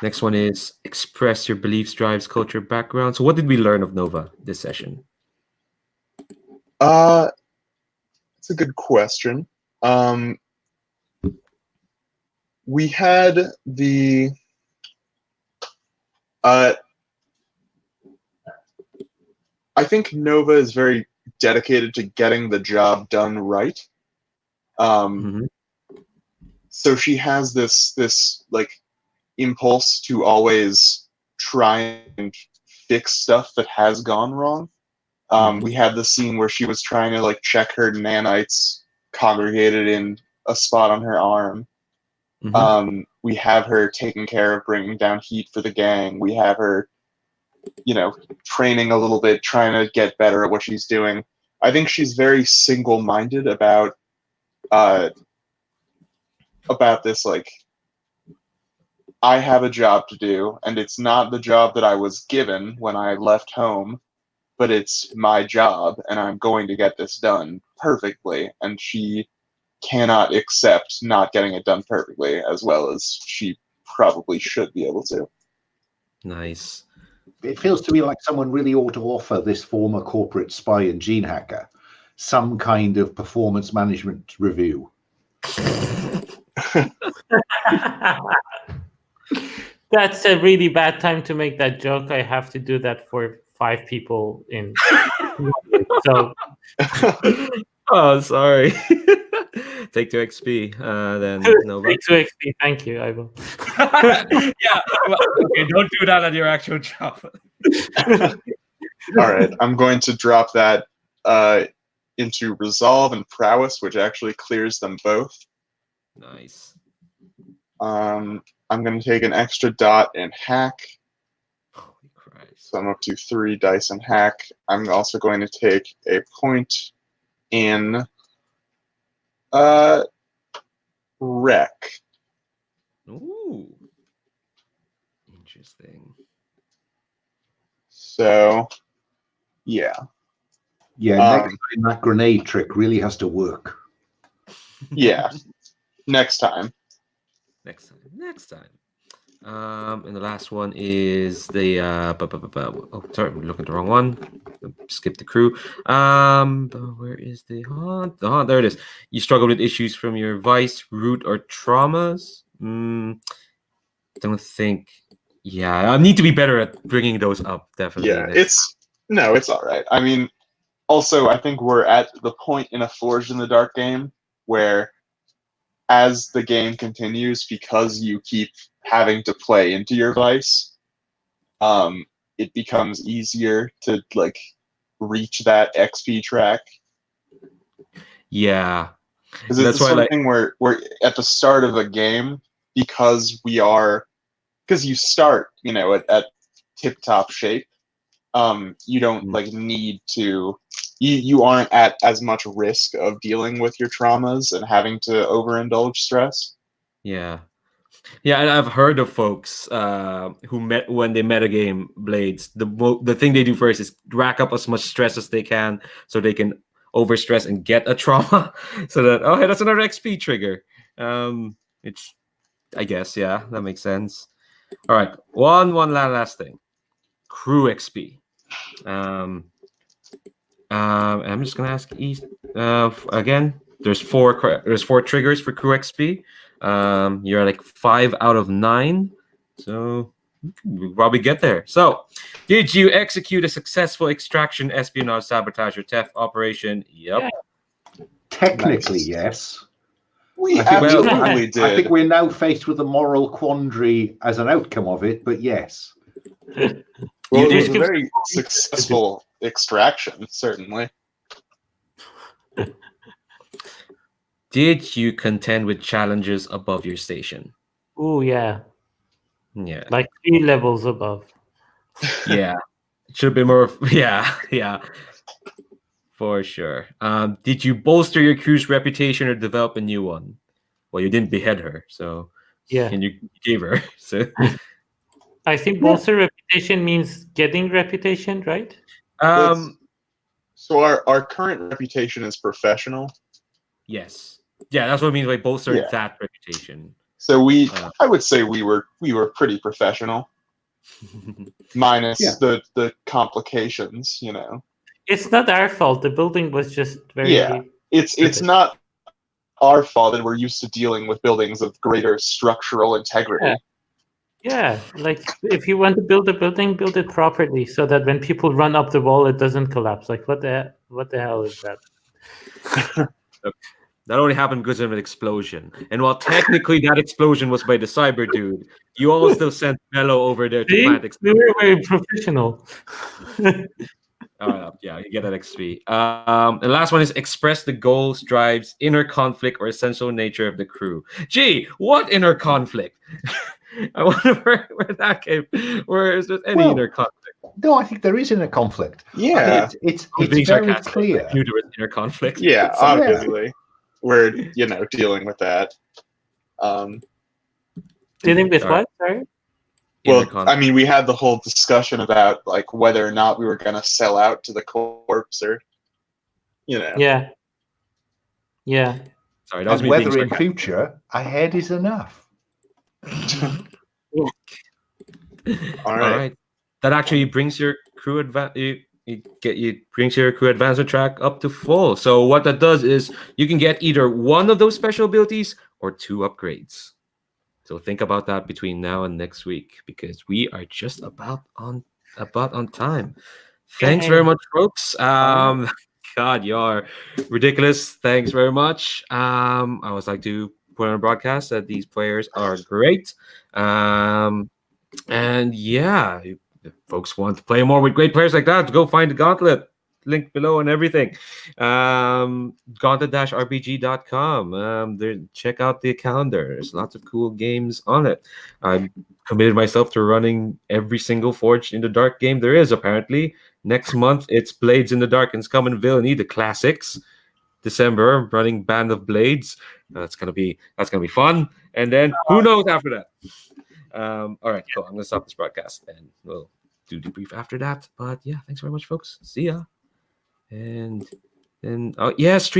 Next one is express your beliefs drives culture background. So what did we learn of Nova this session? It's a good question. We had the I think Nova is very dedicated to getting the job done right. So she has this like impulse to always try and fix stuff that has gone wrong. We had the scene where she was trying to like check her nanites congregated in a spot on her arm. We have her taking care of bringing down heat for the gang. We have her, training a little bit, trying to get better at what she's doing. I think she's very single-minded about this, like, I have a job to do, and it's not the job that I was given when I left home, but it's my job, and I'm going to get this done perfectly, and she cannot accept not getting it done perfectly, as well as she probably should be able to. Nice. It feels to me like someone really ought to offer this former corporate spy and gene hacker some kind of performance management review. That's a really bad time to make that joke. I have to do that for 5 people in. So. Oh, sorry. Take 2 XP. Then Nova. Take 2 XP. Thank you. I will. Yeah. Okay, don't do that at your actual job. All right. I'm going to drop that into resolve and prowess, which actually clears them both. Nice. I'm going to take an extra dot in hack. Holy Christ. So I'm up to 3 dice in hack. I'm also going to take a point in wreck. Ooh, interesting. So, yeah. Yeah, next time that grenade trick really has to work. Yeah. Next time. Next time. Next time. And the last one is the oh, sorry, we're looking at the wrong one. Skip the crew. Where is the haunt? The haunt, there it is. You struggle with issues from your vice, root, or traumas. Don't think. Yeah, I need to be better at bringing those up. Definitely. Yeah, it's all right. I mean, also, I think we're at the point in a Forged in the Dark game where, as the game continues, because you keep having to play into your vice, it becomes easier to like reach that XP track. Yeah, Because it's the sort of thing where we're at the start of a game, because you start, at tip-top shape. You don't need to. You aren't at as much risk of dealing with your traumas and having to overindulge stress. Yeah. Yeah, and I've heard of folks who met when they metagame Blades. The thing they do first is rack up as much stress as they can, so they can overstress and get a trauma. So that hey, that's another XP trigger. It's I guess that makes sense. All right, one last thing. Crew XP. I'm just gonna ask East again. There's four triggers for crew XP. You're like 5 out of 9, so we'll probably get there. So, did you execute a successful extraction, espionage, sabotage, or theft operation? Yep. Yeah. Technically, yes. We absolutely did. I think we're now faced with a moral quandary as an outcome of it, but yes. Well, it was a very successful extraction, certainly. Did you contend with challenges above your station? Oh, yeah. Yeah. Like 3 levels above. Yeah. It should be more. Yeah. For sure. Did you bolster your crew's reputation or develop a new one? Well, you didn't behead her, so yeah, and you gave her. So I think bolster reputation means getting reputation, right? So our current reputation is professional. Yes. Yeah, that's what it means by bolster that reputation. So I would say we were pretty professional. Minus the complications, It's not our fault. The building was just very. Yeah, it's not our fault that we're used to dealing with buildings of greater structural integrity. Yeah, like if you want to build a building, build it properly so that when people run up the wall, it doesn't collapse. Like what the hell is that? That only happened because of an explosion. And while technically that explosion was by the cyber dude, you all still sent Mello over there to plant explosion. We were very professional. Yeah, you get that XP. The last one is express the goals, drives, inner conflict, or essential nature of the crew. Gee, what inner conflict? I wonder where that came. Where is there any inner conflict? No, I think there is inner conflict. Yeah, it's very clear. I knew there was inner conflict. Yeah, obviously, we're dealing with that. Dealing with what? Sorry. Well, I mean, we had the whole discussion about like whether or not we were going to sell out to the corpse, or Yeah. Sorry, that was me whether being in future a head is enough. All right. That actually brings your crew brings your crew advancement track up to full. So what that does is you can get either one of those special abilities or 2 upgrades. So think about that between now and next week, because we are just about on time. Thanks very much, folks. God, you're ridiculous. Thanks very much. I always like to put on a broadcast that these players are great. And yeah, if folks want to play more with great players like that, go find the Gauntlet. Link below and everything. Gauntlet-rpg.com. Check out the calendar. There's lots of cool games on it. I've committed myself to running every single Forged in the Dark game there is, apparently. Next month, it's Blades in the Dark and Scum and Villainy, the classics. December. I'm running Band of Blades. That's gonna be fun. And then who knows after that? All right, cool. I'm gonna stop this broadcast and we'll do debrief after that. But yeah, thanks very much, folks. See ya. And then, oh yeah, stream